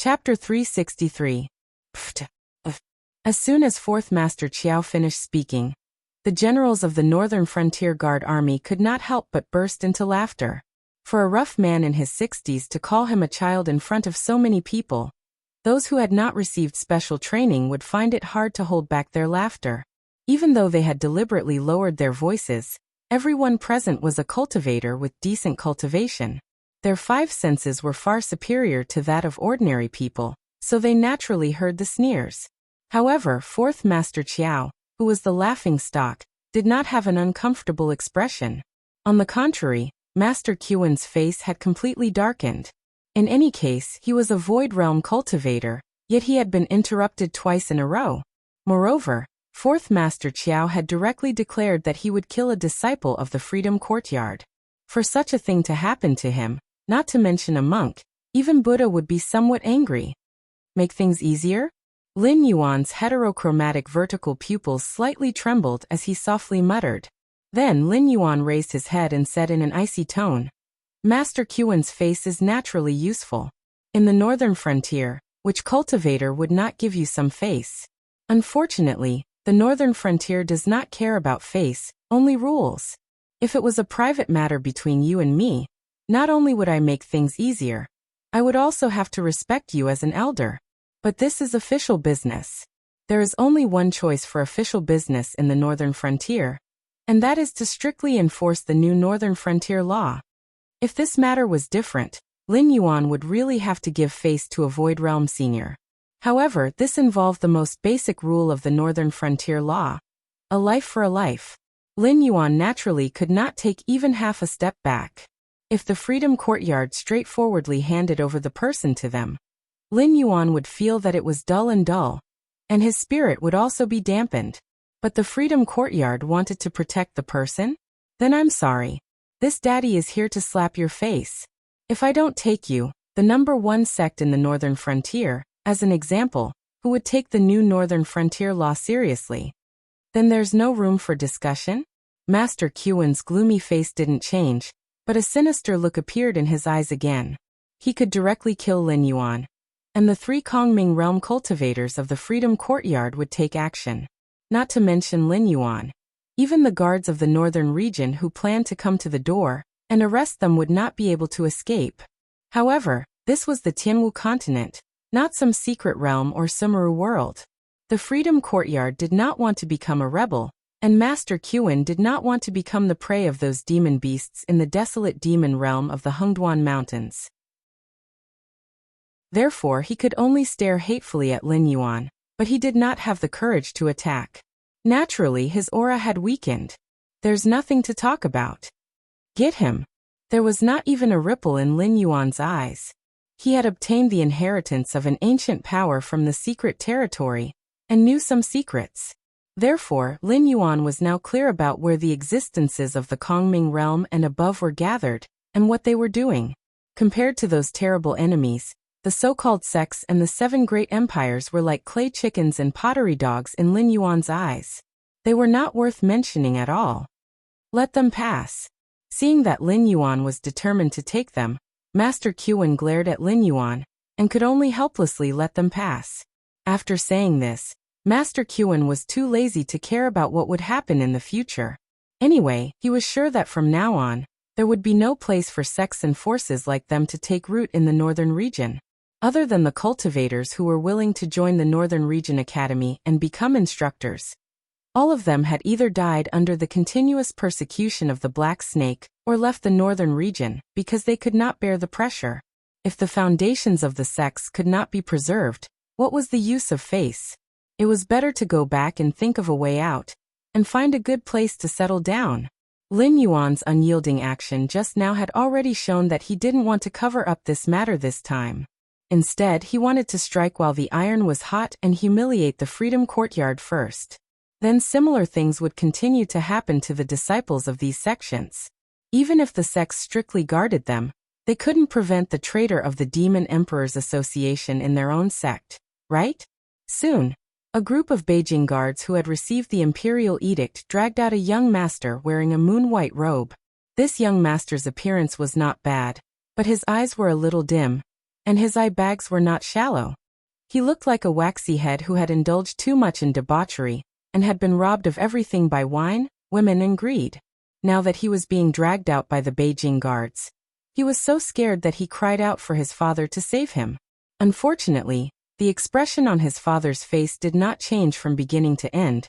Chapter 363. Pft. As soon as Fourth Master Chiao finished speaking, the generals of the Northern Frontier Guard Army could not help but burst into laughter. For a rough man in his 60s to call him a child in front of so many people, those who had not received special training would find it hard to hold back their laughter. Even though they had deliberately lowered their voices, everyone present was a cultivator with decent cultivation. Their five senses were far superior to that of ordinary people, so they naturally heard the sneers. However, Fourth Master Chiao, who was the laughing-stock, did not have an uncomfortable expression. On the contrary, Master Kuen's face had completely darkened. In any case, he was a Void Realm cultivator, yet he had been interrupted twice in a row. Moreover, Fourth Master Chiao had directly declared that he would kill a disciple of the Freedom Courtyard. For such a thing to happen to him, not to mention a monk, even Buddha would be somewhat angry. Make things easier? Lin Yuan's heterochromatic vertical pupils slightly trembled as he softly muttered. Then Lin Yuan raised his head and said in an icy tone, "Master Kuen's face is naturally useful. In the northern frontier, which cultivator would not give you some face? Unfortunately, the northern frontier does not care about face, only rules. If it was a private matter between you and me, not only would I make things easier, I would also have to respect you as an elder. But this is official business. There is only one choice for official business in the northern frontier, and that is to strictly enforce the new northern frontier law. If this matter was different, Lin Yuan would really have to give face to a Void Realm senior. However, this involved the most basic rule of the northern frontier law: a life for a life. Lin Yuan naturally could not take even half a step back. If the Freedom Courtyard straightforwardly handed over the person to them, Lin Yuan would feel that it was dull, and his spirit would also be dampened. But the Freedom Courtyard wanted to protect the person? Then I'm sorry. This daddy is here to slap your face. If I don't take you, the #1 sect in the Northern Frontier, as an example, who would take the new Northern Frontier law seriously, then there's no room for discussion?" Master Kuen's gloomy face didn't change, but a sinister look appeared in his eyes again. He could directly kill Lin Yuan, and the 3 Kongming realm cultivators of the Freedom Courtyard would take action. Not to mention Lin Yuan. Even the guards of the northern region who planned to come to the door and arrest them would not be able to escape. However, this was the Tianwu continent, not some secret realm or Sumeru world. The Freedom Courtyard did not want to become a rebel, and Master Kuen did not want to become the prey of those demon beasts in the desolate demon realm of the Hengduan Mountains. Therefore, he could only stare hatefully at Lin Yuan, but he did not have the courage to attack. Naturally, his aura had weakened. There's nothing to talk about. Get him. There was not even a ripple in Lin Yuan's eyes. He had obtained the inheritance of an ancient power from the secret territory, and knew some secrets. Therefore, Lin Yuan was now clear about where the existences of the Kongming realm and above were gathered, and what they were doing. Compared to those terrible enemies, the so-called sects and the 7 great empires were like clay chickens and pottery dogs in Lin Yuan's eyes. They were not worth mentioning at all. Let them pass. Seeing that Lin Yuan was determined to take them, Master Kuen glared at Lin Yuan, and could only helplessly let them pass. After saying this, Master Kuen was too lazy to care about what would happen in the future. Anyway, he was sure that from now on, there would be no place for sects and forces like them to take root in the northern region. Other than the cultivators who were willing to join the Northern Region Academy and become instructors, all of them had either died under the continuous persecution of the Black Snake or left the Northern Region because they could not bear the pressure. If the foundations of the sects could not be preserved, what was the use of face? It was better to go back and think of a way out, and find a good place to settle down. Lin Yuan's unyielding action just now had already shown that he didn't want to cover up this matter this time. Instead, he wanted to strike while the iron was hot and humiliate the Freedom Courtyard first. Then similar things would continue to happen to the disciples of these sections. Even if the sects strictly guarded them, they couldn't prevent the traitor of the Demon Emperor's Association in their own sect, right? Soon, a group of Beijing guards who had received the imperial edict dragged out a young master wearing a moon-white robe. This young master's appearance was not bad, but his eyes were a little dim, and his eye bags were not shallow. He looked like a waxy head who had indulged too much in debauchery, and had been robbed of everything by wine, women and greed. Now that he was being dragged out by the Beijing guards, he was so scared that he cried out for his father to save him. Unfortunately, the expression on his father's face did not change from beginning to end,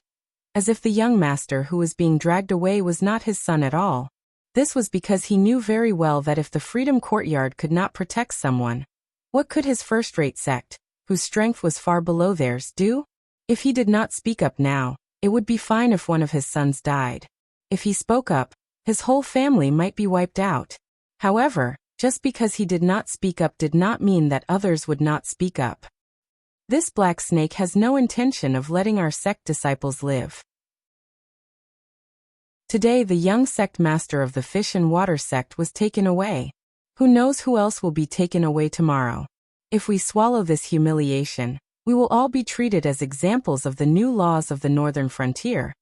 as if the young master who was being dragged away was not his son at all. This was because he knew very well that if the Freedom Courtyard could not protect someone, what could his first-rate sect, whose strength was far below theirs, do? If he did not speak up now, it would be fine if one of his sons died. If he spoke up, his whole family might be wiped out. However, just because he did not speak up did not mean that others would not speak up. This black snake has no intention of letting our sect disciples live. Today the young sect master of the Fish and Water sect was taken away. Who knows who else will be taken away tomorrow? If we swallow this humiliation, we will all be treated as examples of the new laws of the northern frontier,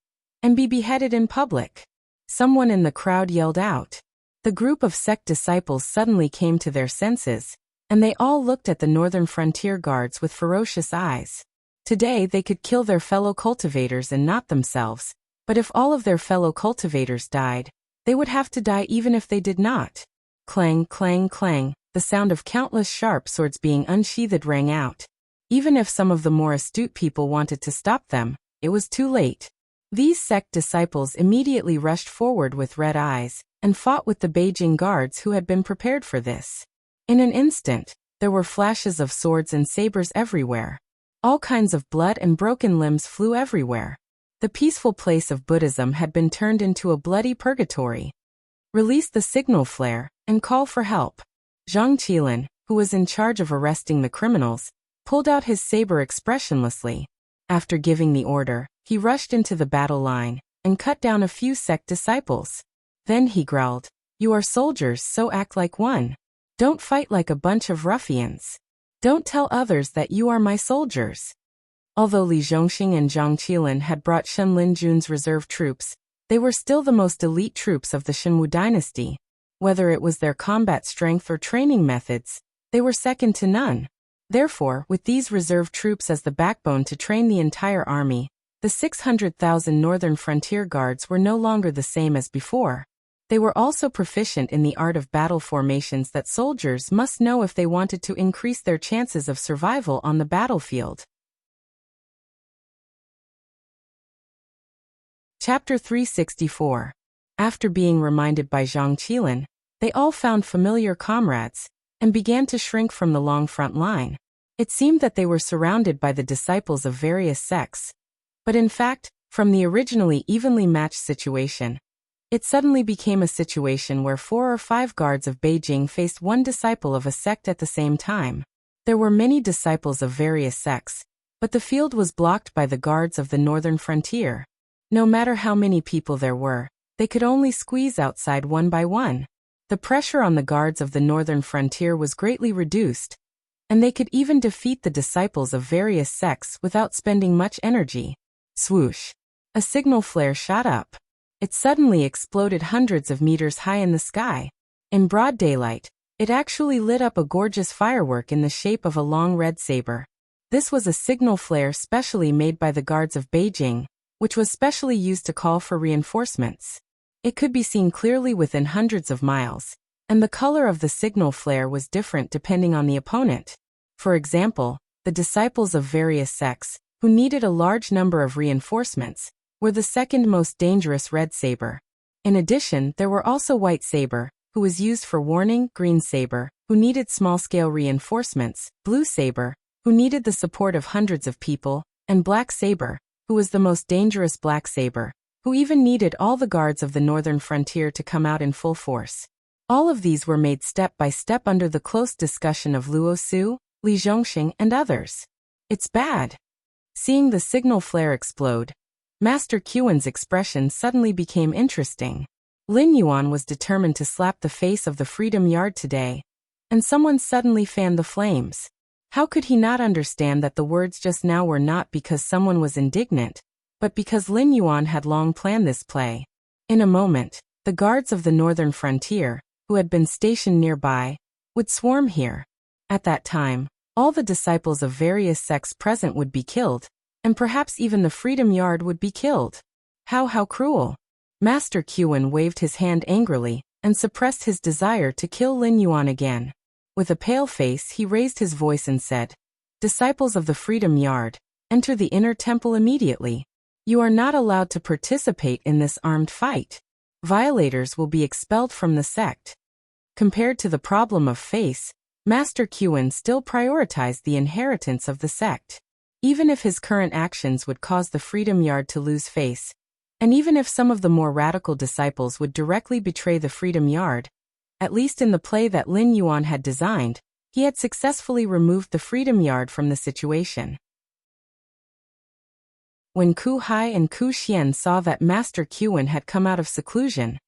and be beheaded in public. Someone in the crowd yelled out. The group of sect disciples suddenly came to their senses, and they all looked at the northern frontier guards with ferocious eyes. Today they could kill their fellow cultivators and not themselves, but if all of their fellow cultivators died, they would have to die even if they did not. Clang, clang, clang, the sound of countless sharp swords being unsheathed rang out. Even if some of the more astute people wanted to stop them, it was too late. These sect disciples immediately rushed forward with red eyes, and fought with the Beijing guards who had been prepared for this. In an instant, there were flashes of swords and sabers everywhere. All kinds of blood and broken limbs flew everywhere. The peaceful place of Buddhism had been turned into a bloody purgatory. Release the signal flare, and call for help. Zhang Qilin, who was in charge of arresting the criminals, pulled out his saber expressionlessly. After giving the order, he rushed into the battle line, and cut down a few sect disciples. Then he growled, "You are soldiers, so act like one. Don't fight like a bunch of ruffians. Don't tell others that you are my soldiers." Although Li Zhongxing and Zhang Qilin had brought Shen Linjun's reserve troops, they were still the most elite troops of the Shenwu dynasty. Whether it was their combat strength or training methods, they were second to none. Therefore, with these reserve troops as the backbone to train the entire army, the 600,000 northern frontier guards were no longer the same as before. They were also proficient in the art of battle formations that soldiers must know if they wanted to increase their chances of survival on the battlefield. Chapter 364. After being reminded by Zhang Qilin, they all found familiar comrades, and began to shrink from the long front line. It seemed that they were surrounded by the disciples of various sects. But in fact, from the originally evenly matched situation, it suddenly became a situation where 4 or 5 guards of Beijing faced one disciple of a sect at the same time. There were many disciples of various sects, but the field was blocked by the guards of the northern frontier. No matter how many people there were, they could only squeeze outside one by one. The pressure on the guards of the northern frontier was greatly reduced, and they could even defeat the disciples of various sects without spending much energy. Swoosh! A signal flare shot up. It suddenly exploded hundreds of meters high in the sky. In broad daylight, it actually lit up a gorgeous firework in the shape of a long red saber. This was a signal flare specially made by the guards of Beijing, which was specially used to call for reinforcements. It could be seen clearly within hundreds of miles, and the color of the signal flare was different depending on the opponent. For example, the disciples of various sects, who needed a large number of reinforcements, were the second most dangerous red saber. In addition, there were also white saber, who was used for warning, green saber, who needed small-scale reinforcements, blue saber, who needed the support of hundreds of people, and black saber, who was the most dangerous black saber, who even needed all the guards of the northern frontier to come out in full force. All of these were made step by step under the close discussion of Luo Su, Li Zhongxing, and others. It's bad. Seeing the signal flare explode, Master Qian's expression suddenly became interesting. Lin Yuan was determined to slap the face of the Freedom Yard today, and someone suddenly fanned the flames. How could he not understand that the words just now were not because someone was indignant, but because Lin Yuan had long planned this play? In a moment, the guards of the northern frontier, who had been stationed nearby, would swarm here. At that time, all the disciples of various sects present would be killed, and perhaps even the Freedom Yard would be killed. How cruel. Master Kuan waved his hand angrily and suppressed his desire to kill Lin Yuan again. With a pale face, he raised his voice and said, "Disciples of the Freedom Yard, enter the inner temple immediately. You are not allowed to participate in this armed fight. Violators will be expelled from the sect." Compared to the problem of face, Master Kuan still prioritized the inheritance of the sect. Even if his current actions would cause the Freedom Yard to lose face, and even if some of the more radical disciples would directly betray the Freedom Yard, at least in the play that Lin Yuan had designed, he had successfully removed the Freedom Yard from the situation. When Ku Hai and Ku Xian saw that Master Kuan had come out of seclusion,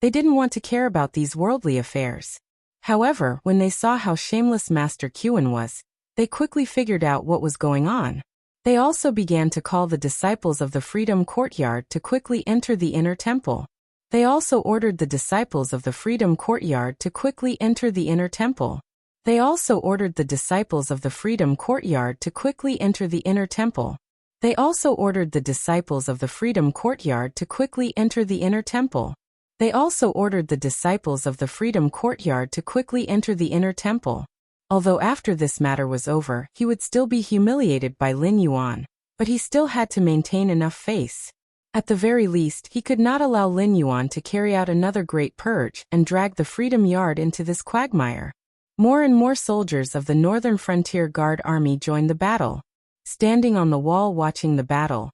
they didn't want to care about these worldly affairs. However, when they saw how shameless Master Kuan was, they quickly figured out what was going on. They also began to call the disciples of the Freedom Courtyard to quickly enter the inner temple. They also ordered the disciples of the Freedom Courtyard to quickly enter the inner temple. They also ordered the disciples of the Freedom Courtyard to quickly enter the inner temple. They also ordered the disciples of the Freedom Courtyard to quickly enter the inner temple. They also ordered the disciples of the Freedom Courtyard to quickly enter the inner temple. Although after this matter was over, he would still be humiliated by Lin Yuan, but he still had to maintain enough face. At the very least, he could not allow Lin Yuan to carry out another great purge and drag the Freedom Yard into this quagmire. More and more soldiers of the Northern Frontier Guard Army joined the battle. Standing on the wall watching the battle,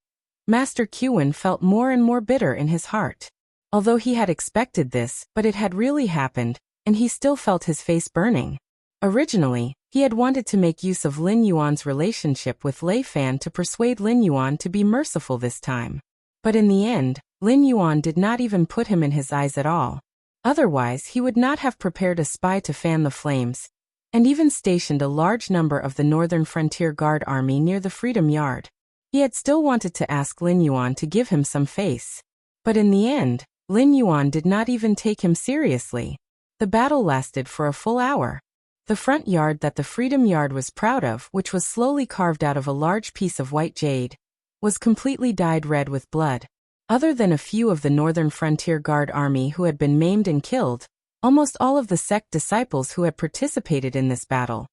Master Kuan felt more and more bitter in his heart. Although he had expected this, but it had really happened, and he still felt his face burning. Originally, he had wanted to make use of Lin Yuan's relationship with Lei Fan to persuade Lin Yuan to be merciful this time. But in the end, Lin Yuan did not even put him in his eyes at all. Otherwise, he would not have prepared a spy to fan the flames, and even stationed a large number of the Northern Frontier Guard Army near the Freedom Yard. He had still wanted to ask Lin Yuan to give him some face. But in the end, Lin Yuan did not even take him seriously. The battle lasted for a full hour. The front yard that the Freedom Yard was proud of, which was slowly carved out of a large piece of white jade, was completely dyed red with blood. Other than a few of the Northern Frontier Guard Army who had been maimed and killed, almost all of the sect disciples who had participated in this battle,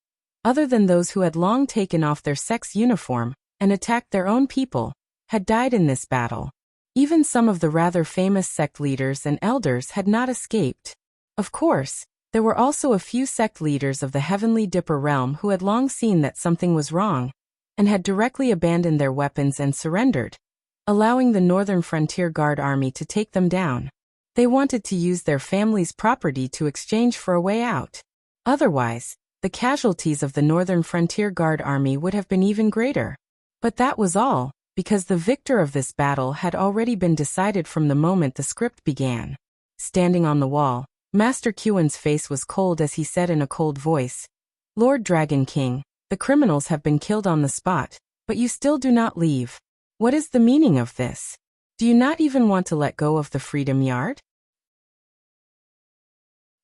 other than those who had long taken off their sect's uniform and attacked their own people, had died in this battle. Even some of the rather famous sect leaders and elders had not escaped. Of course, there were also a few sect leaders of the Heavenly Dipper realm who had long seen that something was wrong, and had directly abandoned their weapons and surrendered, allowing the Northern Frontier Guard Army to take them down. They wanted to use their family's property to exchange for a way out. Otherwise, the casualties of the Northern Frontier Guard Army would have been even greater. But that was all, because the victor of this battle had already been decided from the moment the script began. Standing on the wall, Master Kuan's face was cold as he said in a cold voice, "Lord Dragon King, the criminals have been killed on the spot, but you still do not leave. What is the meaning of this? Do you not even want to let go of the Freedom Yard?"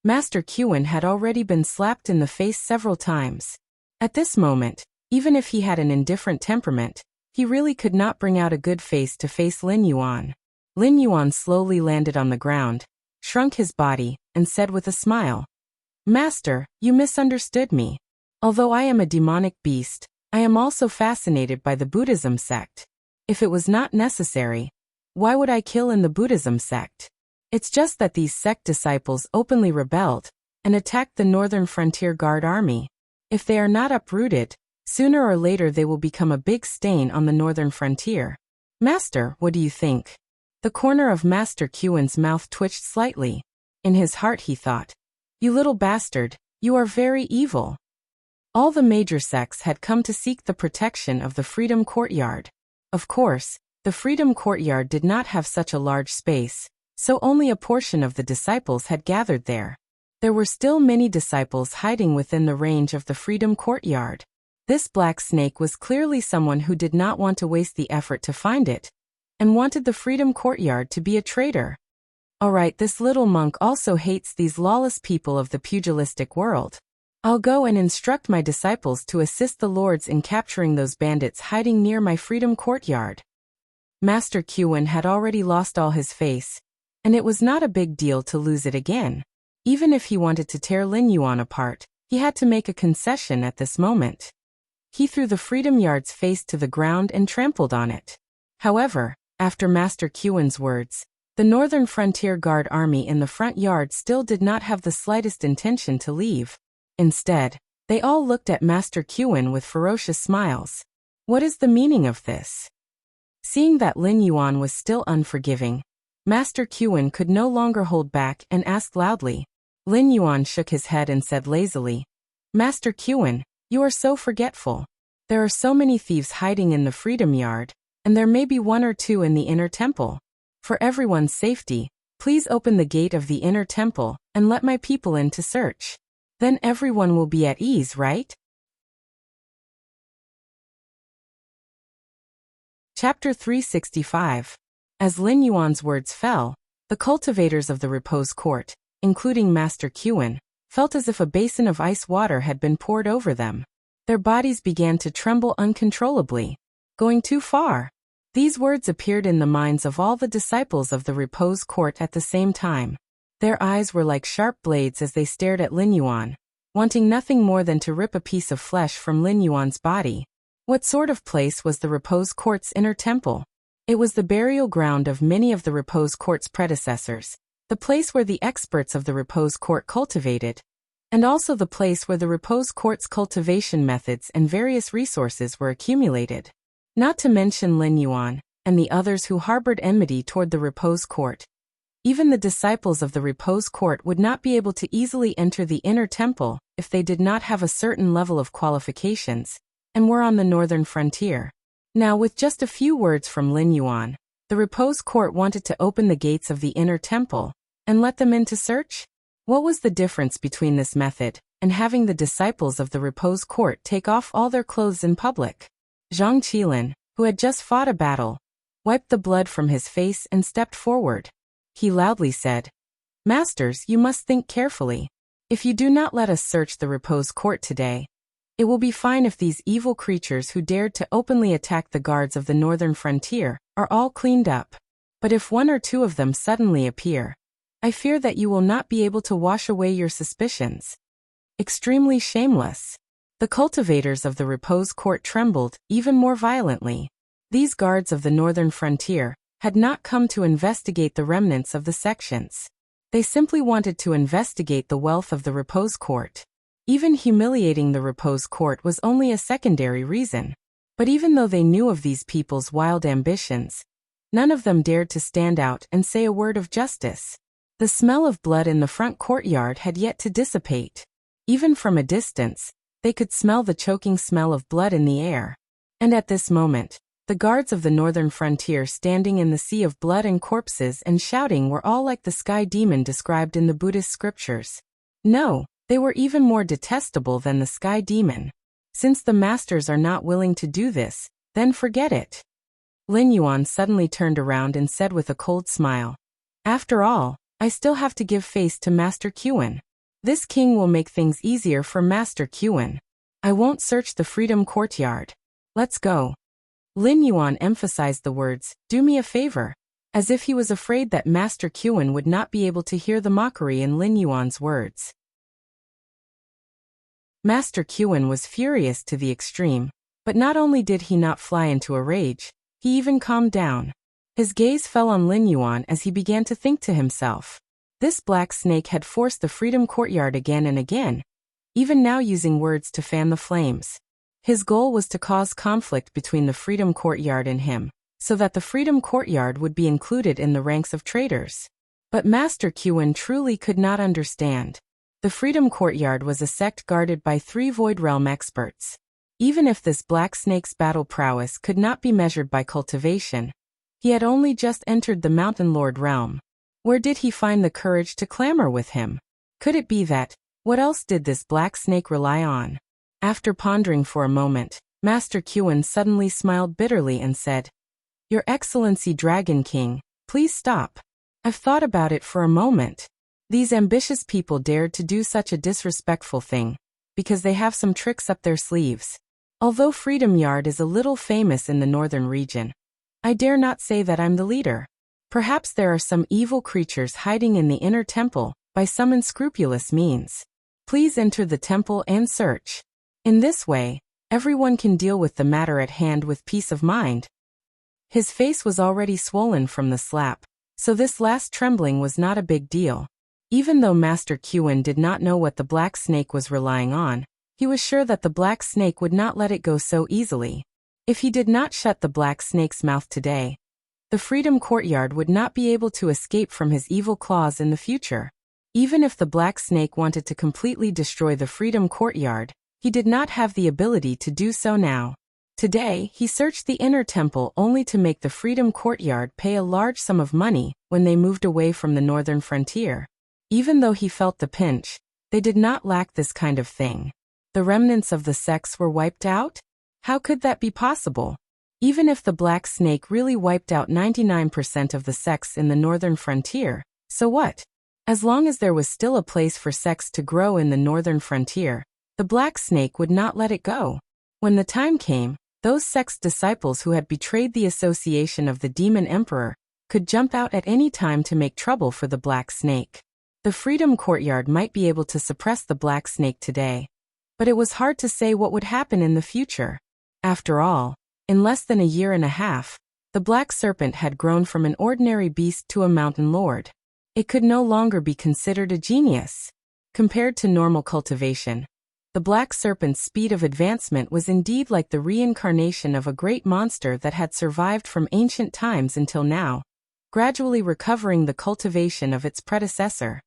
Master Kuan had already been slapped in the face several times. At this moment, even if he had an indifferent temperament, he really could not bring out a good face to face Lin Yuan. Lin Yuan slowly landed on the ground, shrunk his body, and said with a smile, "Master, you misunderstood me. Although I am a demonic beast, I am also fascinated by the Buddhism sect. If it was not necessary, why would I kill in the Buddhism sect? It's just that these sect disciples openly rebelled and attacked the Northern Frontier Guard Army. If they are not uprooted, sooner or later they will become a big stain on the Northern Frontier. Master, what do you think?" The corner of Master Kuan's mouth twitched slightly. In his heart he thought, "You little bastard, you are very evil." All the major sects had come to seek the protection of the Freedom Courtyard. Of course, the Freedom Courtyard did not have such a large space, so only a portion of the disciples had gathered there. There were still many disciples hiding within the range of the Freedom Courtyard. This black snake was clearly someone who did not want to waste the effort to find it, and wanted the Freedom Courtyard to be a traitor. Alright, this little monk also hates these lawless people of the pugilistic world. I'll go and instruct my disciples to assist the lords in capturing those bandits hiding near my freedom courtyard. Master Qin had already lost all his face, and it was not a big deal to lose it again. Even if he wanted to tear Lin Yuan apart, he had to make a concession at this moment. He threw the freedom yard's face to the ground and trampled on it. However, after Master Qin's words, the Northern Frontier Guard Army in the front yard still did not have the slightest intention to leave. Instead, they all looked at Master Qin with ferocious smiles. What is the meaning of this? Seeing that Lin Yuan was still unforgiving, Master Qin could no longer hold back and asked loudly. Lin Yuan shook his head and said lazily, Master Qin, you are so forgetful. There are so many thieves hiding in the freedom yard, and there may be one or two in the inner temple. For everyone's safety, please open the gate of the inner temple and let my people in to search. Then everyone will be at ease, right? Chapter 365. As Lin Yuan's words fell, the cultivators of the repose court, including Master Qin, felt as if a basin of ice water had been poured over them. Their bodies began to tremble uncontrollably. Going too far. These words appeared in the minds of all the disciples of the repose court at the same time. Their eyes were like sharp blades as they stared at Lin Yuan, wanting nothing more than to rip a piece of flesh from Lin Yuan's body. What sort of place was the repose court's inner temple? It was the burial ground of many of the repose court's predecessors, the place where the experts of the repose court cultivated, and also the place where the repose court's cultivation methods and various resources were accumulated. Not to mention Lin Yuan and the others who harbored enmity toward the repose court. Even the disciples of the repose court would not be able to easily enter the inner temple if they did not have a certain level of qualifications, and were on the northern frontier. Now, with just a few words from Lin Yuan, the repose court wanted to open the gates of the inner temple and let them in to search? What was the difference between this method and having the disciples of the repose court take off all their clothes in public? Zhang Qilin, who had just fought a battle, wiped the blood from his face and stepped forward. He loudly said, Masters, you must think carefully. If you do not let us search the repose court today, it will be fine if these evil creatures who dared to openly attack the guards of the northern frontier are all cleaned up. But if one or two of them suddenly appear, I fear that you will not be able to wash away your suspicions. Extremely shameless. The cultivators of the repose court trembled even more violently. These guards of the northern frontier had not come to investigate the remnants of the sections. They simply wanted to investigate the wealth of the repose court. Even humiliating the repose court was only a secondary reason. But even though they knew of these people's wild ambitions, none of them dared to stand out and say a word of justice. The smell of blood in the front courtyard had yet to dissipate. Even from a distance, they could smell the choking smell of blood in the air. And at this moment, the guards of the northern frontier standing in the sea of blood and corpses and shouting were all like the sky demon described in the Buddhist scriptures. No, they were even more detestable than the sky demon. Since the masters are not willing to do this, then forget it. Lin Yuan suddenly turned around and said with a cold smile, After all, I still have to give face to Master Qin. This king will make things easier for Master Qin. I won't search the freedom courtyard. Let's go. Lin Yuan emphasized the words, do me a favor, as if he was afraid that Master Qin would not be able to hear the mockery in Lin Yuan's words. Master Qin was furious to the extreme, but not only did he not fly into a rage, he even calmed down. His gaze fell on Lin Yuan as he began to think to himself. This black snake had forced the freedom courtyard again and again, even now using words to fan the flames. His goal was to cause conflict between the freedom courtyard and him, so that the freedom courtyard would be included in the ranks of traitors. But Master Qin truly could not understand. The freedom courtyard was a sect guarded by 3 Void Realm experts. Even if this black snake's battle prowess could not be measured by cultivation, he had only just entered the Mountain Lord realm. Where did he find the courage to clamor with him? Could it be that, what else did this black snake rely on? After pondering for a moment, Master Qin suddenly smiled bitterly and said, Your Excellency Dragon King, please stop. I've thought about it for a moment. These ambitious people dared to do such a disrespectful thing. because they have some tricks up their sleeves. Although Freedom Yard is a little famous in the northern region, I dare not say that I'm the leader. Perhaps there are some evil creatures hiding in the inner temple by some unscrupulous means. Please enter the temple and search. In this way, everyone can deal with the matter at hand with peace of mind. His face was already swollen from the slap, so this last trembling was not a big deal. Even though Master Qin did not know what the black snake was relying on, he was sure that the black snake would not let it go so easily. If he did not shut the black snake's mouth today, the Freedom Courtyard would not be able to escape from his evil claws in the future. Even if the black snake wanted to completely destroy the Freedom Courtyard, he did not have the ability to do so now. Today, he searched the inner temple only to make the Freedom Courtyard pay a large sum of money when they moved away from the northern frontier. Even though he felt the pinch, they did not lack this kind of thing. The remnants of the sects were wiped out? How could that be possible? Even if the black snake really wiped out 99% of the sects in the northern frontier, so what? As long as there was still a place for sects to grow in the northern frontier, the black snake would not let it go. When the time came, those sect's disciples who had betrayed the association of the demon emperor could jump out at any time to make trouble for the black snake. The Freedom Courtyard might be able to suppress the black snake today, but it was hard to say what would happen in the future. After all, in less than a year and a half, the black serpent had grown from an ordinary beast to a mountain lord. It could no longer be considered a genius. Compared to normal cultivation, the black serpent's speed of advancement was indeed like the reincarnation of a great monster that had survived from ancient times until now, gradually recovering the cultivation of its predecessor.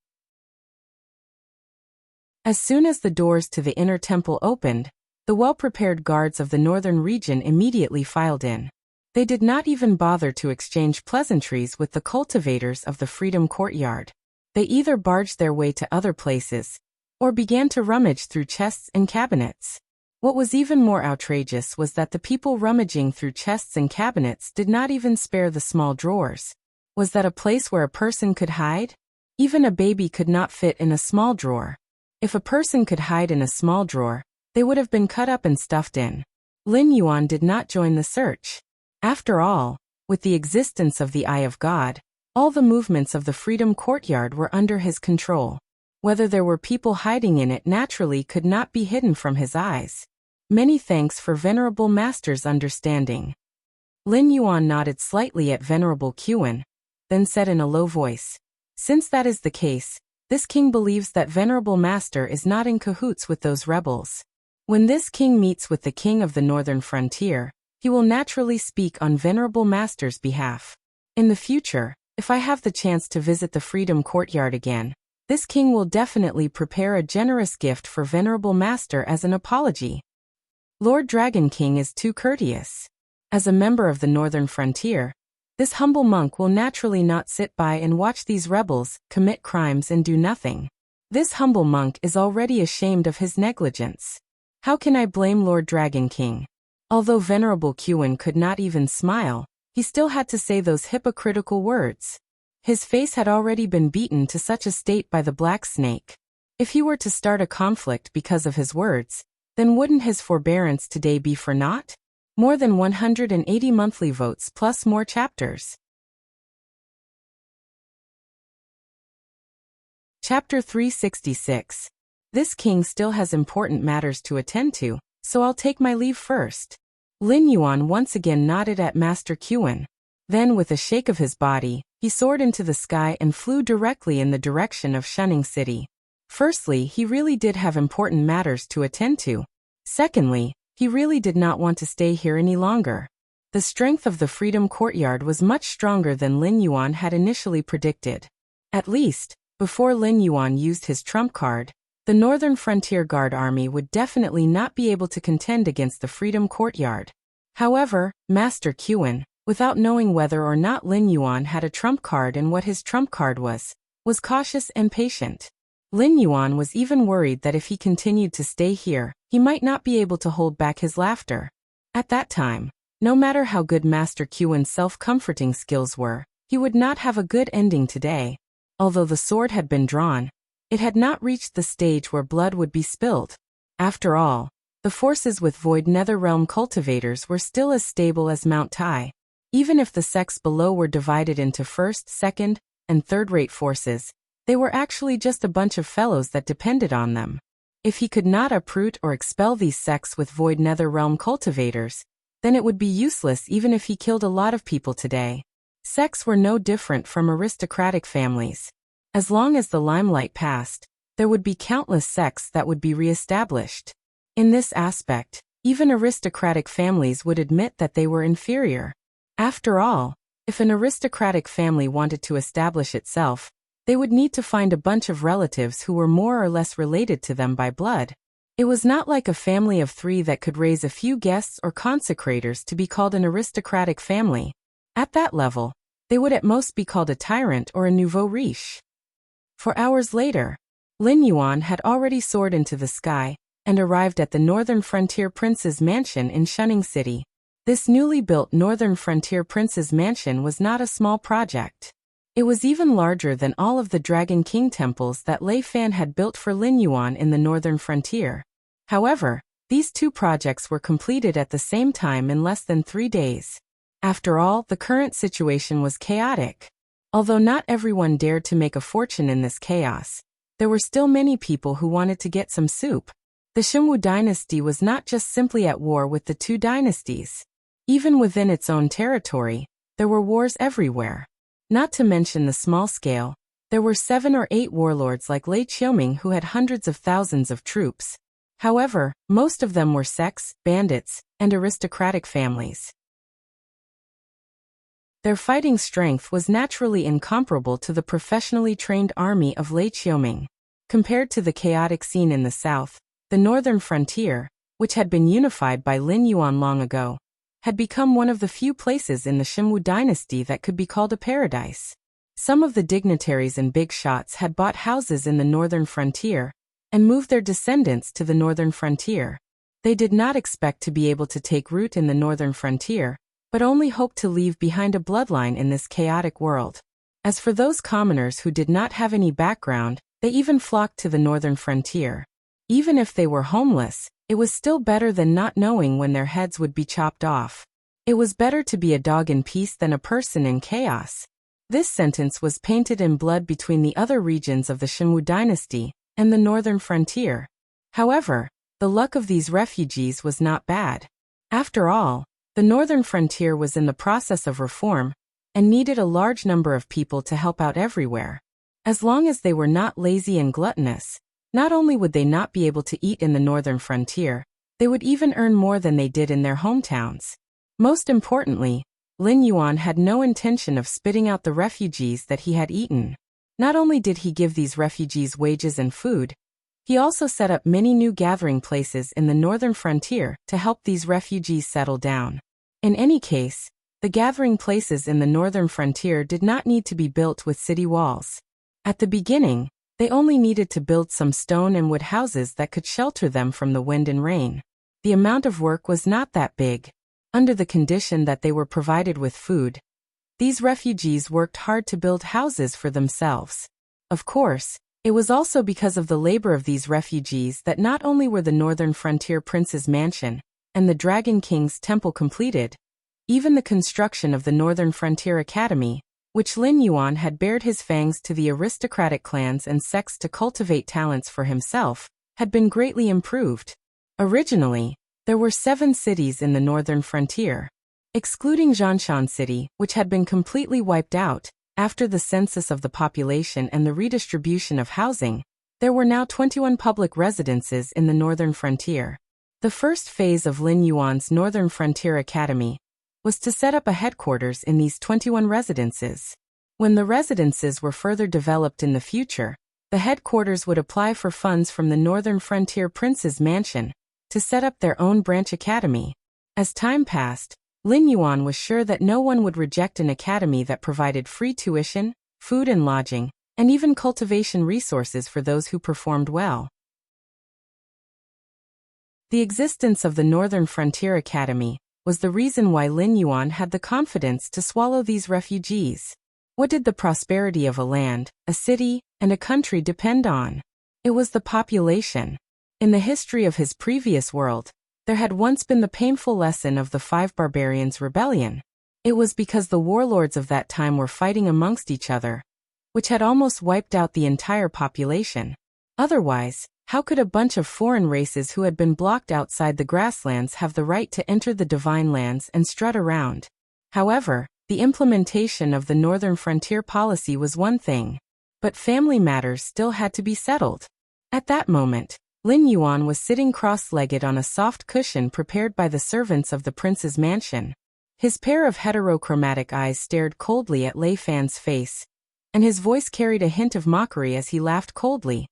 As soon as the doors to the inner temple opened, the well-prepared guards of the northern region immediately filed in. They did not even bother to exchange pleasantries with the cultivators of the Freedom Courtyard. They either barged their way to other places, or began to rummage through chests and cabinets. What was even more outrageous was that the people rummaging through chests and cabinets did not even spare the small drawers. Was that a place where a person could hide? Even a baby could not fit in a small drawer. If a person could hide in a small drawer, they would have been cut up and stuffed in. Lin Yuan did not join the search. After all, with the existence of the Eye of God, all the movements of the Freedom Courtyard were under his control. Whether there were people hiding in it naturally could not be hidden from his eyes. Many thanks for Venerable Master's understanding. Lin Yuan nodded slightly at Venerable Qin, then said in a low voice, "Since that is the case, this king believes that Venerable Master is not in cahoots with those rebels. When this king meets with the king of the northern frontier, he will naturally speak on Venerable Master's behalf. In the future, if I have the chance to visit the Freedom Courtyard again, this king will definitely prepare a generous gift for Venerable Master as an apology. Lord Dragon King is too courteous. As a member of the northern frontier, this humble monk will naturally not sit by and watch these rebels commit crimes and do nothing. This humble monk is already ashamed of his negligence. How can I blame Lord Dragon King?" Although Venerable Qin could not even smile, he still had to say those hypocritical words. His face had already been beaten to such a state by the black snake. If he were to start a conflict because of his words, then wouldn't his forbearance today be for naught? More than 180 monthly votes plus more chapters. Chapter 366. This king still has important matters to attend to, so I'll take my leave first. Lin Yuan once again nodded at Master Qin. Then with a shake of his body, he soared into the sky and flew directly in the direction of Shunning City. Firstly, he really did have important matters to attend to. Secondly, he really did not want to stay here any longer. The strength of the Freedom Courtyard was much stronger than Lin Yuan had initially predicted. At least, before Lin Yuan used his trump card, the Northern Frontier Guard Army would definitely not be able to contend against the Freedom Courtyard. However, Master Qin, without knowing whether or not Lin Yuan had a trump card and what his trump card was cautious and patient. Lin Yuan was even worried that if he continued to stay here, he might not be able to hold back his laughter. At that time, no matter how good Master Qin's self-comforting skills were, he would not have a good ending today. Although the sword had been drawn, it had not reached the stage where blood would be spilled. After all, the forces with Void Netherrealm cultivators were still as stable as Mount Tai. Even if the sects below were divided into first, second, and third-rate forces, they were actually just a bunch of fellows that depended on them. If he could not uproot or expel these sects with Void Netherrealm cultivators, then it would be useless even if he killed a lot of people today. Sects were no different from aristocratic families. As long as the limelight passed, there would be countless sects that would be re-established. In this aspect, even aristocratic families would admit that they were inferior. After all, if an aristocratic family wanted to establish itself, they would need to find a bunch of relatives who were more or less related to them by blood. It was not like a family of 3 that could raise a few guests or consecrators to be called an aristocratic family. At that level, they would at most be called a tyrant or a nouveau riche. For hours later, Lin Yuan had already soared into the sky and arrived at the Northern Frontier Prince's mansion in Shunning City. This newly built Northern Frontier Prince's mansion was not a small project. It was even larger than all of the Dragon King temples that Lei Fan had built for Lin Yuan in the Northern Frontier. However, these 2 projects were completed at the same time in less than 3 days. After all, the current situation was chaotic. Although not everyone dared to make a fortune in this chaos, there were still many people who wanted to get some soup. The Shunwu dynasty was not just simply at war with the 2 dynasties. Even within its own territory, there were wars everywhere. Not to mention the small scale, there were 7 or 8 warlords like Lei Qiuming who had hundreds of thousands of troops. However, most of them were sects, bandits, and aristocratic families. Their fighting strength was naturally incomparable to the professionally trained army of Lei Qiuming. Compared to the chaotic scene in the south, the northern frontier, which had been unified by Lin Yuan long ago, had become one of the few places in the Shunwu dynasty that could be called a paradise. Some of the dignitaries and big shots had bought houses in the northern frontier and moved their descendants to the northern frontier. They did not expect to be able to take root in the northern frontier, but only hoped to leave behind a bloodline in this chaotic world. As for those commoners who did not have any background, they even flocked to the northern frontier. Even if they were homeless, it was still better than not knowing when their heads would be chopped off. It was better to be a dog in peace than a person in chaos. This sentence was painted in blood between the other regions of the Shunwu dynasty and the northern frontier. However, the luck of these refugees was not bad. After all, the northern frontier was in the process of reform and needed a large number of people to help out everywhere. As long as they were not lazy and gluttonous, not only would they not be able to eat in the northern frontier, they would even earn more than they did in their hometowns. Most importantly, Lin Yuan had no intention of spitting out the refugees that he had eaten. Not only did he give these refugees wages and food, he also set up many new gathering places in the northern frontier to help these refugees settle down. In any case, the gathering places in the northern frontier did not need to be built with city walls. At the beginning, they only needed to build some stone and wood houses that could shelter them from the wind and rain. The amount of work was not that big. Under the condition that they were provided with food, these refugees worked hard to build houses for themselves. Of course, it was also because of the labor of these refugees that not only were the Northern Frontier Prince's mansion and the Dragon King's temple completed, even the construction of the Northern Frontier Academy, which Lin Yuan had bared his fangs to the aristocratic clans and sects to cultivate talents for himself, had been greatly improved. Originally, there were 7 cities in the northern frontier. Excluding Zhanshan City, which had been completely wiped out after the census of the population and the redistribution of housing, there were now 21 public residences in the northern frontier. The first phase of Lin Yuan's Northern Frontier Academy was to set up a headquarters in these 21 residences. When the residences were further developed in the future, the headquarters would apply for funds from the Northern Frontier Prince's mansion to set up their own branch academy. As time passed, Lin Yuan was sure that no one would reject an academy that provided free tuition, food and lodging, and even cultivation resources for those who performed well. The existence of the Northern Frontier Academy was the reason why Lin Yuan had the confidence to swallow these refugees. What did the prosperity of a land, a city, and a country depend on? It was the population. In the history of his previous world, there had once been the painful lesson of the 5 barbarians' rebellion. It was because the warlords of that time were fighting amongst each other, which had almost wiped out the entire population. Otherwise, how could a bunch of foreign races who had been blocked outside the grasslands have the right to enter the divine lands and strut around? However, the implementation of the Northern Frontier policy was one thing, but family matters still had to be settled. At that moment, Lin Yuan was sitting cross-legged on a soft cushion prepared by the servants of the prince's mansion. His pair of heterochromatic eyes stared coldly at Lei Fan's face, and his voice carried a hint of mockery as he laughed coldly.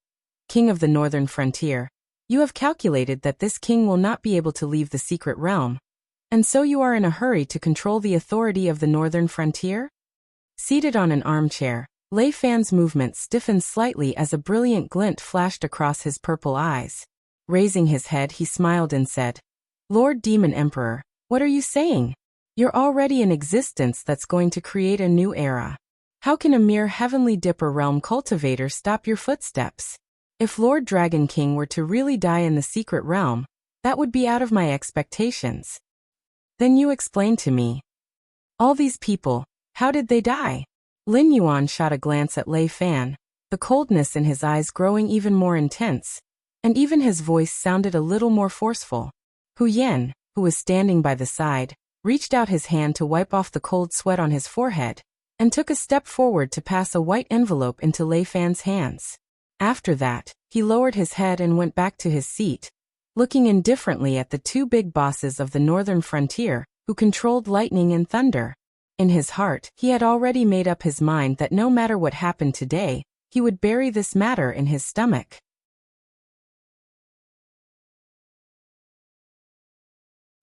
King of the Northern Frontier, you have calculated that this king will not be able to leave the secret realm, and so you are in a hurry to control the authority of the Northern Frontier? Seated on an armchair, Lei Fan's movement stiffened slightly as a brilliant glint flashed across his purple eyes. Raising his head, he smiled and said, Lord Demon Emperor, what are you saying? You're already in existence that's going to create a new era. How can a mere heavenly dipper realm cultivator stop your footsteps? If Lord Dragon King were to really die in the secret realm, that would be out of my expectations. Then you explain to me. All these people, how did they die? Lin Yuan shot a glance at Lei Fan, the coldness in his eyes growing even more intense, and even his voice sounded a little more forceful. Hu Yan, who was standing by the side, reached out his hand to wipe off the cold sweat on his forehead, and took a step forward to pass a white envelope into Lei Fan's hands. After that, he lowered his head and went back to his seat, looking indifferently at the 2 big bosses of the Northern Frontier, who controlled lightning and thunder. In his heart, he had already made up his mind that no matter what happened today, he would bury this matter in his stomach.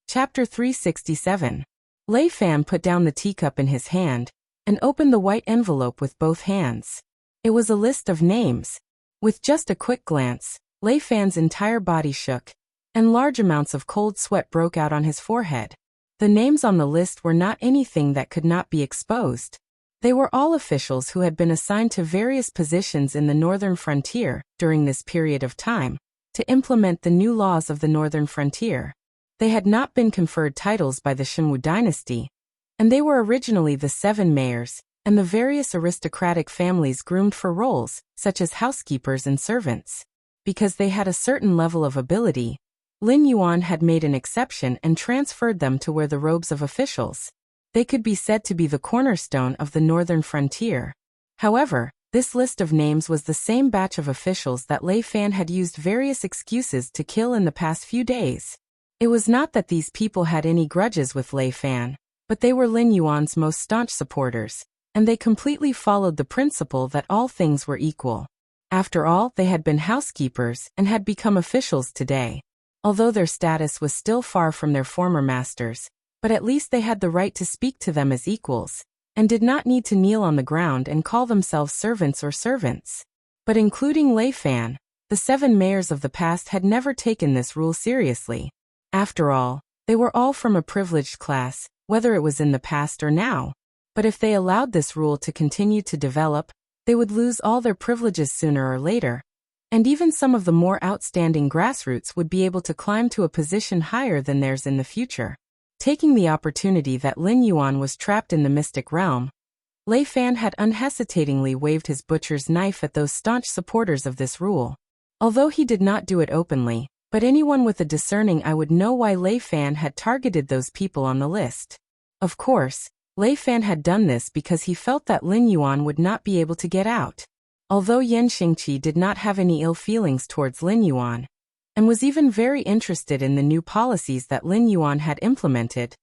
Chapter 367. Lei Fan put down the teacup in his hand and opened the white envelope with both hands. It was a list of names. With just a quick glance, Lei Fan's entire body shook, and large amounts of cold sweat broke out on his forehead. The names on the list were not anything that could not be exposed. They were all officials who had been assigned to various positions in the Northern Frontier during this period of time to implement the new laws of the Northern Frontier. They had not been conferred titles by the Shenwu dynasty, and they were originally the 7 mayors and the various aristocratic families groomed for roles, such as housekeepers and servants. Because they had a certain level of ability, Lin Yuan had made an exception and transferred them to wear the robes of officials. They could be said to be the cornerstone of the Northern Frontier. However, this list of names was the same batch of officials that Lei Fan had used various excuses to kill in the past few days. It was not that these people had any grudges with Lei Fan, but they were Lin Yuan's most staunch supporters, and they completely followed the principle that all things were equal. After all, they had been housekeepers and had become officials today. Although their status was still far from their former masters, but at least they had the right to speak to them as equals, and did not need to kneel on the ground and call themselves servants or servants. But including Lei Fan, the 7 mayors of the past had never taken this rule seriously. After all, they were all from a privileged class, whether it was in the past or now. But if they allowed this rule to continue to develop, they would lose all their privileges sooner or later. And even some of the more outstanding grassroots would be able to climb to a position higher than theirs in the future. Taking the opportunity that Lin Yuan was trapped in the mystic realm, Lei Fan had unhesitatingly waved his butcher's knife at those staunch supporters of this rule. Although he did not do it openly, but anyone with a discerning eye would know why Lei Fan had targeted those people on the list. Of course, Lei Fan had done this because he felt that Lin Yuan would not be able to get out. Although Yan Xingqi did not have any ill feelings towards Lin Yuan, and was even very interested in the new policies that Lin Yuan had implemented,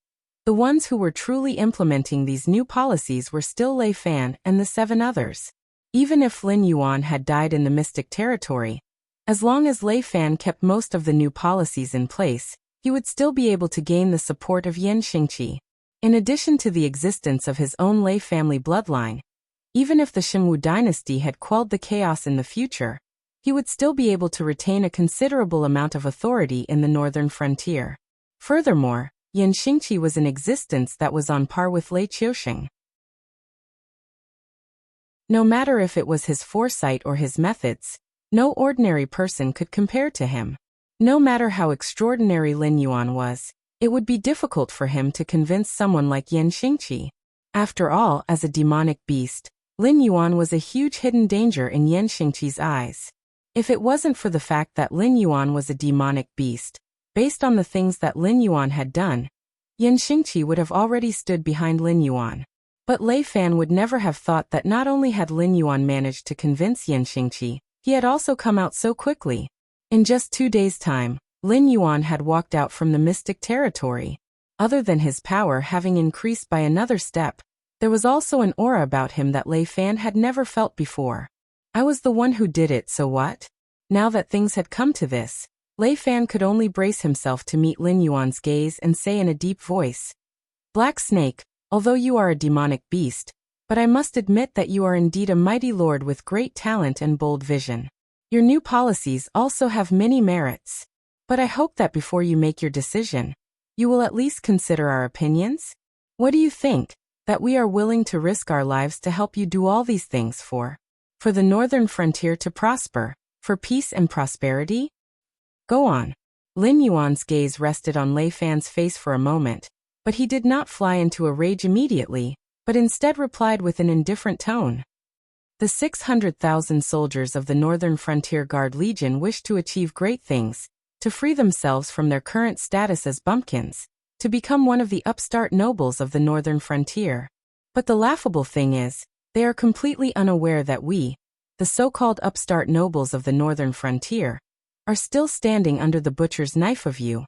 the ones who were truly implementing these new policies were still Lei Fan and the 7 others. Even if Lin Yuan had died in the mystic territory, as long as Lei Fan kept most of the new policies in place, he would still be able to gain the support of Yan Xingqi. In addition to the existence of his own Lei family bloodline, even if the Shenwu dynasty had quelled the chaos in the future, he would still be able to retain a considerable amount of authority in the Northern Frontier. Furthermore, Yan Xingqi was in existence that was on par with Lei Qiusheng. No matter if it was his foresight or his methods, no ordinary person could compare to him. No matter how extraordinary Lin Yuan was, it would be difficult for him to convince someone like Yan Xingqi. After all, as a demonic beast, Lin Yuan was a huge hidden danger in Yan Xingqi's eyes. If it wasn't for the fact that Lin Yuan was a demonic beast, based on the things that Lin Yuan had done, Yan Xingqi would have already stood behind Lin Yuan. But Lei Fan would never have thought that not only had Lin Yuan managed to convince Yan Xingqi, he had also come out so quickly. In just 2 days' time, Lin Yuan had walked out from the mystic territory. Other than his power having increased by another step, there was also an aura about him that Lei Fan had never felt before. I was the one who did it, so what? Now that things had come to this, Lei Fan could only brace himself to meet Lin Yuan's gaze and say in a deep voice, "Black Snake, although you are a demonic beast, but I must admit that you are indeed a mighty lord with great talent and bold vision. Your new policies also have many merits. But I hope that before you make your decision, you will at least consider our opinions. What do you think, that we are willing to risk our lives to help you do all these things for the northern frontier to prosper, for peace and prosperity? Go on." Lin Yuan's gaze rested on Lei Fan's face for a moment, but he did not fly into a rage immediately, but instead replied with an indifferent tone. "The 600,000 soldiers of the Northern Frontier Guard Legion wish to achieve great things, to free themselves from their current status as bumpkins, to become one of the upstart nobles of the Northern Frontier. But the laughable thing is, they are completely unaware that we, the so-called upstart nobles of the Northern Frontier, are still standing under the butcher's knife of you,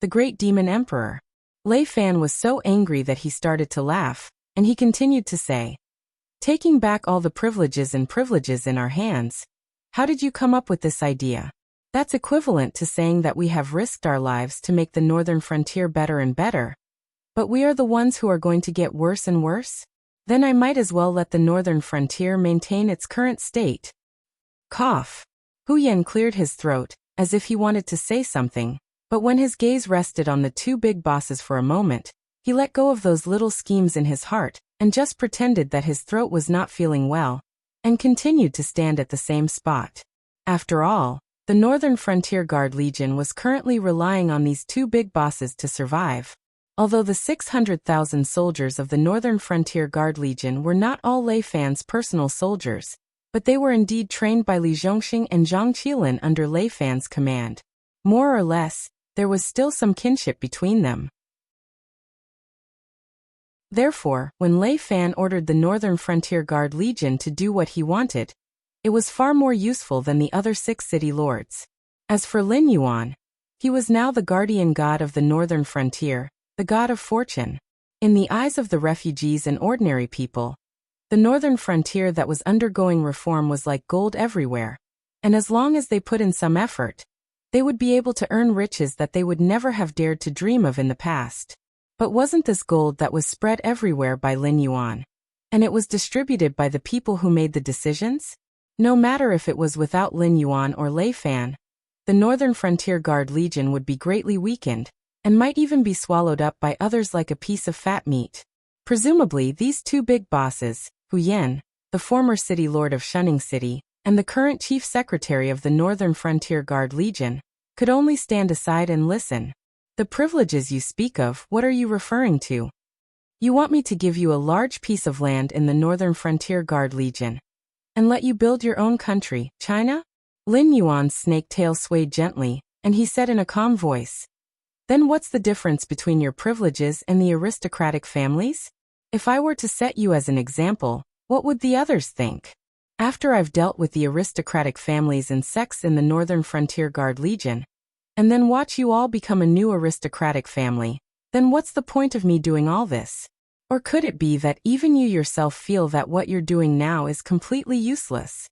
the great demon emperor." Lei Fan was so angry that he started to laugh, and he continued to say, "Taking back all the privileges in our hands. How did you come up with this idea? That's equivalent to saying that we have risked our lives to make the Northern Frontier better and better. But we are the ones who are going to get worse and worse? Then I might as well let the Northern Frontier maintain its current state." Cough. Hu Yan cleared his throat, as if he wanted to say something, but when his gaze rested on the two big bosses for a moment, he let go of those little schemes in his heart, and just pretended that his throat was not feeling well, and continued to stand at the same spot. After all, the Northern Frontier Guard Legion was currently relying on these two big bosses to survive. Although the 600,000 soldiers of the Northern Frontier Guard Legion were not all Lei Fan's personal soldiers, but they were indeed trained by Li Zhongxing and Zhang Qilin under Lei Fan's command. More or less, there was still some kinship between them. Therefore, when Lei Fan ordered the Northern Frontier Guard Legion to do what he wanted, it was far more useful than the other 6 city lords. As for Lin Yuan, he was now the guardian god of the Northern Frontier, the god of fortune. In the eyes of the refugees and ordinary people, the Northern Frontier that was undergoing reform was like gold everywhere, and as long as they put in some effort, they would be able to earn riches that they would never have dared to dream of in the past. But wasn't this gold that was spread everywhere by Lin Yuan? And it was distributed by the people who made the decisions? No matter if it was without Lin Yuan or Lei Fan, the Northern Frontier Guard Legion would be greatly weakened, and might even be swallowed up by others like a piece of fat meat. Presumably these two big bosses, Hu Yan, the former city lord of Shunning City, and the current chief secretary of the Northern Frontier Guard Legion, could only stand aside and listen. "The privileges you speak of, what are you referring to? You want me to give you a large piece of land in the Northern Frontier Guard Legion, and let you build your own country, China?" Lin Yuan's snake tail swayed gently, and he said in a calm voice, "Then what's the difference between your privileges and the aristocratic families? If I were to set you as an example, what would the others think? After I've dealt with the aristocratic families and sects in the Northern Frontier Guard Legion, and then watch you all become a new aristocratic family, then what's the point of me doing all this? Or could it be that even you yourself feel that what you're doing now is completely useless?"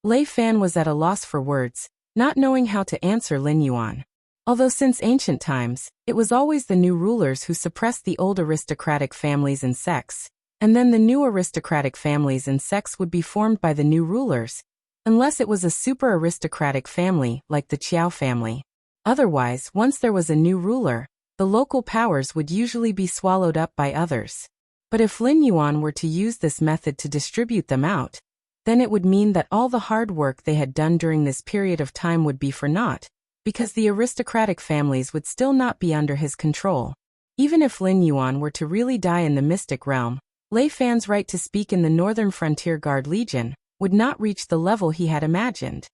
Lei Fan was at a loss for words, not knowing how to answer Lin Yuan. Although since ancient times, it was always the new rulers who suppressed the old aristocratic families and sects, and then the new aristocratic families and sects would be formed by the new rulers, unless it was a super aristocratic family like the Qiao family. Otherwise, once there was a new ruler, the local powers would usually be swallowed up by others. But if Lin Yuan were to use this method to distribute them out, then it would mean that all the hard work they had done during this period of time would be for naught, because the aristocratic families would still not be under his control. Even if Lin Yuan were to really die in the mystic realm, Lei Fan's right to speak in the Northern Frontier Guard Legion would not reach the level he had imagined.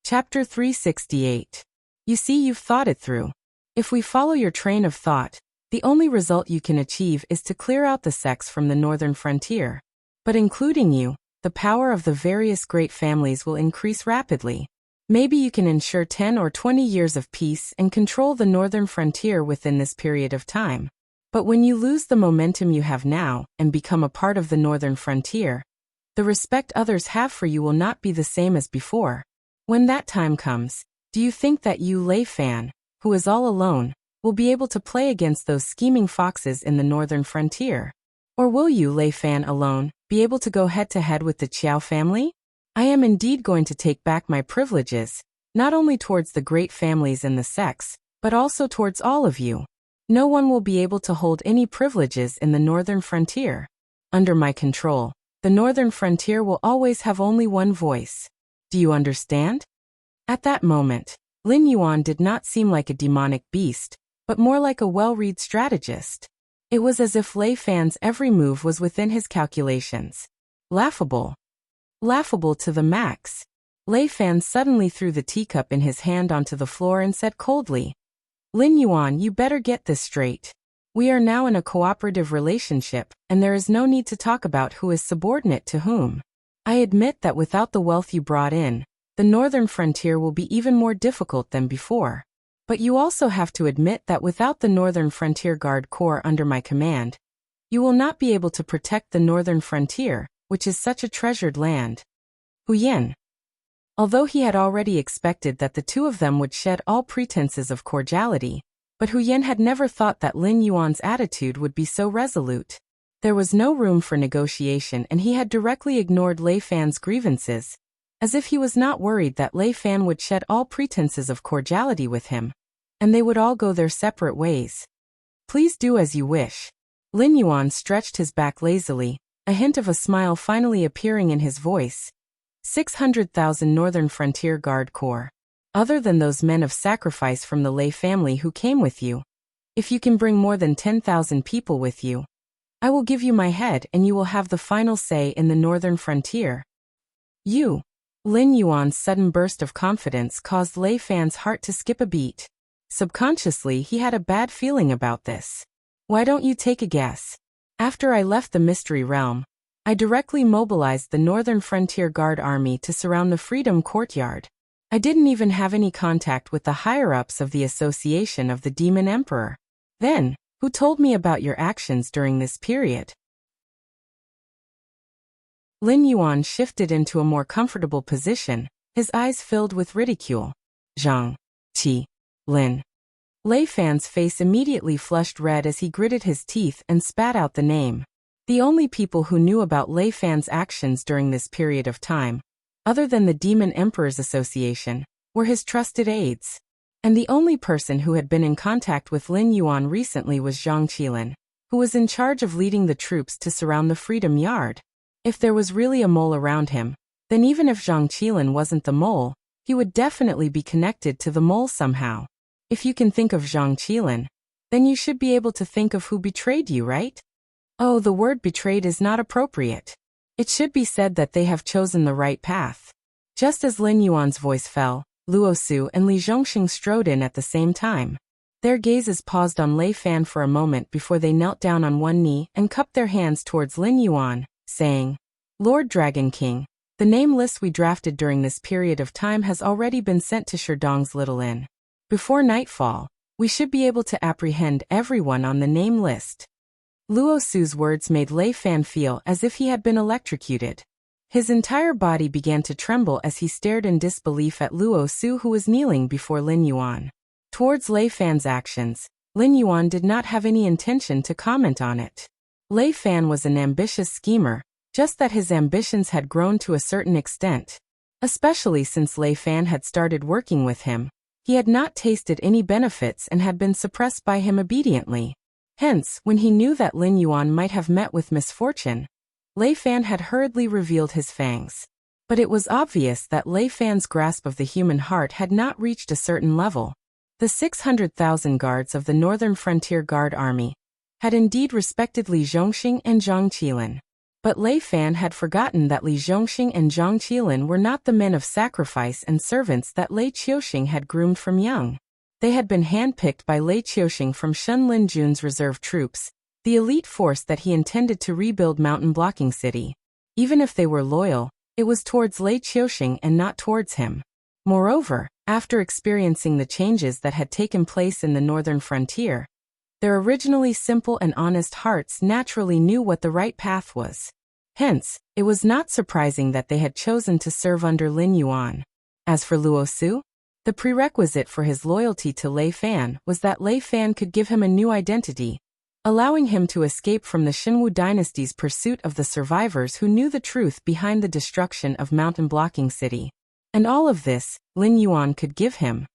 Chapter 368. You see, you've thought it through. If we follow your train of thought, the only result you can achieve is to clear out the sects from the northern frontier. But including you, the power of the various great families will increase rapidly. Maybe you can ensure 10 or 20 years of peace and control the northern frontier within this period of time. But when you lose the momentum you have now and become a part of the northern frontier, the respect others have for you will not be the same as before. When that time comes, do you think that you, Lei Fan, who is all alone, will be able to play against those scheming foxes in the northern frontier? Or will you, Lei Fan alone, be able to go head-to-head with the Qiao family? I am indeed going to take back my privileges, not only towards the great families and the sects, but also towards all of you. No one will be able to hold any privileges in the northern frontier. Under my control, the northern frontier will always have only one voice. Do you understand? At that moment, Lin Yuan did not seem like a demonic beast, but more like a well-read strategist. It was as if Lei Fan's every move was within his calculations. Laughable. Laughable to the max. Lei Fan suddenly threw the teacup in his hand onto the floor and said coldly, Lin Yuan, you better get this straight. We are now in a cooperative relationship, and there is no need to talk about who is subordinate to whom. I admit that without the wealth you brought in, the northern frontier will be even more difficult than before. But you also have to admit that without the Northern Frontier Guard Corps under my command, you will not be able to protect the northern frontier, which is such a treasured land. Hu Yan. Although he had already expected that the two of them would shed all pretenses of cordiality, but Hu Yan had never thought that Lin Yuan's attitude would be so resolute. There was no room for negotiation, and he had directly ignored Lei Fan's grievances, as if he was not worried that Lei Fan would shed all pretenses of cordiality with him, and they would all go their separate ways. Please do as you wish. Lin Yuan stretched his back lazily, a hint of a smile finally appearing in his voice. 600,000 Northern Frontier Guard Corps. Other than those men of sacrifice from the Lei family who came with you, if you can bring more than 10,000 people with you, I will give you my head and you will have the final say in the northern frontier. You. Lin Yuan's sudden burst of confidence caused Lei Fan's heart to skip a beat. Subconsciously, he had a bad feeling about this. Why don't you take a guess? After I left the Mystery Realm, I directly mobilized the Northern Frontier Guard Army to surround the Freedom Courtyard. I didn't even have any contact with the higher-ups of the Association of the Demon Emperor. Then, who told me about your actions during this period? Lin Yuan shifted into a more comfortable position, his eyes filled with ridicule. Zhang. Qi. Lin. Lei Fan's face immediately flushed red as he gritted his teeth and spat out the name. The only people who knew about Lei Fan's actions during this period of time, other than the Demon Emperor's Association, were his trusted aides. And the only person who had been in contact with Lin Yuan recently was Zhang Qilin, who was in charge of leading the troops to surround the Freedom Yard. If there was really a mole around him, then even if Zhang Qilin wasn't the mole, he would definitely be connected to the mole somehow. If you can think of Zhang Qilin, then you should be able to think of who betrayed you, right? Oh, the word betrayed is not appropriate. It should be said that they have chosen the right path. Just as Lin Yuan's voice fell, Luo Su and Li Zhongxing strode in at the same time. Their gazes paused on Lei Fan for a moment before they knelt down on one knee and cupped their hands towards Lin Yuan, saying, Lord Dragon King, the name list we drafted during this period of time has already been sent to Sherdong's Little Inn. Before nightfall, we should be able to apprehend everyone on the name list. Luo Su's words made Lei Fan feel as if he had been electrocuted. His entire body began to tremble as he stared in disbelief at Luo Su, who was kneeling before Lin Yuan. Towards Lei Fan's actions, Lin Yuan did not have any intention to comment on it. Lei Fan was an ambitious schemer, just that his ambitions had grown to a certain extent. Especially since Lei Fan had started working with him, he had not tasted any benefits and had been suppressed by him obediently. Hence, when he knew that Lin Yuan might have met with misfortune, Lei Fan had hurriedly revealed his fangs. But it was obvious that Lei Fan's grasp of the human heart had not reached a certain level. The 600,000 guards of the Northern Frontier Guard Army had indeed respected Li Zhongxing and Zhang Qilin. But Lei Fan had forgotten that Li Zhongxing and Zhang Qilin were not the men of sacrifice and servants that Lei Qiuxing had groomed from young. They had been handpicked by Lei Qiuxing from Shun Lin Jun's reserve troops, the elite force that he intended to rebuild Mountain Blocking City. Even if they were loyal, it was towards Lei Qiuxing and not towards him. Moreover, after experiencing the changes that had taken place in the northern frontier, their originally simple and honest hearts naturally knew what the right path was. Hence, it was not surprising that they had chosen to serve under Lin Yuan. As for Luo Su, the prerequisite for his loyalty to Lei Fan was that Lei Fan could give him a new identity, allowing him to escape from the Xinwu dynasty's pursuit of the survivors who knew the truth behind the destruction of Mountain Blocking City. And all of this, Lin Yuan could give him.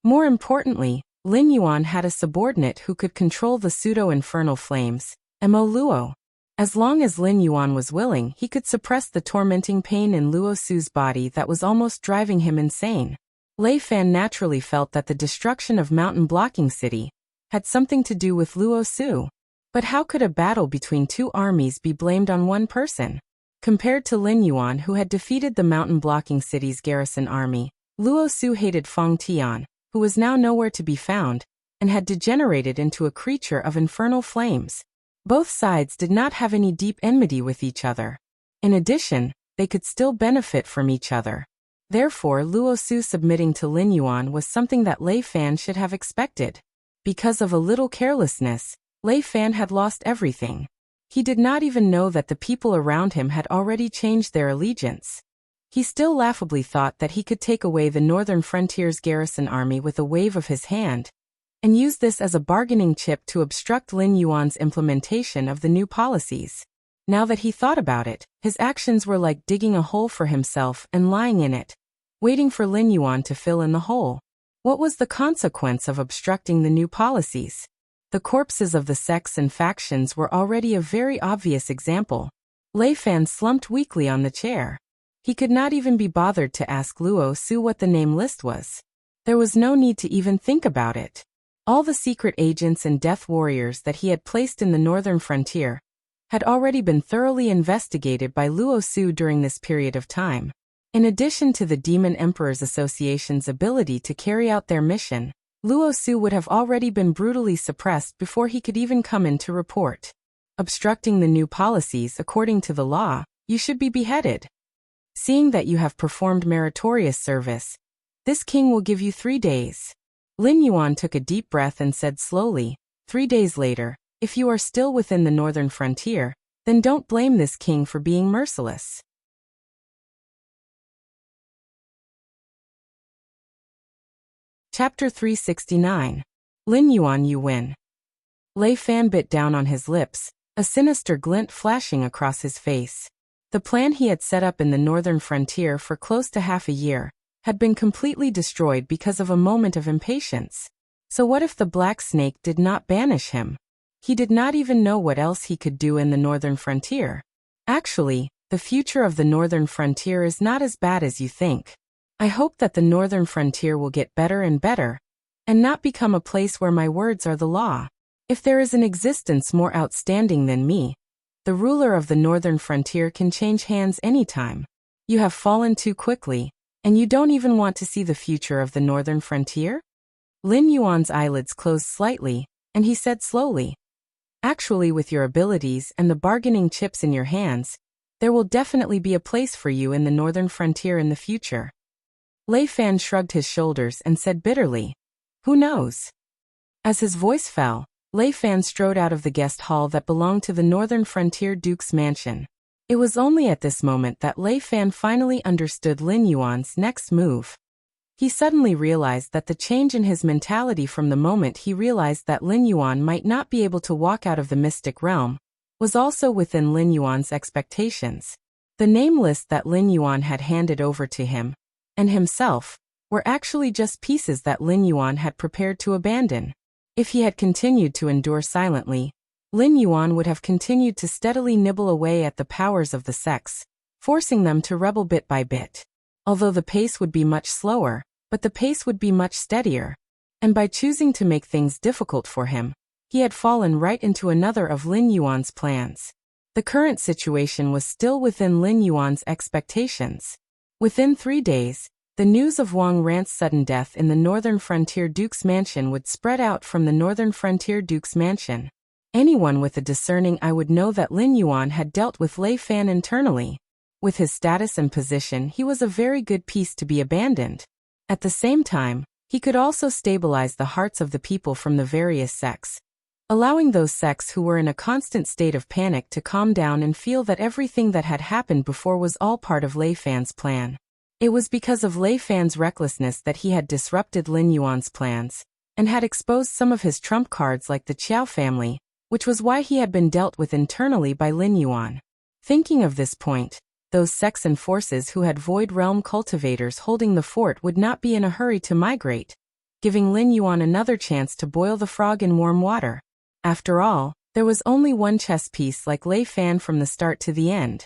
More importantly, Lin Yuan had a subordinate who could control the pseudo-infernal flames, Mo Luo. As long as Lin Yuan was willing, he could suppress the tormenting pain in Luo Su's body that was almost driving him insane. Lei Fan naturally felt that the destruction of Mountain Blocking City had something to do with Luo Su. But how could a battle between two armies be blamed on one person? Compared to Lin Yuan, who had defeated the Mountain Blocking City's garrison army, Luo Su hated Feng Tian, who was now nowhere to be found, and had degenerated into a creature of infernal flames. Both sides did not have any deep enmity with each other. In addition, they could still benefit from each other. Therefore, Luo Su submitting to Lin Yuan was something that Lei Fan should have expected. Because of a little carelessness, Lei Fan had lost everything. He did not even know that the people around him had already changed their allegiance. He still laughably thought that he could take away the Northern Frontier's garrison army with a wave of his hand, and use this as a bargaining chip to obstruct Lin Yuan's implementation of the new policies. Now that he thought about it, his actions were like digging a hole for himself and lying in it, waiting for Lin Yuan to fill in the hole. What was the consequence of obstructing the new policies? The corpses of the sects and factions were already a very obvious example. Lei Fan slumped weakly on the chair. He could not even be bothered to ask Luo Su what the name list was. There was no need to even think about it. All the secret agents and death warriors that he had placed in the northern frontier had already been thoroughly investigated by Luo Su during this period of time. In addition to the Demon Emperors Association's ability to carry out their mission, Luo Su would have already been brutally suppressed before he could even come in to report. Obstructing the new policies according to the law, you should be beheaded. Seeing that you have performed meritorious service, this king will give you 3 days. Lin Yuan took a deep breath and said slowly, 3 days later, if you are still within the northern frontier, then don't blame this king for being merciless. Chapter 369. Lin Yuan, you win. Lei Fan bit down on his lips, a sinister glint flashing across his face. The plan he had set up in the northern frontier for close to half a year had been completely destroyed because of a moment of impatience. So what if the Black Snake did not banish him? He did not even know what else he could do in the northern frontier. Actually, the future of the northern frontier is not as bad as you think. I hope that the northern frontier will get better and better, and not become a place where my words are the law. If there is an existence more outstanding than me, the ruler of the northern frontier can change hands anytime. You have fallen too quickly, and you don't even want to see the future of the northern frontier? Lin Yuan's eyelids closed slightly, and he said slowly, actually, with your abilities and the bargaining chips in your hands, there will definitely be a place for you in the northern frontier in the future. Lei Fan shrugged his shoulders and said bitterly, who knows? As his voice fell, Lei Fan strode out of the guest hall that belonged to the northern frontier duke's mansion. It was only at this moment that Lei Fan finally understood Lin Yuan's next move. He suddenly realized that the change in his mentality from the moment he realized that Lin Yuan might not be able to walk out of the mystic realm was also within Lin Yuan's expectations. The name list that Lin Yuan had handed over to him and himself were actually just pieces that Lin Yuan had prepared to abandon. If he had continued to endure silently, Lin Yuan would have continued to steadily nibble away at the powers of the sects, forcing them to rebel bit by bit. Although the pace would be much slower, but the pace would be much steadier. And by choosing to make things difficult for him, he had fallen right into another of Lin Yuan's plans. The current situation was still within Lin Yuan's expectations. Within 3 days, the news of Wang Rant's sudden death in the Northern Frontier Duke's mansion would spread out from the Northern Frontier Duke's mansion. Anyone with a discerning eye would know that Lin Yuan had dealt with Lei Fan internally. With his status and position, he was a very good piece to be abandoned. At the same time, he could also stabilize the hearts of the people from the various sects, allowing those sects who were in a constant state of panic to calm down and feel that everything that had happened before was all part of Lei Fan's plan. It was because of Lei Fan's recklessness that he had disrupted Lin Yuan's plans, and had exposed some of his trump cards like the Qiao family, which was why he had been dealt with internally by Lin Yuan. Thinking of this point, those sects and forces who had Void Realm cultivators holding the fort would not be in a hurry to migrate, giving Lin Yuan another chance to boil the frog in warm water. After all, there was only one chess piece like Lei Fan from the start to the end.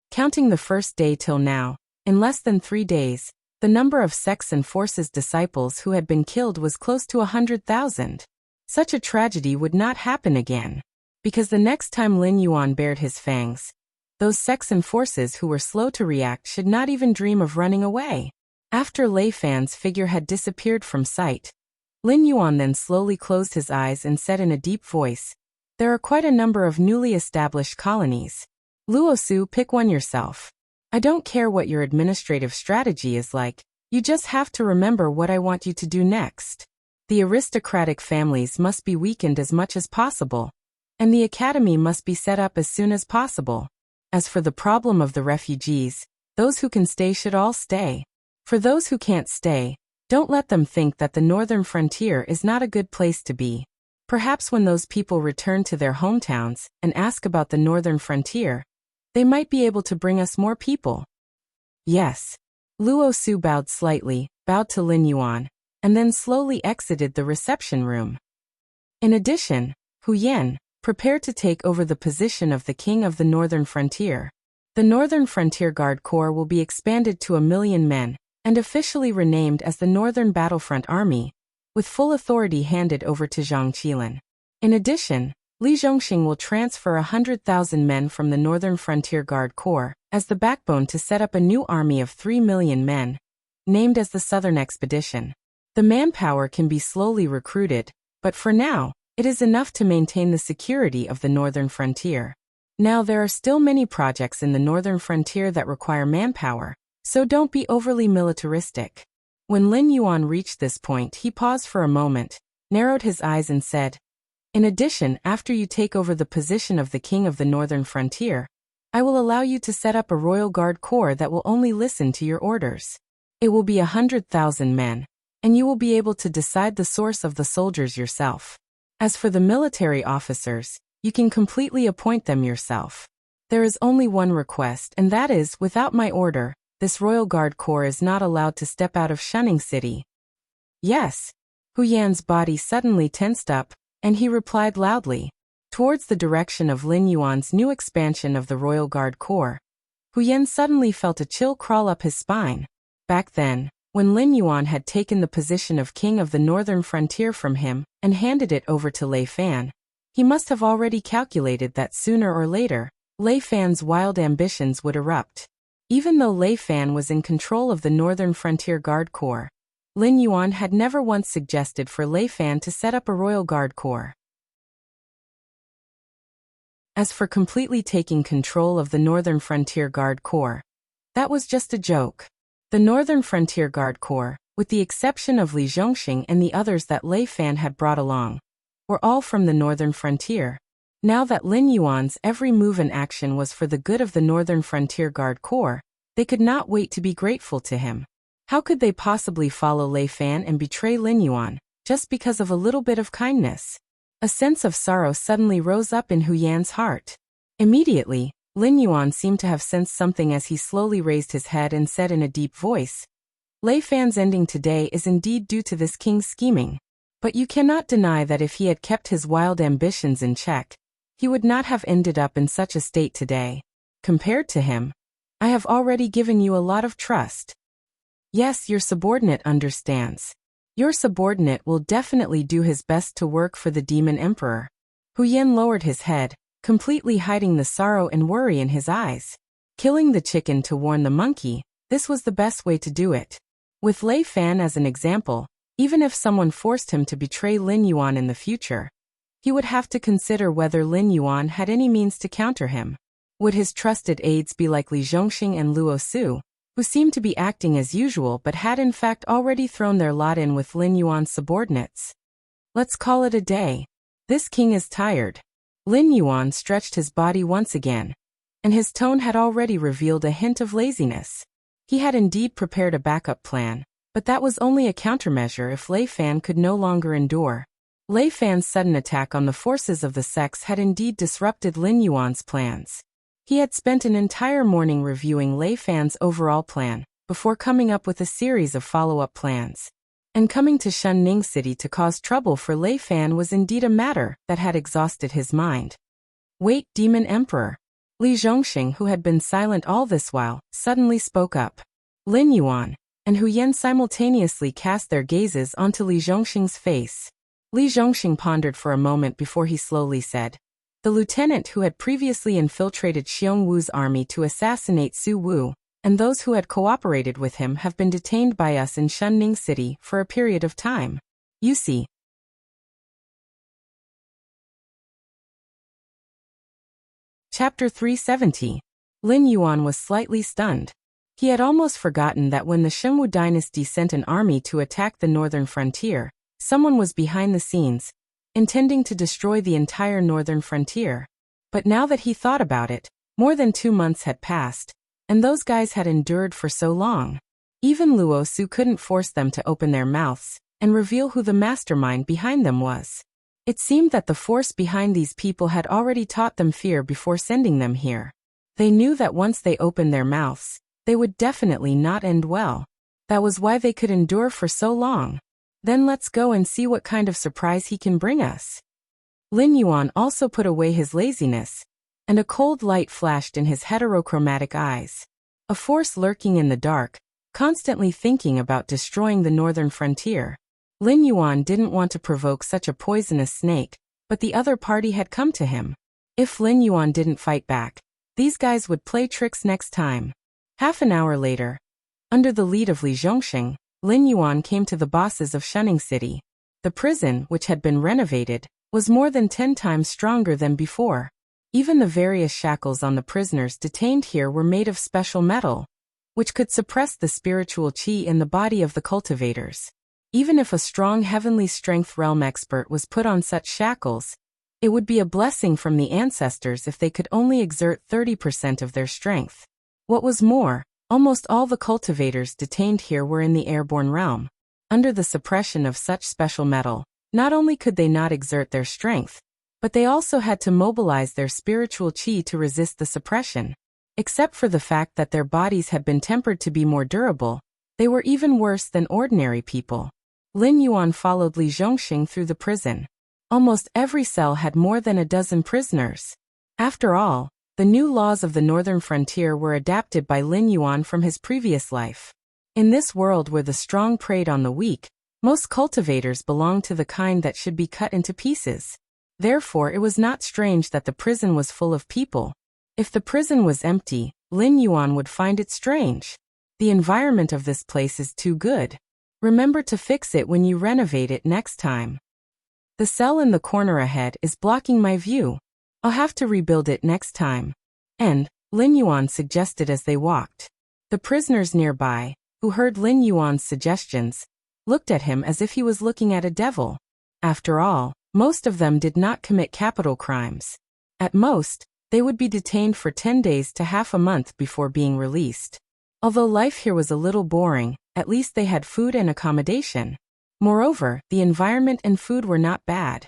Counting the first day till now, in less than 3 days, the number of sects and forces disciples who had been killed was close to 100,000. Such a tragedy would not happen again, because the next time Lin Yuan bared his fangs, those sects and forces who were slow to react should not even dream of running away. After Lei Fan's figure had disappeared from sight, Lin Yuan then slowly closed his eyes and said in a deep voice, "There are quite a number of newly established colonies. Luosu, pick one yourself. I don't care what your administrative strategy is like, you just have to remember what I want you to do next. The aristocratic families must be weakened as much as possible, and the academy must be set up as soon as possible. As for the problem of the refugees, those who can stay should all stay. For those who can't stay, don't let them think that the northern frontier is not a good place to be. Perhaps when those people return to their hometowns and ask about the northern frontier, they might be able to bring us more people." "Yes." Luo Su bowed slightly, bowed to Lin Yuan, and then slowly exited the reception room. In addition, Hu Yan, prepare to take over the position of the king of the northern frontier. The Northern Frontier Guard Corps will be expanded to 1 million men, and officially renamed as the Northern Battlefront Army, with full authority handed over to Zhang Qilin. In addition, Li Zhongxing will transfer 100,000 men from the Northern Frontier Guard Corps as the backbone to set up a new army of 3 million men, named as the Southern Expedition. The manpower can be slowly recruited, but for now, it is enough to maintain the security of the northern frontier. Now there are still many projects in the northern frontier that require manpower, so don't be overly militaristic. When Lin Yuan reached this point, he paused for a moment, narrowed his eyes and said, "In addition, after you take over the position of the king of the northern frontier, I will allow you to set up a royal guard corps that will only listen to your orders. It will be 100,000 men, and you will be able to decide the source of the soldiers yourself. As for the military officers, you can completely appoint them yourself. There is only one request, and that is, without my order, this Royal Guard Corps is not allowed to step out of Shunning City." "Yes." Hu Yan's body suddenly tensed up, and he replied loudly, towards the direction of Lin Yuan's new expansion of the Royal Guard Corps. Hu Yan suddenly felt a chill crawl up his spine. Back then, when Lin Yuan had taken the position of king of the northern frontier from him and handed it over to Lei Fan, he must have already calculated that sooner or later, Lei Fan's wild ambitions would erupt. Even though Lei Fan was in control of the Northern Frontier Guard Corps, Lin Yuan had never once suggested for Lei Fan to set up a Royal Guard Corps. As for completely taking control of the Northern Frontier Guard Corps, that was just a joke. The Northern Frontier Guard Corps, with the exception of Li Zhongxing and the others that Lei Fan had brought along, were all from the Northern Frontier. Now that Lin Yuan's every move and action was for the good of the Northern Frontier Guard Corps, they could not wait to be grateful to him. How could they possibly follow Lei Fan and betray Lin Yuan, just because of a little bit of kindness? A sense of sorrow suddenly rose up in Hu Yan's heart. Immediately, Lin Yuan seemed to have sensed something as he slowly raised his head and said in a deep voice, "Lei Fan's ending today is indeed due to this king's scheming. But you cannot deny that if he had kept his wild ambitions in check, he would not have ended up in such a state today. Compared to him, I have already given you a lot of trust. Yes, your subordinate understands. Your subordinate will definitely do his best to work for the demon emperor. Hu Yan lowered his head, completely hiding the sorrow and worry in his eyes. Killing the chicken to warn the monkey, this was the best way to do it. With Lei Fan as an example, even if someone forced him to betray Lin Yuan in the future, he would have to consider whether Lin Yuan had any means to counter him. Would his trusted aides be like Li Zhongxing and Luo Su, who seemed to be acting as usual but had in fact already thrown their lot in with Lin Yuan's subordinates? Let's call it a day. This king is tired. Lin Yuan stretched his body once again, and his tone had already revealed a hint of laziness. He had indeed prepared a backup plan, but that was only a countermeasure if Lei Fan could no longer endure. Lei Fan's sudden attack on the forces of the sects had indeed disrupted Lin Yuan's plans. He had spent an entire morning reviewing Lei Fan's overall plan, before coming up with a series of follow-up plans. And coming to Shunning City to cause trouble for Lei Fan was indeed a matter that had exhausted his mind. Wait, Demon Emperor. Li Zhongxing, who had been silent all this while, suddenly spoke up. Lin Yuan and Hu Yan simultaneously cast their gazes onto Li Zhongxing's face. Li Zhongxing pondered for a moment before he slowly said, "The lieutenant who had previously infiltrated Xiong Wu's army to assassinate Su Wu, and those who had cooperated with him have been detained by us in Shunning City for a period of time. You see." Chapter 370. Lin Yuan was slightly stunned. He had almost forgotten that when the Shunwu dynasty sent an army to attack the northern frontier, someone was behind the scenes, intending to destroy the entire northern frontier. But now that he thought about it, more than 2 months had passed, and those guys had endured for so long. Even Luo Su couldn't force them to open their mouths and reveal who the mastermind behind them was. It seemed that the force behind these people had already taught them fear before sending them here. They knew that once they opened their mouths, they would definitely not end well. That was why they could endure for so long. Then let's go and see what kind of surprise he can bring us. Lin Yuan also put away his laziness, and a cold light flashed in his heterochromatic eyes. A force lurking in the dark, constantly thinking about destroying the northern frontier. Lin Yuan didn't want to provoke such a poisonous snake, but the other party had come to him. If Lin Yuan didn't fight back, these guys would play tricks next time. Half an hour later, under the lead of Li Zhongxing, Lin Yuan came to the bosses of Shunning City. The prison, which had been renovated, was more than 10 times stronger than before. Even the various shackles on the prisoners detained here were made of special metal, which could suppress the spiritual qi in the body of the cultivators. Even if a strong heavenly strength realm expert was put on such shackles, it would be a blessing from the ancestors if they could only exert 30% of their strength. What was more, almost all the cultivators detained here were in the airborne realm. Under the suppression of such special metal, not only could they not exert their strength, but they also had to mobilize their spiritual qi to resist the suppression. Except for the fact that their bodies had been tempered to be more durable, they were even worse than ordinary people. Lin Yuan followed Li Zhongxing through the prison. Almost every cell had more than a dozen prisoners. After all, the new laws of the northern frontier were adapted by Lin Yuan from his previous life. In this world where the strong preyed on the weak, most cultivators belonged to the kind that should be cut into pieces. Therefore, it was not strange that the prison was full of people. If the prison was empty, Lin Yuan would find it strange. The environment of this place is too good. Remember to fix it when you renovate it next time. The cell in the corner ahead is blocking my view. I'll have to rebuild it next time. And, Lin Yuan suggested as they walked. The prisoners nearby, who heard Lin Yuan's suggestions, looked at him as if he was looking at a devil. After all, most of them did not commit capital crimes. At most, they would be detained for 10 days to half a month before being released. Although life here was a little boring, at least they had food and accommodation. Moreover, the environment and food were not bad.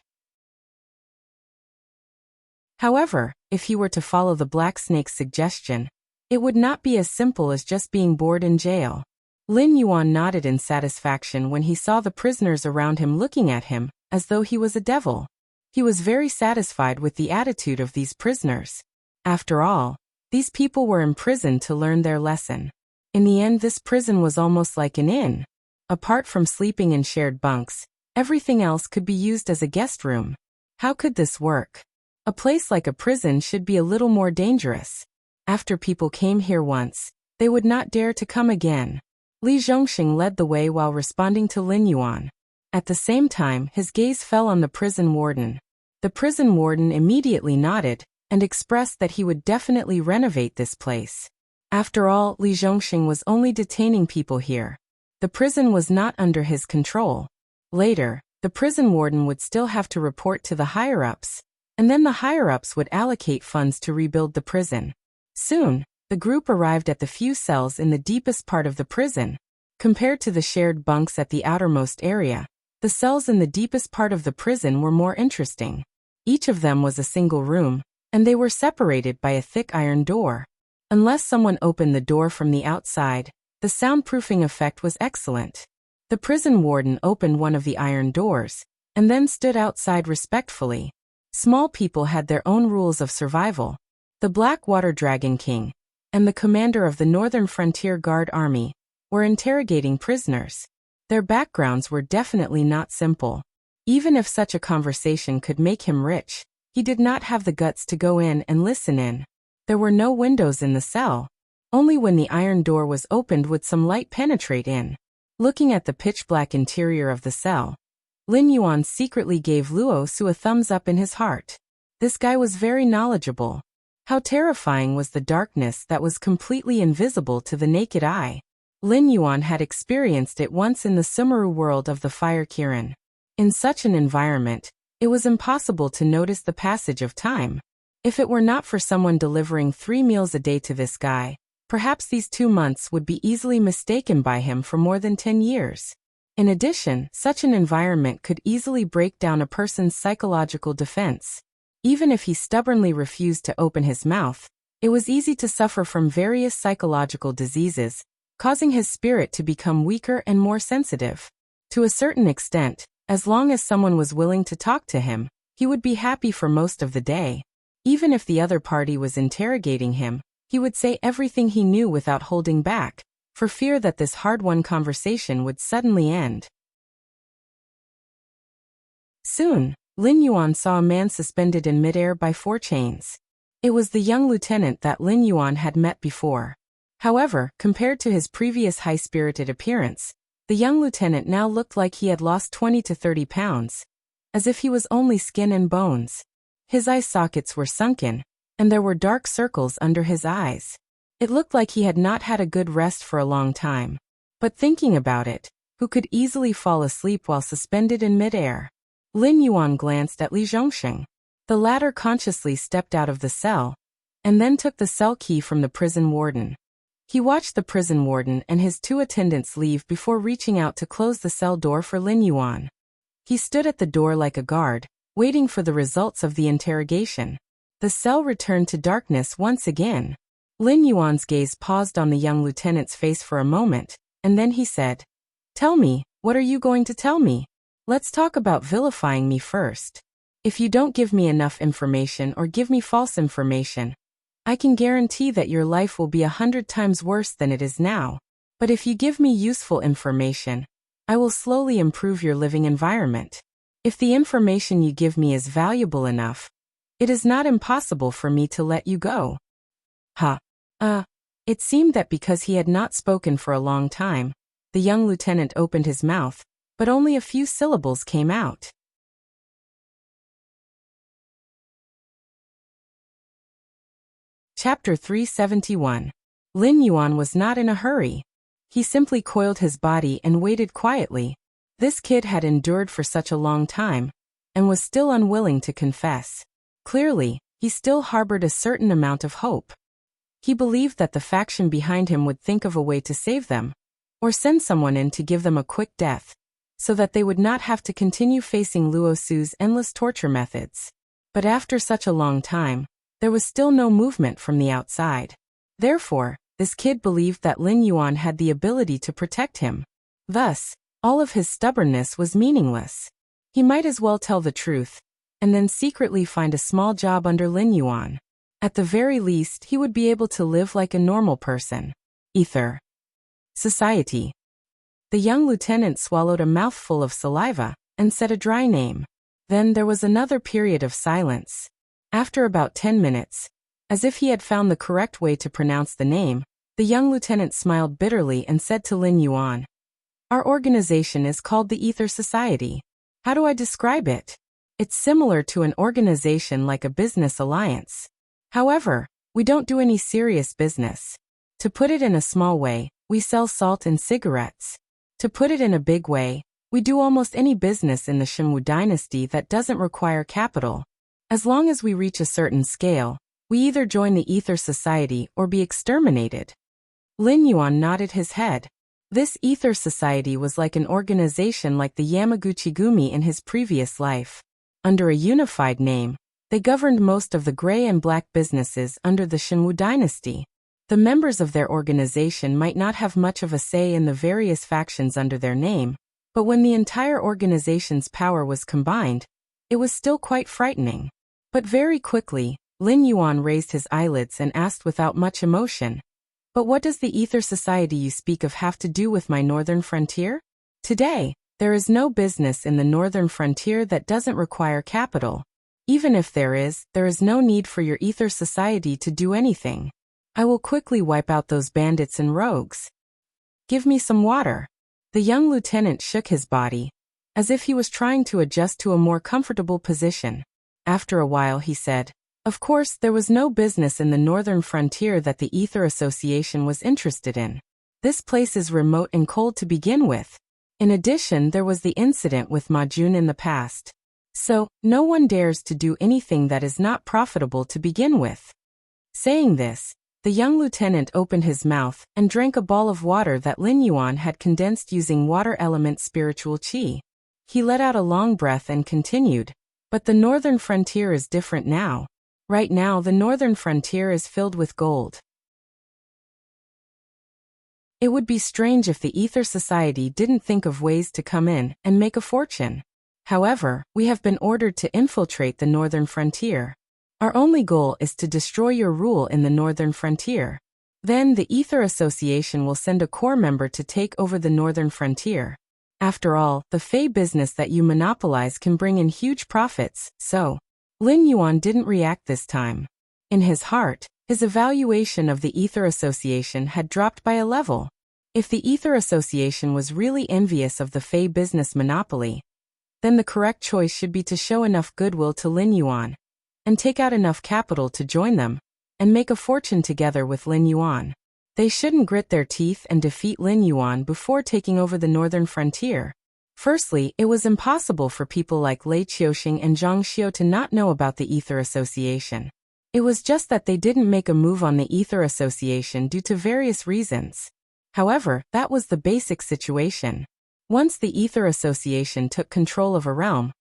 However, if he were to follow the Black Snake's suggestion, it would not be as simple as just being bored in jail. Lin Yuan nodded in satisfaction when he saw the prisoners around him looking at him, as though he was a devil. He was very satisfied with the attitude of these prisoners. After all, these people were imprisoned to learn their lesson. In the end, this prison was almost like an inn. Apart from sleeping in shared bunks, everything else could be used as a guest room. How could this work? A place like a prison should be a little more dangerous. After people came here once, they would not dare to come again. Li Zhongxing led the way while responding to Lin Yuan. At the same time, his gaze fell on the prison warden. The prison warden immediately nodded and expressed that he would definitely renovate this place. After all, Li Zhongxing was only detaining people here. The prison was not under his control. Later, the prison warden would still have to report to the higher-ups, and then the higher-ups would allocate funds to rebuild the prison. Soon, the group arrived at the few cells in the deepest part of the prison. Compared to the shared bunks at the outermost area, the cells in the deepest part of the prison were more interesting. Each of them was a single room, and they were separated by a thick iron door. Unless someone opened the door from the outside, the soundproofing effect was excellent. The prison warden opened one of the iron doors, and then stood outside respectfully. Small people had their own rules of survival. The Black Water Dragon King and the commander of the Northern Frontier Guard Army were interrogating prisoners. Their backgrounds were definitely not simple. Even if such a conversation could make him rich, he did not have the guts to go in and listen in. There were no windows in the cell. Only when the iron door was opened would some light penetrate in. Looking at the pitch-black interior of the cell, Lin Yuan secretly gave Luo Su a thumbs up in his heart. This guy was very knowledgeable. How terrifying was the darkness that was completely invisible to the naked eye. Lin Yuan had experienced it once in the Sumeru world of the Fire Kirin. In such an environment, it was impossible to notice the passage of time. If it were not for someone delivering 3 meals a day to this guy, perhaps these 2 months would be easily mistaken by him for more than 10 years. In addition, such an environment could easily break down a person's psychological defense. Even if he stubbornly refused to open his mouth, it was easy to suffer from various psychological diseases, causing his spirit to become weaker and more sensitive. To a certain extent, as long as someone was willing to talk to him, he would be happy for most of the day. Even if the other party was interrogating him, he would say everything he knew without holding back, for fear that this hard-won conversation would suddenly end. Soon, Lin Yuan saw a man suspended in midair by 4 chains. It was the young lieutenant that Lin Yuan had met before. However, compared to his previous high-spirited appearance, the young lieutenant now looked like he had lost 20 to 30 pounds, as if he was only skin and bones. His eye sockets were sunken, and there were dark circles under his eyes. It looked like he had not had a good rest for a long time. But thinking about it, who could easily fall asleep while suspended in midair? Lin Yuan glanced at Li Zhongxing. The latter consciously stepped out of the cell, and then took the cell key from the prison warden. He watched the prison warden and his 2 attendants leave before reaching out to close the cell door for Lin Yuan. He stood at the door like a guard, waiting for the results of the interrogation. The cell returned to darkness once again. Lin Yuan's gaze paused on the young lieutenant's face for a moment, and then he said, "Tell me, what are you going to tell me? Let's talk about vilifying me first. If you don't give me enough information or give me false information, I can guarantee that your life will be 100 times worse than it is now. But if you give me useful information, I will slowly improve your living environment. If the information you give me is valuable enough, it is not impossible for me to let you go." It seemed that because he had not spoken for a long time, the young lieutenant opened his mouth, but only a few syllables came out. Chapter 371. Lin Yuan was not in a hurry. He simply coiled his body and waited quietly. This kid had endured for such a long time, and was still unwilling to confess. Clearly, he still harbored a certain amount of hope. He believed that the faction behind him would think of a way to save them, or send someone in to give them a quick death, so that they would not have to continue facing Luo Su's endless torture methods. But after such a long time, there was still no movement from the outside. Therefore, this kid believed that Lin Yuan had the ability to protect him. Thus, all of his stubbornness was meaningless. He might as well tell the truth, and then secretly find a small job under Lin Yuan. At the very least, he would be able to live like a normal person. Ether Society. The young lieutenant swallowed a mouthful of saliva and said a dry name. Then there was another period of silence. After about 10 minutes, as if he had found the correct way to pronounce the name, the young lieutenant smiled bitterly and said to Lin Yuan, "Our organization is called the Ether Society. How do I describe it? It's similar to an organization like a business alliance. However, we don't do any serious business. To put it in a small way, we sell salt and cigarettes. To put it in a big way, we do almost any business in the Shunwu dynasty that doesn't require capital. As long as we reach a certain scale, we either join the Ether Society or be exterminated." Lin Yuan nodded his head. This Ether Society was like an organization like the Yamaguchi-gumi in his previous life. Under a unified name, they governed most of the gray and black businesses under the Shunwu dynasty. The members of their organization might not have much of a say in the various factions under their name, but when the entire organization's power was combined, it was still quite frightening. But very quickly, Lin Yuan raised his eyelids and asked without much emotion, "But what does the Ether Society you speak of have to do with my northern frontier? Today, there is no business in the northern frontier that doesn't require capital. Even if there is no need for your Ether Society to do anything. I will quickly wipe out those bandits and rogues. Give me some water." The young lieutenant shook his body, as if he was trying to adjust to a more comfortable position. After a while he said, "Of course, there was no business in the northern frontier that the Ether Association was interested in. This place is remote and cold to begin with. In addition, there was the incident with Ma Jun in the past. So, no one dares to do anything that is not profitable to begin with." Saying this, the young lieutenant opened his mouth and drank a ball of water that Lin Yuan had condensed using water element spiritual qi. He let out a long breath and continued, "But the northern frontier is different now. Right now, the northern frontier is filled with gold. It would be strange if the Ether Society didn't think of ways to come in and make a fortune. However, we have been ordered to infiltrate the northern frontier. Our only goal is to destroy your rule in the northern frontier. Then the Ether Association will send a core member to take over the northern frontier. After all, the Fey business that you monopolize can bring in huge profits, so..." Lin Yuan didn't react this time. In his heart, his evaluation of the Ether Association had dropped by a level. If the Ether Association was really envious of the Fey business monopoly, then the correct choice should be to show enough goodwill to Lin Yuan, and take out enough capital to join them, and make a fortune together with Lin Yuan. They shouldn't grit their teeth and defeat Lin Yuan before taking over the northern frontier. Firstly, it was impossible for people like Lei Qiuxing and Zhang Xiu to not know about the Ether Association. It was just that they didn't make a move on the Ether Association due to various reasons. However, that was the basic situation. Once the Ether Association took control of a realm,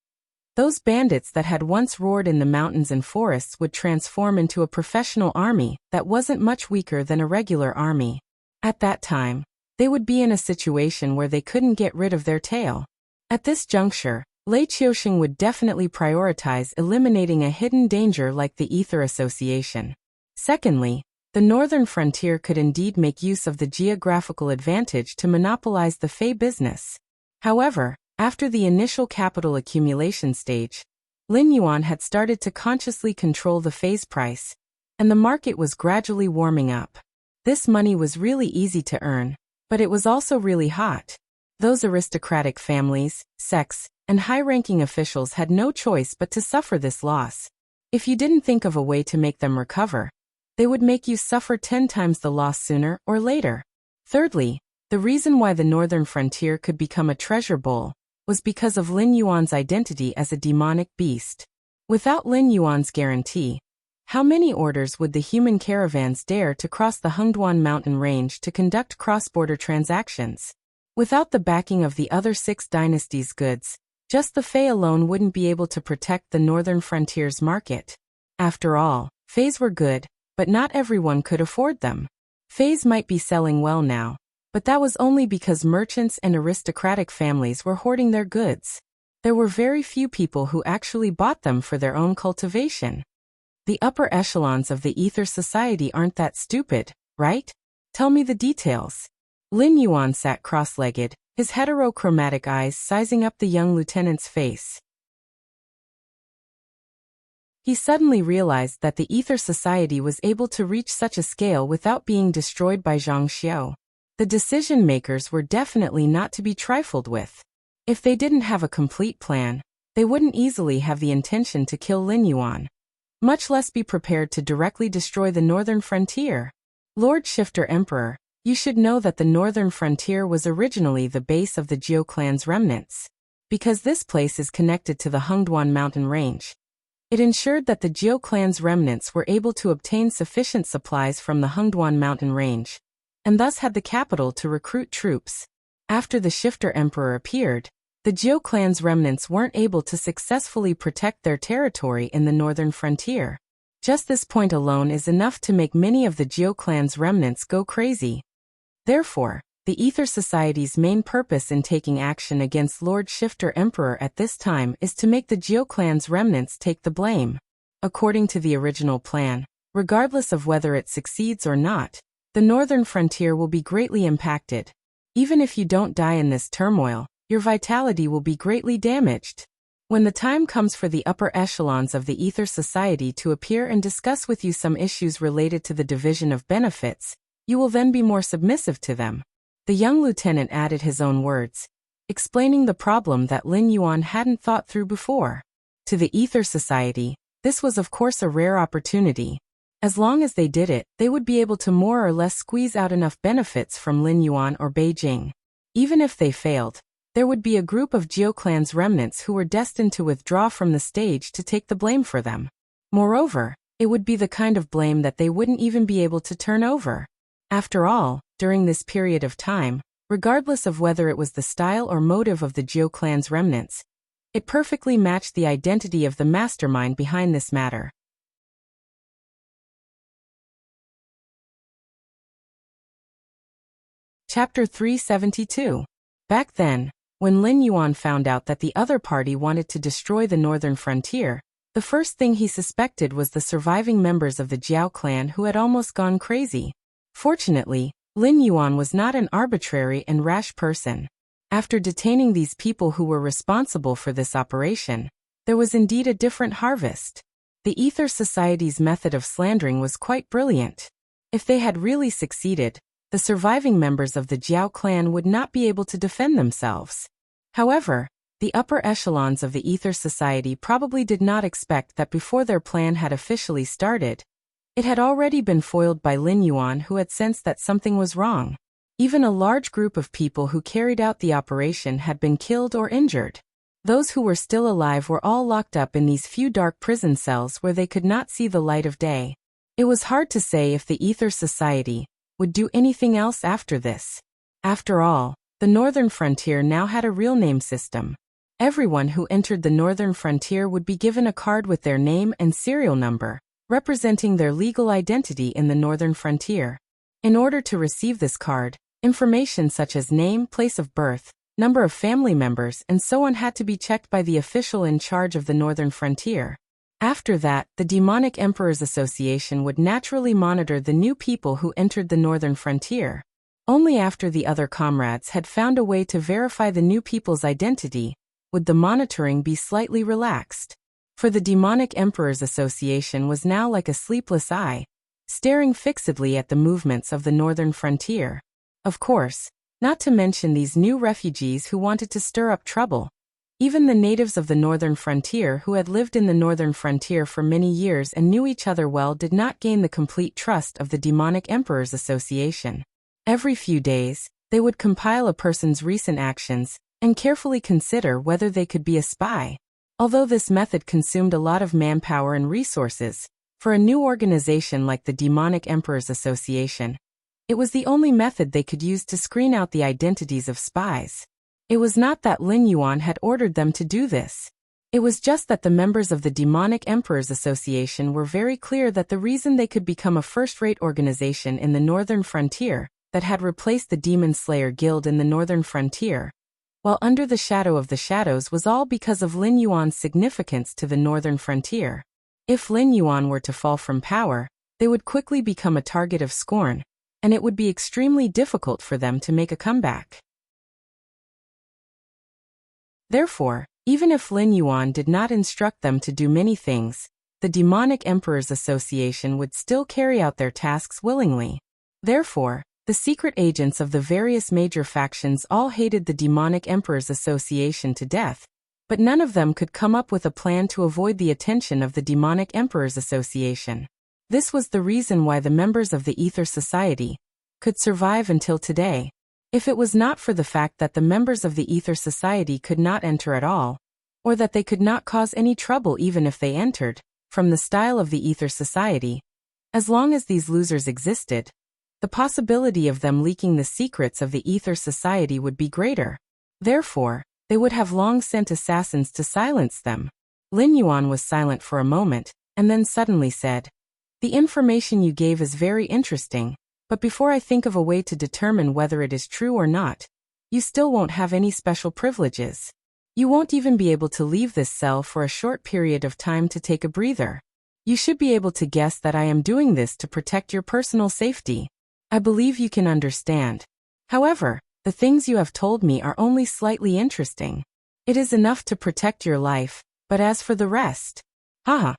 those bandits that had once roared in the mountains and forests would transform into a professional army that wasn't much weaker than a regular army. At that time, they would be in a situation where they couldn't get rid of their tail. At this juncture, Lei Qiuxing would definitely prioritize eliminating a hidden danger like the Ether Association. Secondly, the northern frontier could indeed make use of the geographical advantage to monopolize the Fey business. However, after the initial capital accumulation stage, Lin Yuan had started to consciously control the Fey's price, and the market was gradually warming up. This money was really easy to earn, but it was also really hot. Those aristocratic families, sects, and high-ranking officials had no choice but to suffer this loss. If you didn't think of a way to make them recover, they would make you suffer 10 times the loss sooner or later. Thirdly, the reason why the northern frontier could become a treasure bowl was because of Lin Yuan's identity as a demonic beast. Without Lin Yuan's guarantee, how many orders would the human caravans dare to cross the Hengduan mountain range to conduct cross-border transactions? Without the backing of the other 6 dynasties' goods, just the Fey alone wouldn't be able to protect the northern frontier's market. After all, Feys were good, but not everyone could afford them. Faye's might be selling well now, but that was only because merchants and aristocratic families were hoarding their goods. There were very few people who actually bought them for their own cultivation. The upper echelons of the ether society aren't that stupid, right? Tell me the details. Lin Yuan sat cross-legged, his heterochromatic eyes sizing up the young lieutenant's face. He suddenly realized that the ether society was able to reach such a scale without being destroyed by Zhang Xiao. The decision-makers were definitely not to be trifled with. If they didn't have a complete plan, they wouldn't easily have the intention to kill Lin Yuan, much less be prepared to directly destroy the northern frontier. Lord Shifter Emperor, you should know that the northern frontier was originally the base of the Jiao clan's remnants. Because this place is connected to the Hengduan mountain range, it ensured that the Jiao clan's remnants were able to obtain sufficient supplies from the Hengduan mountain range, and thus had the capital to recruit troops. After the Shifter Emperor appeared, the Jiao clan's remnants weren't able to successfully protect their territory in the northern frontier. Just this point alone is enough to make many of the Jiao clan's remnants go crazy. Therefore, the Ether Society's main purpose in taking action against Lord Shifter Emperor at this time is to make the Jiao clan's remnants take the blame. According to the original plan, regardless of whether it succeeds or not, the northern frontier will be greatly impacted. Even if you don't die in this turmoil, your vitality will be greatly damaged. When the time comes for the upper echelons of the Ether Society to appear and discuss with you some issues related to the division of benefits, you will then be more submissive to them. The young lieutenant added his own words, explaining the problem that Lin Yuan hadn't thought through before. To the Ether Society, this was of course a rare opportunity. As long as they did it, they would be able to more or less squeeze out enough benefits from Lin Yuan or Beijing. Even if they failed, there would be a group of Jiao clan's remnants who were destined to withdraw from the stage to take the blame for them. Moreover, it would be the kind of blame that they wouldn't even be able to turn over. After all, during this period of time, regardless of whether it was the style or motive of the Jiao clan's remnants, it perfectly matched the identity of the mastermind behind this matter. Chapter 372. Back then, when Lin Yuan found out that the other party wanted to destroy the northern frontier, the first thing he suspected was the surviving members of the Jiao clan who had almost gone crazy. Fortunately, Lin Yuan was not an arbitrary and rash person. After detaining these people who were responsible for this operation, there was indeed a different harvest. The Ether Society's method of slandering was quite brilliant. If they had really succeeded, the surviving members of the Jiao clan would not be able to defend themselves. However, the upper echelons of the Ether Society probably did not expect that before their plan had officially started, it had already been foiled by Lin Yuan, who had sensed that something was wrong. Even a large group of people who carried out the operation had been killed or injured. Those who were still alive were all locked up in these few dark prison cells where they could not see the light of day. It was hard to say if the Ether Society would do anything else after this. After all, the northern frontier now had a real name system. Everyone who entered the northern frontier would be given a card with their name and serial number, representing their legal identity in the northern frontier. In order to receive this card, information such as name, place of birth, number of family members, and so on had to be checked by the official in charge of the northern frontier. After that, the Demonic Emperors Association would naturally monitor the new people who entered the northern frontier. Only after the other comrades had found a way to verify the new people's identity would the monitoring be slightly relaxed. For the Demonic Emperors Association was now like a sleepless eye, staring fixedly at the movements of the northern frontier. Of course, not to mention these new refugees who wanted to stir up trouble. Even the natives of the northern frontier who had lived in the northern frontier for many years and knew each other well did not gain the complete trust of the Demonic Emperors Association. Every few days, they would compile a person's recent actions and carefully consider whether they could be a spy. Although this method consumed a lot of manpower and resources, for a new organization like the Demonic Emperors Association, it was the only method they could use to screen out the identities of spies. It was not that Lin Yuan had ordered them to do this. It was just that the members of the Demonic Emperors Association were very clear that the reason they could become a first-rate organization in the Northern Frontier, that had replaced the Demon Slayer Guild in the Northern Frontier, while under the shadow of the shadows, was all because of Lin Yuan's significance to the Northern Frontier. If Lin Yuan were to fall from power, they would quickly become a target of scorn, and it would be extremely difficult for them to make a comeback. Therefore, even if Lin Yuan did not instruct them to do many things, the Demonic Emperors Association would still carry out their tasks willingly. Therefore, the secret agents of the various major factions all hated the Demonic Emperors Association to death, but none of them could come up with a plan to avoid the attention of the Demonic Emperors Association. This was the reason why the members of the Ether Society could survive until today. If it was not for the fact that the members of the Ether Society could not enter at all, or that they could not cause any trouble even if they entered, from the style of the Ether Society, as long as these losers existed, the possibility of them leaking the secrets of the Ether Society would be greater. Therefore, they would have long sent assassins to silence them. Lin Yuan was silent for a moment, and then suddenly said, "The information you gave is very interesting, but before I think of a way to determine whether it is true or not, you still won't have any special privileges. You won't even be able to leave this cell for a short period of time to take a breather. You should be able to guess that I am doing this to protect your personal safety. I believe you can understand. However, the things you have told me are only slightly interesting. It is enough to protect your life, but as for the rest..." Haha.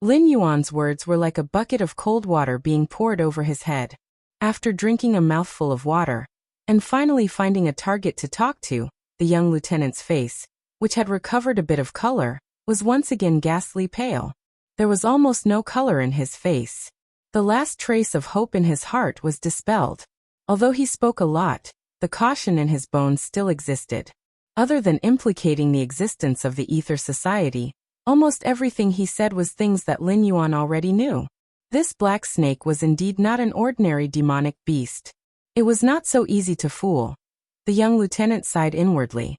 Lin Yuan's words were like a bucket of cold water being poured over his head. After drinking a mouthful of water, and finally finding a target to talk to, the young lieutenant's face, which had recovered a bit of color, was once again ghastly pale. There was almost no color in his face. The last trace of hope in his heart was dispelled. Although he spoke a lot, the caution in his bones still existed. Other than implicating the existence of the Ether Society, almost everything he said was things that Lin Yuan already knew. This black snake was indeed not an ordinary demonic beast. It was not so easy to fool. The young lieutenant sighed inwardly.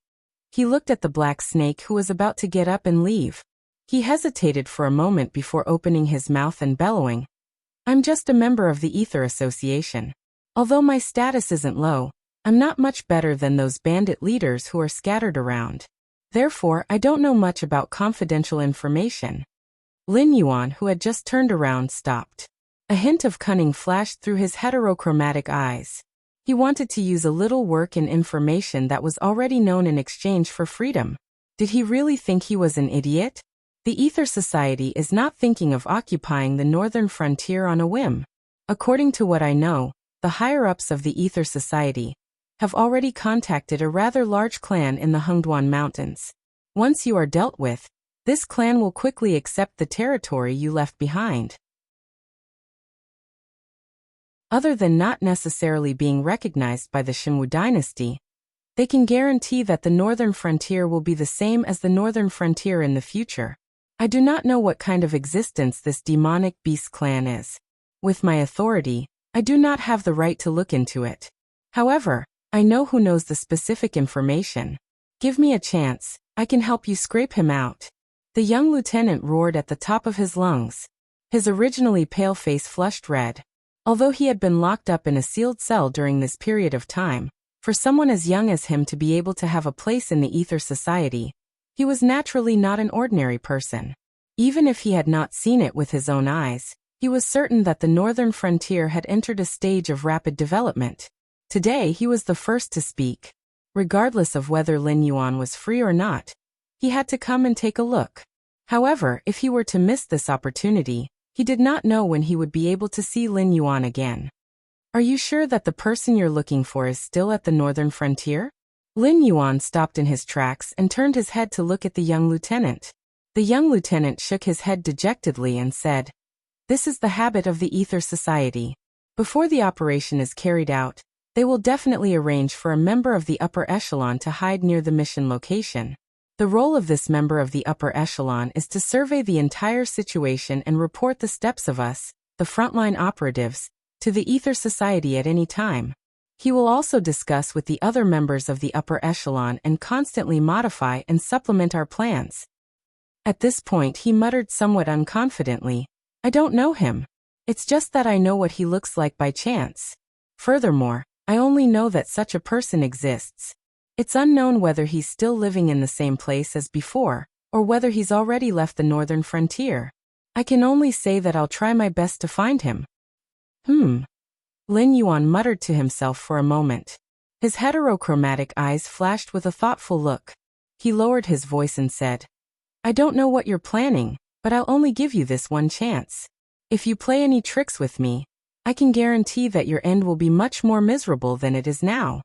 He looked at the black snake who was about to get up and leave. He hesitated for a moment before opening his mouth and bellowing, "I'm just a member of the Ether Association. Although my status isn't low, I'm not much better than those bandit leaders who are scattered around. Therefore, I don't know much about confidential information." Lin Yuan, who had just turned around, stopped. A hint of cunning flashed through his heterochromatic eyes. He wanted to use a little work in information that was already known in exchange for freedom. Did he really think he was an idiot? The Ether Society is not thinking of occupying the Northern Frontier on a whim. According to what I know, the higher-ups of the Ether Society have already contacted a rather large clan in the Hengduan Mountains. Once you are dealt with, this clan will quickly accept the territory you left behind. Other than not necessarily being recognized by the Shenwu dynasty, they can guarantee that the Northern Frontier will be the same as the Northern Frontier in the future. I do not know what kind of existence this demonic beast clan is. With my authority, I do not have the right to look into it. However, I know who knows the specific information. Give me a chance, I can help you scrape him out. The young lieutenant roared at the top of his lungs. His originally pale face flushed red. Although he had been locked up in a sealed cell during this period of time, for someone as young as him to be able to have a place in the Ether Society, he was naturally not an ordinary person. Even if he had not seen it with his own eyes, he was certain that the Northern Frontier had entered a stage of rapid development. Today he was the first to speak. Regardless of whether Lin Yuan was free or not, he had to come and take a look. However, if he were to miss this opportunity, he did not know when he would be able to see Lin Yuan again. "Are you sure that the person you're looking for is still at the Northern Frontier?" Lin Yuan stopped in his tracks and turned his head to look at the young lieutenant. The young lieutenant shook his head dejectedly and said, "This is the habit of the Ether Society. Before the operation is carried out, they will definitely arrange for a member of the upper echelon to hide near the mission location. The role of this member of the upper echelon is to survey the entire situation and report the steps of us, the frontline operatives, to the Ether Society at any time. He will also discuss with the other members of the upper echelon and constantly modify and supplement our plans. At this point he muttered somewhat unconfidently, "I don't know him. It's just that I know what he looks like by chance. Furthermore, I only know that such a person exists. It's unknown whether he's still living in the same place as before, or whether he's already left the northern frontier. I can only say that I'll try my best to find him." Lin Yuan muttered to himself for a moment. His heterochromatic eyes flashed with a thoughtful look. He lowered his voice and said, "I don't know what you're planning, but I'll only give you this one chance. If you play any tricks with me, I can guarantee that your end will be much more miserable than it is now."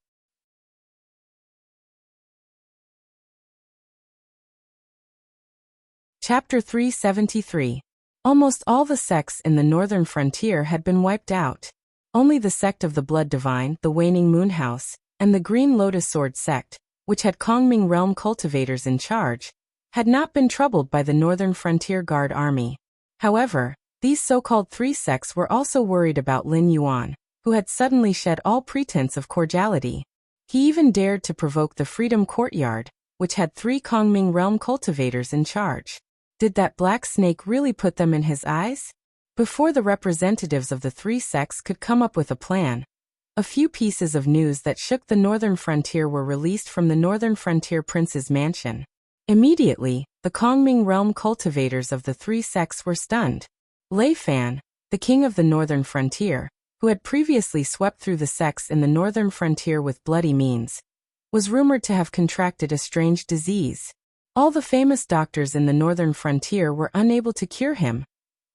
Chapter 373. Almost all the sects in the northern frontier had been wiped out. Only the sect of the Blood Divine, the Waning Moon House, and the Green Lotus Sword sect, which had Kongming realm cultivators in charge, had not been troubled by the Northern Frontier Guard army. However, these so-called three sects were also worried about Lin Yuan, who had suddenly shed all pretense of cordiality. He even dared to provoke the Freedom Courtyard, which had 3 Kongming realm cultivators in charge. Did that black snake really put them in his eyes? Before the representatives of the three sects could come up with a plan, a few pieces of news that shook the northern frontier were released from the Northern Frontier Prince's mansion. Immediately, the Kongming realm cultivators of the three sects were stunned. Lei Fan, the king of the northern frontier, who had previously swept through the sects in the northern frontier with bloody means, was rumored to have contracted a strange disease. All the famous doctors in the northern frontier were unable to cure him,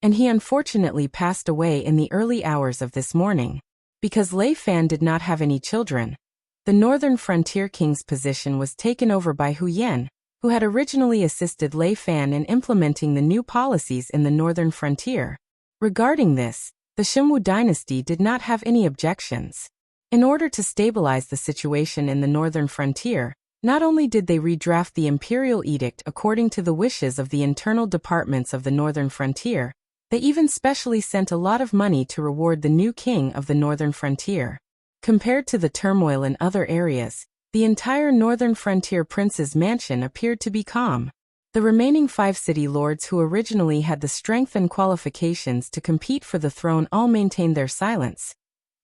and he unfortunately passed away in the early hours of this morning. Because Lei Fan did not have any children, the northern frontier king's position was taken over by Hu Yan, who had originally assisted Lei Fan in implementing the new policies in the northern frontier. Regarding this, the Shimwu dynasty did not have any objections. In order to stabilize the situation in the northern frontier, not only did they redraft the imperial edict according to the wishes of the internal departments of the northern frontier, they even specially sent a lot of money to reward the new king of the northern frontier. Compared to the turmoil in other areas, the entire northern frontier prince's mansion appeared to be calm. The remaining 5 city lords who originally had the strength and qualifications to compete for the throne all maintained their silence,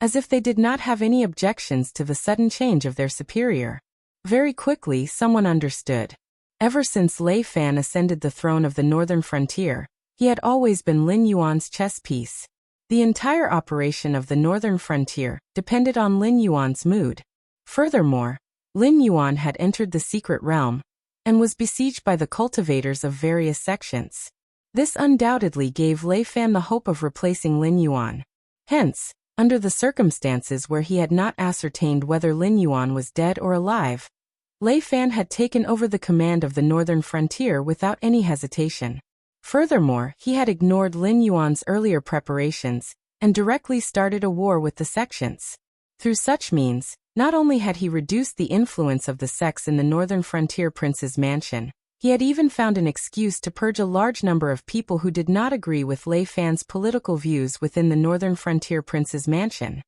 as if they did not have any objections to the sudden change of their superior. Very quickly someone understood. Ever since Lei Fan ascended the throne of the northern frontier, he had always been Lin Yuan's chess piece. The entire operation of the northern frontier depended on Lin Yuan's mood. Furthermore, Lin Yuan had entered the secret realm and was besieged by the cultivators of various sections. This undoubtedly gave Lei Fan the hope of replacing Lin Yuan. Hence, under the circumstances where he had not ascertained whether Lin Yuan was dead or alive, Lei Fan had taken over the command of the northern frontier without any hesitation. Furthermore, he had ignored Lin Yuan's earlier preparations and directly started a war with the sections. Through such means, not only had he reduced the influence of the sects in the northern frontier prince's mansion, he had even found an excuse to purge a large number of people who did not agree with Lei Fan's political views within the northern frontier prince's mansion.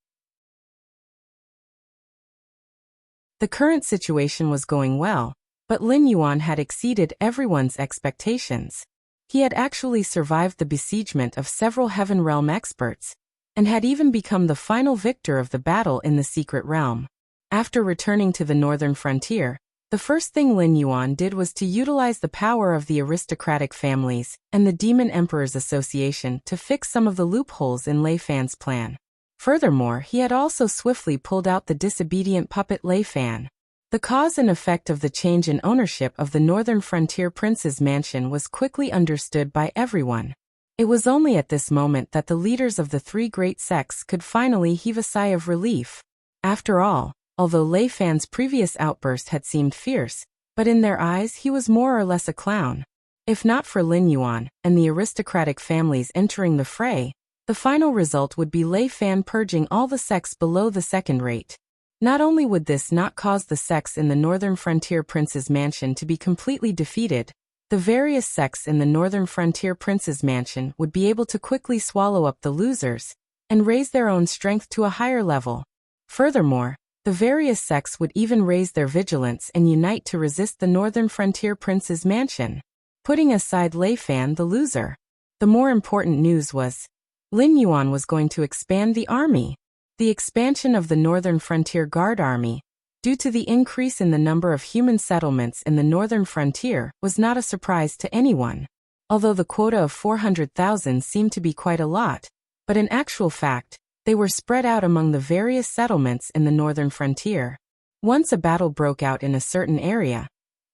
The current situation was going well, but Lin Yuan had exceeded everyone's expectations. He had actually survived the besiegement of several Heaven Realm experts, and had even become the final victor of the battle in the secret realm. After returning to the northern frontier, the first thing Lin Yuan did was to utilize the power of the aristocratic families and the Demon Emperors Association to fix some of the loopholes in Lei Fan's plan. Furthermore, he had also swiftly pulled out the disobedient puppet Lei Fan. The cause and effect of the change in ownership of the northern frontier prince's mansion was quickly understood by everyone. It was only at this moment that the leaders of the 3 great sects could finally heave a sigh of relief. After all, although Lei Fan's previous outburst had seemed fierce, but in their eyes he was more or less a clown. If not for Lin Yuan and the aristocratic families entering the fray, the final result would be Lei Fan purging all the sects below the second rate. Not only would this not cause the sects in the northern frontier prince's mansion to be completely defeated, the various sects in the northern frontier prince's mansion would be able to quickly swallow up the losers and raise their own strength to a higher level. Furthermore, the various sects would even raise their vigilance and unite to resist the northern frontier prince's mansion. putting aside Lei Fan the loser. The more important news was, Lin Yuan was going to expand the army. The expansion of the Northern Frontier Guard Army, due to the increase in the number of human settlements in the northern frontier, was not a surprise to anyone. Although the quota of 400,000 seemed to be quite a lot, but in actual fact, they were spread out among the various settlements in the northern frontier. Once a battle broke out in a certain area,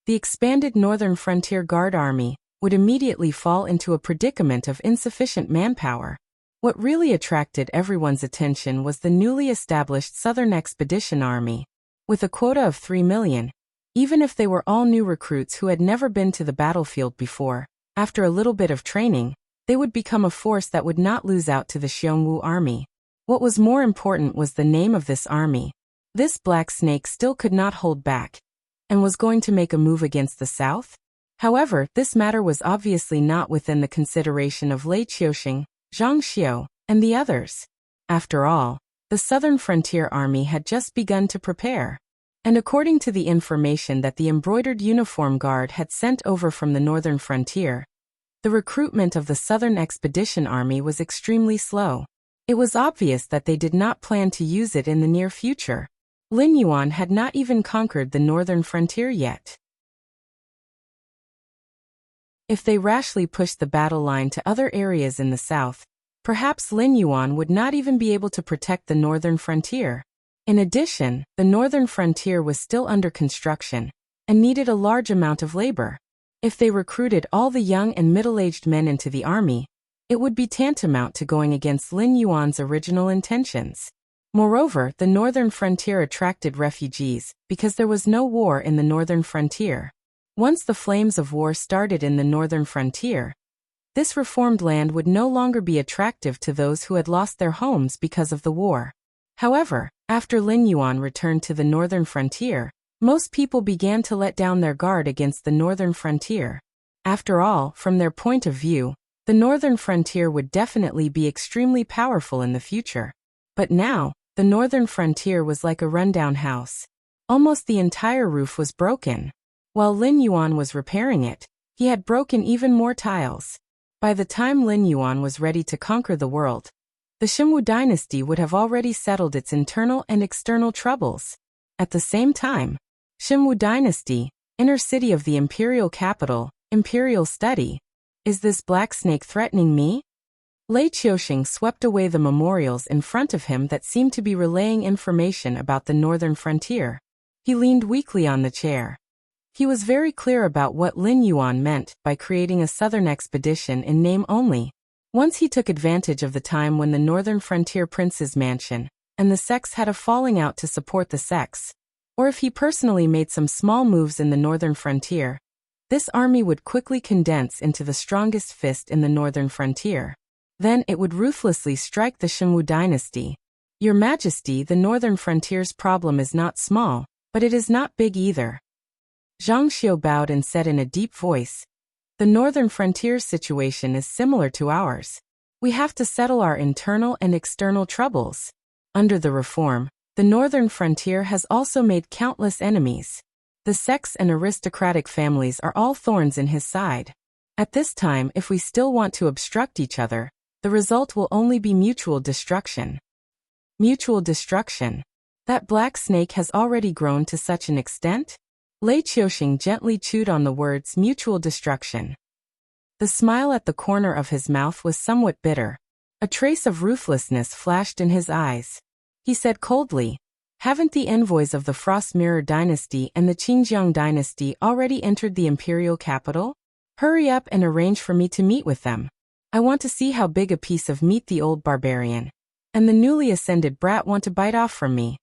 the expanded Northern Frontier Guard Army would immediately fall into a predicament of insufficient manpower. What really attracted everyone's attention was the newly established Southern Expedition Army, with a quota of 3 million. Even if they were all new recruits who had never been to the battlefield before, after a little bit of training, they would become a force that would not lose out to the Xiongwu army. What was more important was the name of this army. This black snake still could not hold back, and was going to make a move against the south? However, this matter was obviously not within the consideration of Lei Qiuxing, Zhang Xiu, and the others. After all, the Southern Frontier Army had just begun to prepare. And according to the information that the embroidered uniform guard had sent over from the northern frontier, the recruitment of the Southern Expedition Army was extremely slow. It was obvious that they did not plan to use it in the near future. Lin Yuan had not even conquered the northern frontier yet. If they rashly pushed the battle line to other areas in the south, perhaps Lin Yuan would not even be able to protect the northern frontier. In addition, the northern frontier was still under construction and needed a large amount of labor. If they recruited all the young and middle-aged men into the army, it would be tantamount to going against Lin Yuan's original intentions. Moreover, the northern frontier attracted refugees because there was no war in the northern frontier. Once the flames of war started in the northern frontier, this reformed land would no longer be attractive to those who had lost their homes because of the war. However, after Lin Yuan returned to the northern frontier, most people began to let down their guard against the northern frontier. After all, from their point of view, the northern frontier would definitely be extremely powerful in the future. But now, the northern frontier was like a rundown house. Almost the entire roof was broken. While Lin Yuan was repairing it, he had broken even more tiles. By the time Lin Yuan was ready to conquer the world, the Shimwu dynasty would have already settled its internal and external troubles. At the same time, Shimwu dynasty, inner city of the imperial capital, imperial study. Is this black snake threatening me? Lei Qiuxing swept away the memorials in front of him that seemed to be relaying information about the northern frontier. He leaned weakly on the chair. He was very clear about what Lin Yuan meant by creating a southern expedition in name only. Once he took advantage of the time when the northern frontier prince's mansion and the sects had a falling out to support the sects, or if he personally made some small moves in the northern frontier, this army would quickly condense into the strongest fist in the northern frontier. Then it would ruthlessly strike the Shimwu dynasty. Your Majesty, the northern frontier's problem is not small, but it is not big either. Zhang Xiu bowed and said in a deep voice, the northern frontier's situation is similar to ours. We have to settle our internal and external troubles. Under the reform, the northern frontier has also made countless enemies. The sects and aristocratic families are all thorns in his side. At this time, if we still want to obstruct each other, the result will only be mutual destruction. Mutual destruction. That black snake has already grown to such an extent? Lei Qiuxing gently chewed on the words mutual destruction. The smile at the corner of his mouth was somewhat bitter. A trace of ruthlessness flashed in his eyes. He said coldly, haven't the envoys of the Frost Mirror dynasty and the Qingjiang dynasty already entered the imperial capital? Hurry up and arrange for me to meet with them. I want to see how big a piece of meat the old barbarian and the newly ascended brat want to bite off from me.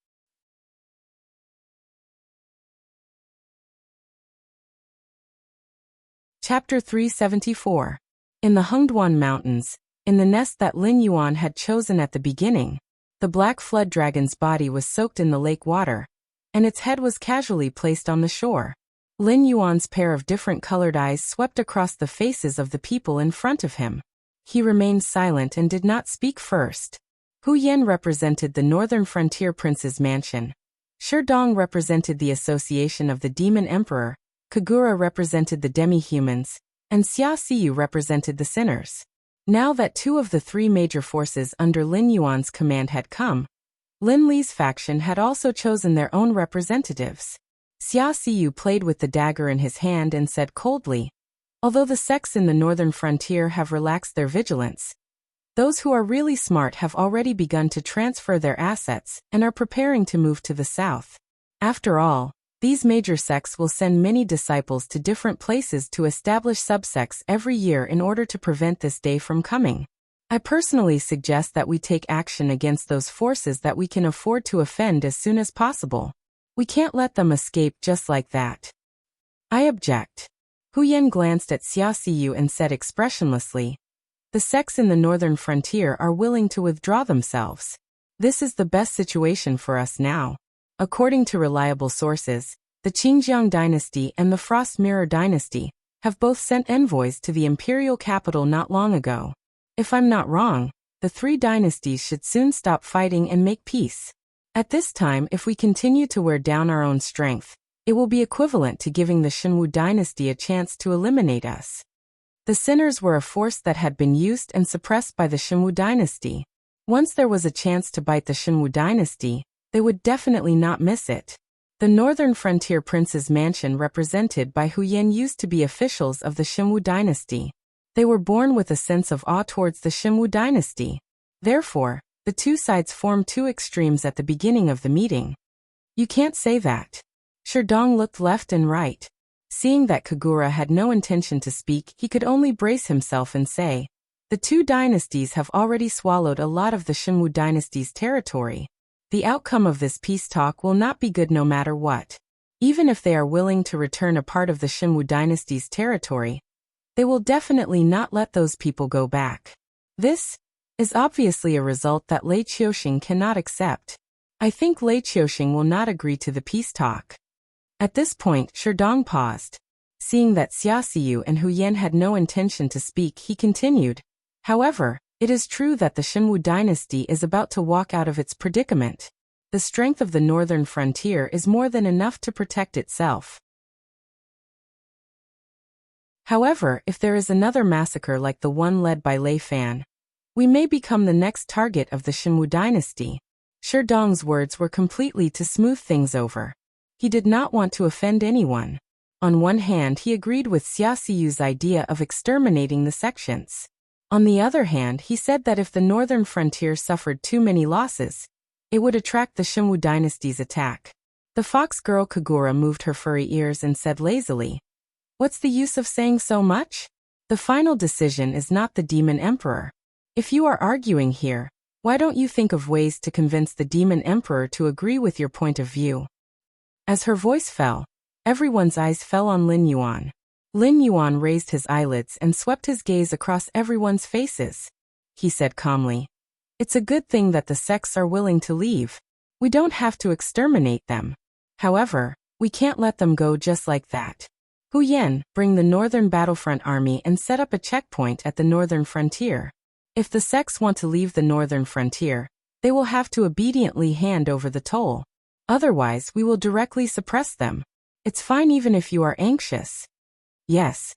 Chapter 374. In the Hengduan Mountains, in the nest that Lin Yuan had chosen at the beginning, the black flood dragon's body was soaked in the lake water, and its head was casually placed on the shore. Lin Yuan's pair of different colored eyes swept across the faces of the people in front of him. He remained silent and did not speak first. Hu Yan represented the northern frontier prince's mansion. Shi Dong represented the association of the demon emperor. Kagura represented the demi-humans, and Xia Siyu represented the sinners. Now that two of the three major forces under Lin Yuan's command had come, Lin Li's faction had also chosen their own representatives. Xia Siyu played with the dagger in his hand and said coldly, "Although the sects in the northern frontier have relaxed their vigilance, those who are really smart have already begun to transfer their assets and are preparing to move to the south. After all, these major sects will send many disciples to different places to establish subsects every year in order to prevent this day from coming. I personally suggest that we take action against those forces that we can afford to offend as soon as possible. We can't let them escape just like that." "I object." Hu Yan glanced at Xia Siyu and said expressionlessly, "The sects in the northern frontier are willing to withdraw themselves. This is the best situation for us now. According to reliable sources, the Qingjiang dynasty and the Frost Mirror dynasty have both sent envoys to the imperial capital not long ago. If I'm not wrong, the three dynasties should soon stop fighting and make peace. At this time, if we continue to wear down our own strength, it will be equivalent to giving the Shenwu dynasty a chance to eliminate us." The sinners were a force that had been used and suppressed by the Shenwu dynasty. Once there was a chance to bite the Shenwu dynasty, they would definitely not miss it. The northern frontier prince's mansion represented by Hu Yan used to be officials of the Shenwu dynasty. They were born with a sense of awe towards the Shenwu dynasty. Therefore, the two sides formed two extremes at the beginning of the meeting. "You can't say that." Sherdong looked left and right. Seeing that Kagura had no intention to speak, he could only brace himself and say, "The two dynasties have already swallowed a lot of the Shenwu dynasty's territory. The outcome of this peace talk will not be good no matter what. Even if they are willing to return a part of the Shenwu dynasty's territory, they will definitely not let those people go back. This is obviously a result that Lei Qiuxing cannot accept. I think Lei Qiuxing will not agree to the peace talk." At this point, Sherdong paused. Seeing that Xia Siyu and Hu Yan had no intention to speak, he continued, "However, it is true that the Shenwu dynasty is about to walk out of its predicament. The strength of the northern frontier is more than enough to protect itself. However, if there is another massacre like the one led by Lei Fan, we may become the next target of the Shenwu dynasty." Sherdong's words were completely to smooth things over. He did not want to offend anyone. On one hand, he agreed with Xia Siyu's idea of exterminating the sections. On the other hand, he said that if the northern frontier suffered too many losses, it would attract the Shenwu dynasty's attack. The fox girl Kagura moved her furry ears and said lazily, "What's the use of saying so much? The final decision is not the demon emperor. If you are arguing here, why don't you think of ways to convince the demon emperor to agree with your point of view?" As her voice fell, everyone's eyes fell on Lin Yuan. Lin Yuan raised his eyelids and swept his gaze across everyone's faces. He said calmly, "It's a good thing that the sects are willing to leave. We don't have to exterminate them. However, we can't let them go just like that. Hu Yan, bring the northern battlefront army and set up a checkpoint at the northern frontier. If the sects want to leave the northern frontier, they will have to obediently hand over the toll. Otherwise, we will directly suppress them. It's fine even if you are anxious." "Yes."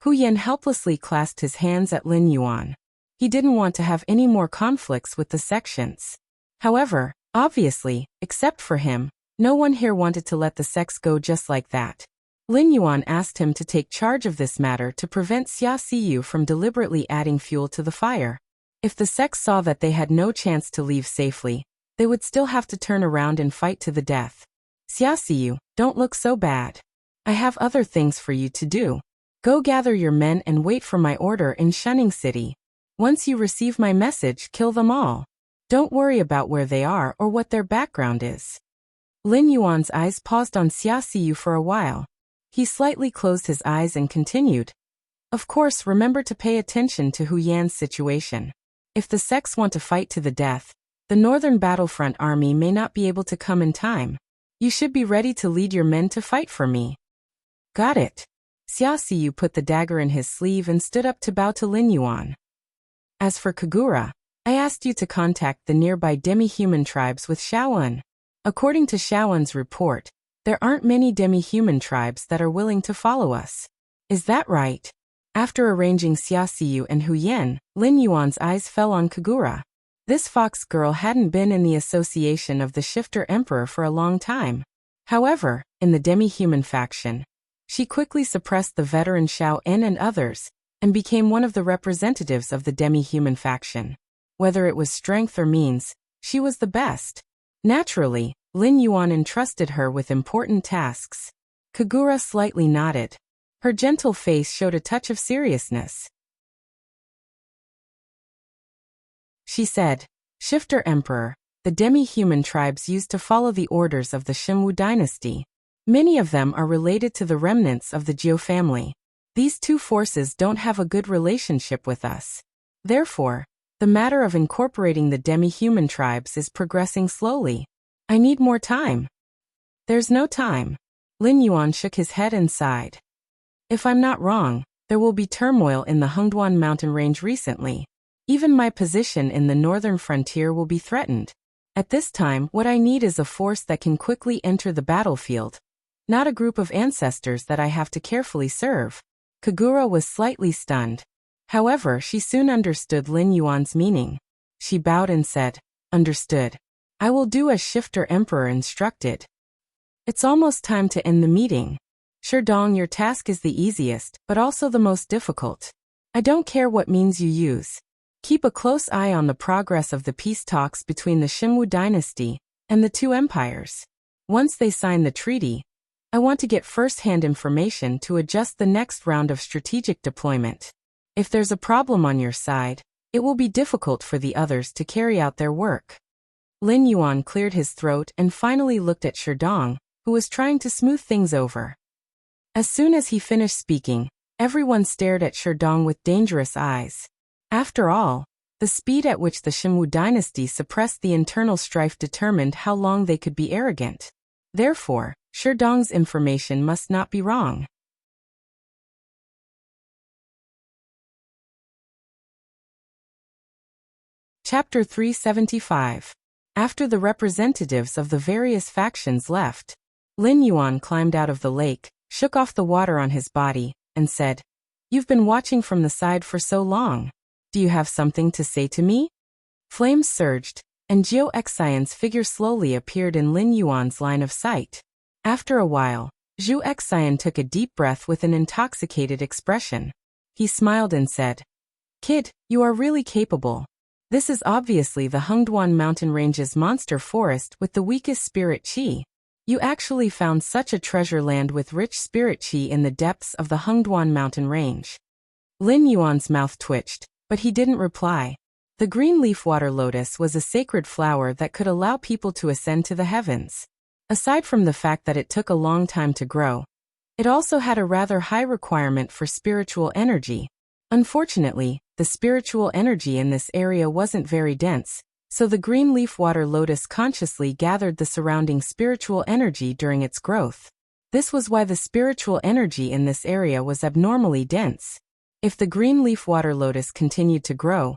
Hu Yan helplessly clasped his hands at Lin Yuan. He didn't want to have any more conflicts with the sections. However, obviously, except for him, no one here wanted to let the sects go just like that. Lin Yuan asked him to take charge of this matter to prevent Xia Siyu from deliberately adding fuel to the fire. If the sects saw that they had no chance to leave safely, they would still have to turn around and fight to the death. "Xia Siyu, don't look so bad. I have other things for you to do. Go gather your men and wait for my order in Shunning City. Once you receive my message, kill them all. Don't worry about where they are or what their background is." Lin Yuan's eyes paused on Xia Siyu for a while. He slightly closed his eyes and continued, "Of course, remember to pay attention to Hu Yan's situation. If the sects want to fight to the death, the northern battlefront army may not be able to come in time. You should be ready to lead your men to fight for me." "Got it." Xia Siyu put the dagger in his sleeve and stood up to bow to Lin Yuan. "As for Kagura, I asked you to contact the nearby demi-human tribes with Shaoan. According to Shaoan's report, there aren't many demi-human tribes that are willing to follow us. Is that right?" After arranging Xia Xiyu and Hu Yan, Lin Yuan's eyes fell on Kagura. This fox girl hadn't been in the association of the Shifter Emperor for a long time. However, in the demi-human faction, she quickly suppressed the veteran Xiao En and others, and became one of the representatives of the demi-human faction. Whether it was strength or means, she was the best. Naturally, Lin Yuan entrusted her with important tasks. Kagura slightly nodded. Her gentle face showed a touch of seriousness. She said, "Shifter Emperor, the demi-human tribes used to follow the orders of the Shimwu dynasty. Many of them are related to the remnants of the Jiu family. These two forces don't have a good relationship with us. Therefore, the matter of incorporating the demi-human tribes is progressing slowly. I need more time." "There's no time." Lin Yuan shook his head and sighed. "If I'm not wrong, there will be turmoil in the Hengduan mountain range recently. Even my position in the northern frontier will be threatened. At this time, what I need is a force that can quickly enter the battlefield, not a group of ancestors that I have to carefully serve." Kagura was slightly stunned. However, she soon understood Lin Yuan's meaning. She bowed and said, "Understood. I will do as Shifter Emperor instructed." "It's almost time to end the meeting. Sherdong, your task is the easiest, but also the most difficult. I don't care what means you use. Keep a close eye on the progress of the peace talks between the Shimwu dynasty and the two empires. Once they sign the treaty, I want to get first-hand information to adjust the next round of strategic deployment. If there's a problem on your side, it will be difficult for the others to carry out their work." Lin Yuan cleared his throat and finally looked at Sherdong, who was trying to smooth things over. As soon as he finished speaking, everyone stared at Sherdong with dangerous eyes. After all, the speed at which the Shimwu dynasty suppressed the internal strife determined how long they could be arrogant. Therefore, Sherdong's information must not be wrong. Chapter 375. After the representatives of the various factions left, Lin Yuan climbed out of the lake, shook off the water on his body, and said, "You've been watching from the side for so long. Do you have something to say to me?" Flames surged, and Jiu Xian's figure slowly appeared in Lin Yuan's line of sight. After a while, Jiu Xian took a deep breath with an intoxicated expression. He smiled and said, "Kid, you are really capable. This is obviously the Hengduan mountain range's monster forest with the weakest spirit qi. You actually found such a treasure land with rich spirit qi in the depths of the Hengduan mountain range." Lin Yuan's mouth twitched, but he didn't reply. The green leaf water lotus was a sacred flower that could allow people to ascend to the heavens. Aside from the fact that it took a long time to grow, it also had a rather high requirement for spiritual energy. Unfortunately, the spiritual energy in this area wasn't very dense, so the green leaf water lotus consciously gathered the surrounding spiritual energy during its growth. This was why the spiritual energy in this area was abnormally dense. If the green leaf water lotus continued to grow,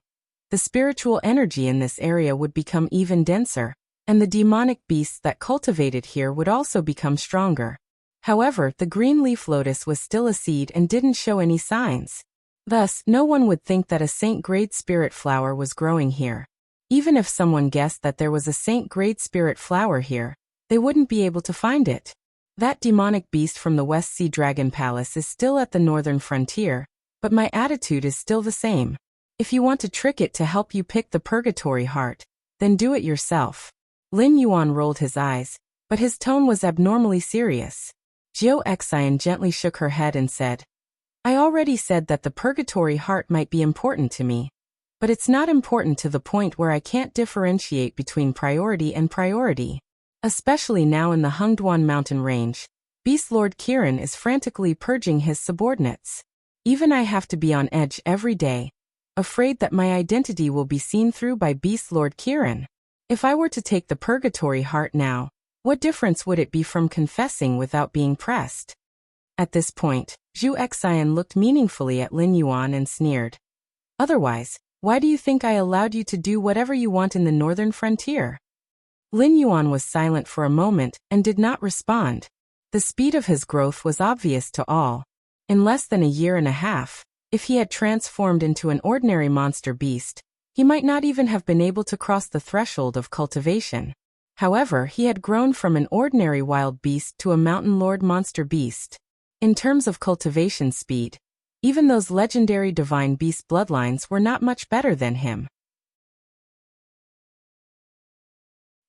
the spiritual energy in this area would become even denser, and the demonic beasts that cultivated here would also become stronger. However, the green leaf lotus was still a seed and didn't show any signs. Thus, no one would think that a saint-grade spirit flower was growing here. Even if someone guessed that there was a saint-grade spirit flower here, they wouldn't be able to find it. That demonic beast from the West Sea Dragon Palace is still at the northern frontier, but my attitude is still the same. If you want to trick it to help you pick the purgatory heart, then do it yourself. Lin Yuan rolled his eyes, but his tone was abnormally serious. Jiu Xian gently shook her head and said, "I already said that the purgatory heart might be important to me, but it's not important to the point where I can't differentiate between priority and priority. Especially now in the Hengduan mountain range, Beast Lord Kirin is frantically purging his subordinates. Even I have to be on edge every day, afraid that my identity will be seen through by Beast Lord Kirin. If I were to take the purgatory heart now, what difference would it be from confessing without being pressed?" At this point, Jiu Xian looked meaningfully at Lin Yuan and sneered. "Otherwise, why do you think I allowed you to do whatever you want in the northern frontier?" Lin Yuan was silent for a moment and did not respond. The speed of his growth was obvious to all. In less than a year and a half, If he had transformed into an ordinary monster beast, he might not even have been able to cross the threshold of cultivation. However, he had grown from an ordinary wild beast to a mountain lord monster beast. In terms of cultivation speed, even those legendary divine beast bloodlines were not much better than him.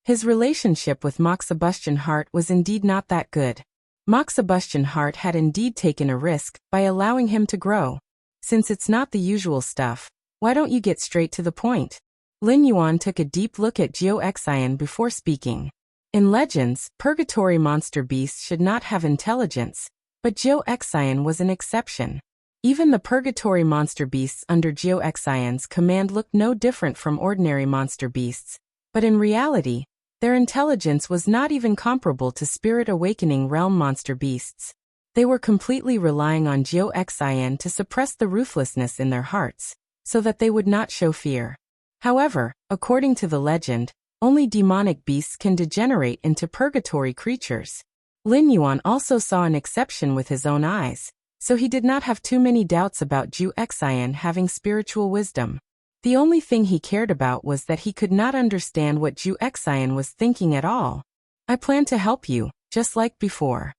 His relationship with Moxibustion Heart was indeed not that good. Moxibustion Heart had indeed taken a risk by allowing him to grow. Since it's not the usual stuff, why don't you get straight to the point? Lin Yuan took a deep look at Jiu Xian before speaking. In legends, purgatory monster beasts should not have intelligence, but Jiu Xian was an exception. Even the purgatory monster beasts under Jiu Xian's command looked no different from ordinary monster beasts, but in reality, their intelligence was not even comparable to Spirit Awakening realm monster beasts. They were completely relying on Jiu Xian to suppress the ruthlessness in their hearts, so that they would not show fear. However, according to the legend, only demonic beasts can degenerate into purgatory creatures. Lin Yuan also saw an exception with his own eyes, so he did not have too many doubts about Jiu Xian having spiritual wisdom. The only thing he cared about was that he could not understand what Jiu Xian was thinking at all. I plan to help you, just like before.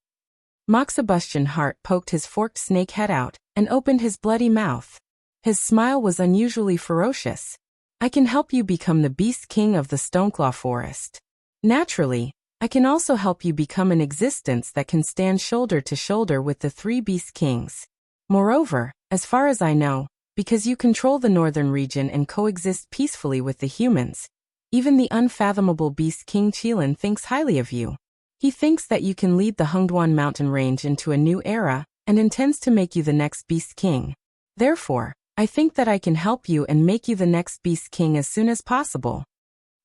Moxibustion Heart poked his forked snake head out and opened his bloody mouth. His smile was unusually ferocious. I can help you become the Beast King of the Stoneclaw Forest. Naturally, I can also help you become an existence that can stand shoulder to shoulder with the three Beast Kings. Moreover, as far as I know, because you control the northern region and coexist peacefully with the humans, even the unfathomable Beast King Qilin thinks highly of you. He thinks that you can lead the Hengduan mountain range into a new era and intends to make you the next Beast King. Therefore, I think that I can help you and make you the next Beast King as soon as possible.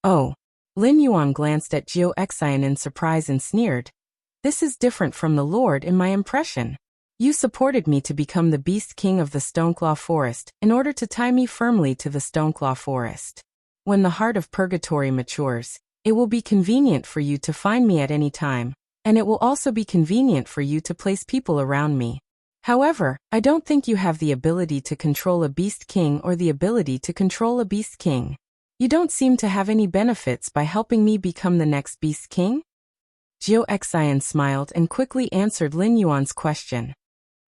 Oh. Lin Yuan glanced at Jiu Xian in surprise and sneered. This is different from the Lord in my impression. You supported me to become the Beast King of the Stoneclaw Forest in order to tie me firmly to the Stoneclaw Forest. When the heart of purgatory matures, it will be convenient for you to find me at any time, and it will also be convenient for you to place people around me. However, I don't think you have the ability to control a Beast King or the ability to control a Beast King. You don't seem to have any benefits by helping me become the next Beast King? Jiu Xian smiled and quickly answered Lin Yuan's question.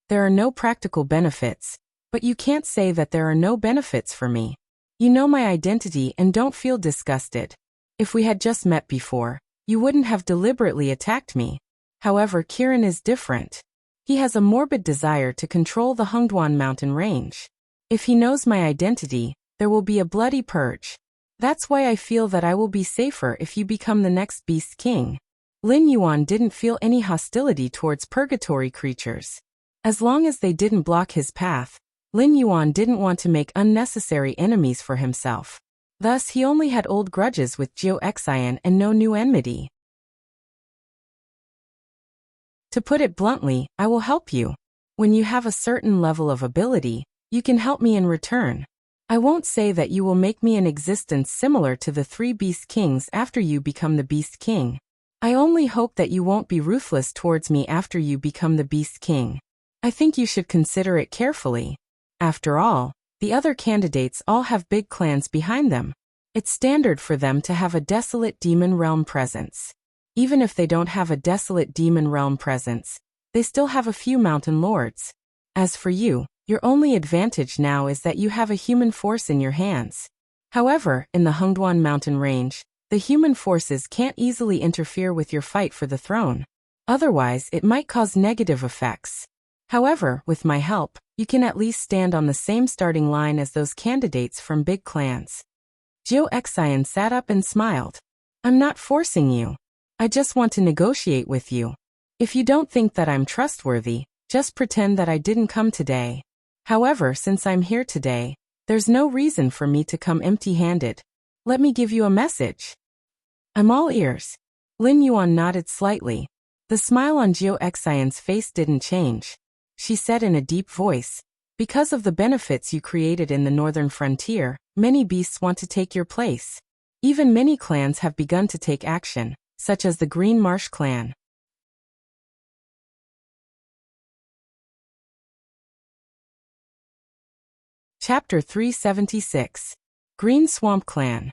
There are no practical benefits, but you can't say that there are no benefits for me. You know my identity and don't feel disgusted. If we had just met before, you wouldn't have deliberately attacked me. However, Kirin is different. He has a morbid desire to control the Hengduan mountain range. If he knows my identity, there will be a bloody purge. That's why I feel that I will be safer if you become the next Beast King. Lin Yuan didn't feel any hostility towards purgatory creatures. As long as they didn't block his path, Lin Yuan didn't want to make unnecessary enemies for himself. Thus, he only had old grudges with Jiu Xian and no new enmity. To put it bluntly, I will help you. When you have a certain level of ability, you can help me in return. I won't say that you will make me an existence similar to the three Beast Kings after you become the Beast King. I only hope that you won't be ruthless towards me after you become the Beast King. I think you should consider it carefully. After all, the other candidates all have big clans behind them. It's standard for them to have a desolate demon realm presence. Even if they don't have a desolate demon realm presence, they still have a few mountain lords. As for you, your only advantage now is that you have a human force in your hands. However, in the Hengduan mountain range, the human forces can't easily interfere with your fight for the throne. Otherwise, it might cause negative effects. However, with my help, you can at least stand on the same starting line as those candidates from big clans. Jiu Xian sat up and smiled. I'm not forcing you. I just want to negotiate with you. If you don't think that I'm trustworthy, just pretend that I didn't come today. However, since I'm here today, there's no reason for me to come empty-handed. Let me give you a message. I'm all ears. Lin Yuan nodded slightly. The smile on Jiu Xian's face didn't change. She said in a deep voice, because of the benefits you created in the northern frontier, many beasts want to take your place. Even many clans have begun to take action, such as the Green Marsh clan. Chapter 376. Green Swamp Clan.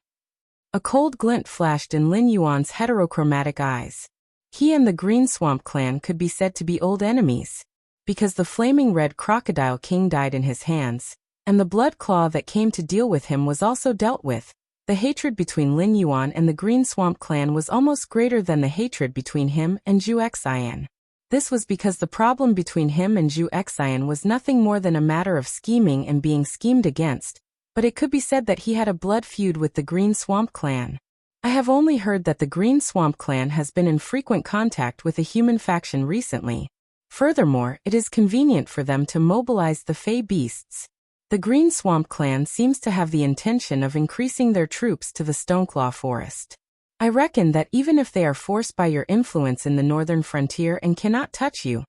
A cold glint flashed in Lin Yuan's heterochromatic eyes. He and the Green Swamp Clan could be said to be old enemies. Because the flaming red crocodile king died in his hands, and the blood claw that came to deal with him was also dealt with, the hatred between Lin Yuan and the Green Swamp Clan was almost greater than the hatred between him and Zhu Xian. This was because the problem between him and Zhu Xian was nothing more than a matter of scheming and being schemed against, but it could be said that he had a blood feud with the Green Swamp Clan. I have only heard that the Green Swamp Clan has been in frequent contact with a human faction recently. Furthermore, it is convenient for them to mobilize the Fey beasts. The Green Swamp Clan seems to have the intention of increasing their troops to the Stoneclaw Forest. I reckon that even if they are forced by your influence in the northern frontier and cannot touch you,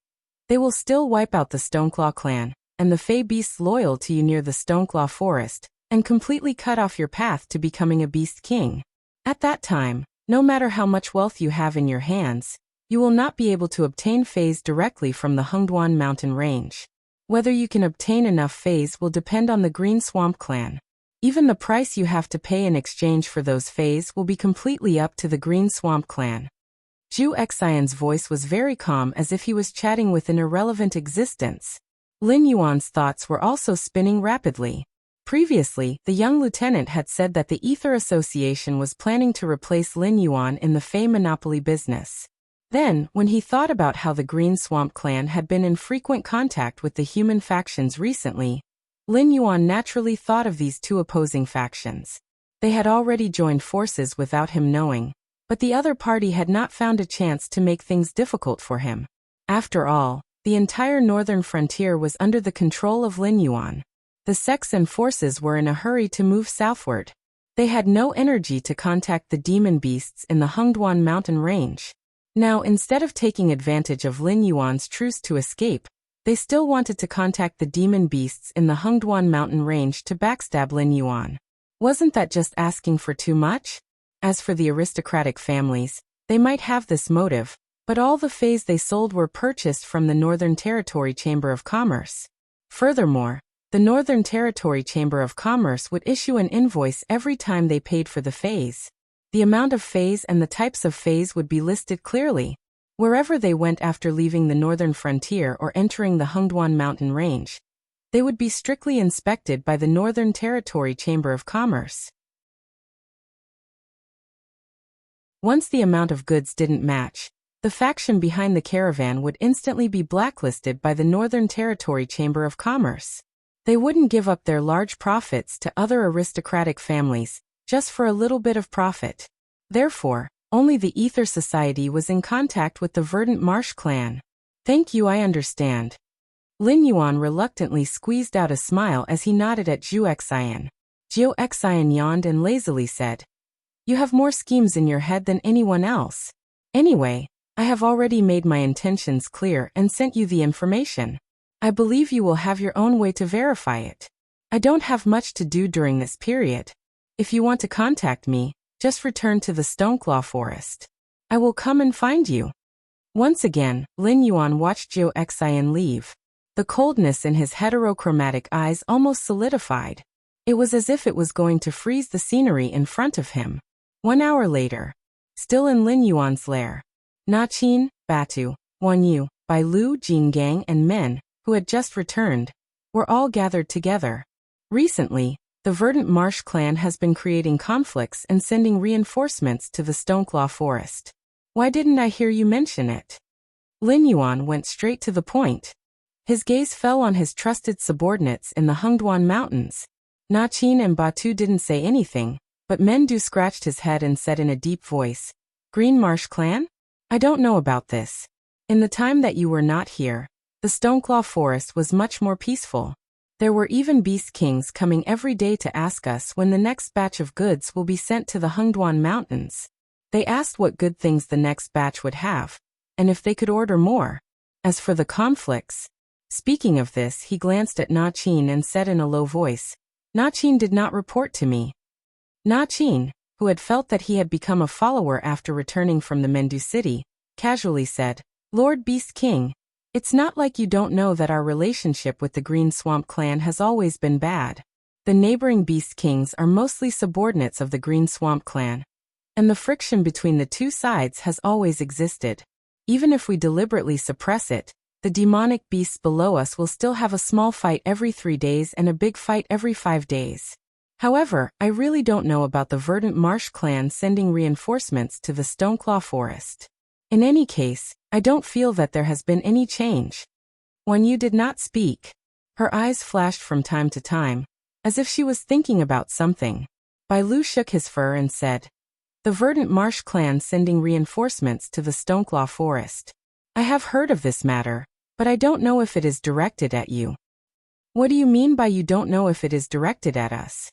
they will still wipe out the Stoneclaw clan, and the Fey beasts loyal to you near the Stoneclaw Forest, and completely cut off your path to becoming a beast king. At that time, no matter how much wealth you have in your hands, you will not be able to obtain Feys directly from the Hengduan mountain range. Whether you can obtain enough Feys will depend on the Green Swamp Clan. Even the price you have to pay in exchange for those Feys will be completely up to the Green Swamp Clan. Zhu Xian's voice was very calm, as if he was chatting with an irrelevant existence. Lin Yuan's thoughts were also spinning rapidly. Previously, the young lieutenant had said that the Ether Association was planning to replace Lin Yuan in the Fey monopoly business. Then, when he thought about how the Green Swamp Clan had been in frequent contact with the human factions recently, Lin Yuan naturally thought of these two opposing factions. They had already joined forces without him knowing, but the other party had not found a chance to make things difficult for him. After all, the entire northern frontier was under the control of Lin Yuan. The sects and forces were in a hurry to move southward. They had no energy to contact the demon beasts in the Hengduan mountain range. Now, instead of taking advantage of Lin Yuan's truce to escape, they still wanted to contact the demon beasts in the Hengduan mountain range to backstab Lin Yuan. Wasn't that just asking for too much? As for the aristocratic families, they might have this motive, but all the Feys they sold were purchased from the Northern Territory Chamber of Commerce. Furthermore, the Northern Territory Chamber of Commerce would issue an invoice every time they paid for the Feys. The amount of Feys and the types of Feys would be listed clearly. Wherever they went after leaving the northern frontier or entering the Hengduan mountain range, they would be strictly inspected by the Northern Territory Chamber of Commerce. Once the amount of goods didn't match, the faction behind the caravan would instantly be blacklisted by the Northern Territory Chamber of Commerce. They wouldn't give up their large profits to other aristocratic families, just for a little bit of profit. Therefore, only the Ether Society was in contact with the Verdant Marsh clan. Thank you, I understand. Lin Yuan reluctantly squeezed out a smile as he nodded at Zhu Xian. Zhu Xian yawned and lazily said, "You have more schemes in your head than anyone else. Anyway, I have already made my intentions clear and sent you the information. I believe you will have your own way to verify it. I don't have much to do during this period. If you want to contact me, just return to the Stoneclaw Forest. I will come and find you." Once again, Lin Yuan watched Zhu Xian leave. The coldness in his heterochromatic eyes almost solidified. It was as if it was going to freeze the scenery in front of him. 1 hour later, still in Lin Yuan's lair, Na Qin, Batu, Wan Yu, Bai Lu, Jin Gang and men, who had just returned, were all gathered together. Recently, the Verdant Marsh clan has been creating conflicts and sending reinforcements to the Stoneclaw Forest. Why didn't I hear you mention it? Lin Yuan went straight to the point. His gaze fell on his trusted subordinates in the Hengduan Mountains. Na Qin and Batu didn't say anything, but Mendu scratched his head and said in a deep voice, "Green Marsh clan? I don't know about this. In the time that you were not here, the Stoneclaw Forest was much more peaceful. There were even beast kings coming every day to ask us when the next batch of goods will be sent to the Hengduan Mountains. They asked what good things the next batch would have, and if they could order more. As for the conflicts..." Speaking of this, he glanced at Na Qin and said in a low voice, "Na Qin did not report to me." Na Qin, who had felt that he had become a follower after returning from the Mendu city, casually said, "Lord Beast King, it's not like you don't know that our relationship with the Green Swamp clan has always been bad. The neighboring Beast Kings are mostly subordinates of the Green Swamp clan, and the friction between the two sides has always existed. Even if we deliberately suppress it, the demonic beasts below us will still have a small fight every 3 days and a big fight every 5 days. However, I really don't know about the Verdant Marsh clan sending reinforcements to the Stoneclaw Forest. In any case, I don't feel that there has been any change. When you did not speak, her eyes flashed from time to time, as if she was thinking about something. Bailu shook his fur and said, "The Verdant Marsh clan sending reinforcements to the Stoneclaw Forest. I have heard of this matter, but I don't know if it is directed at you." "What do you mean by you don't know if it is directed at us?"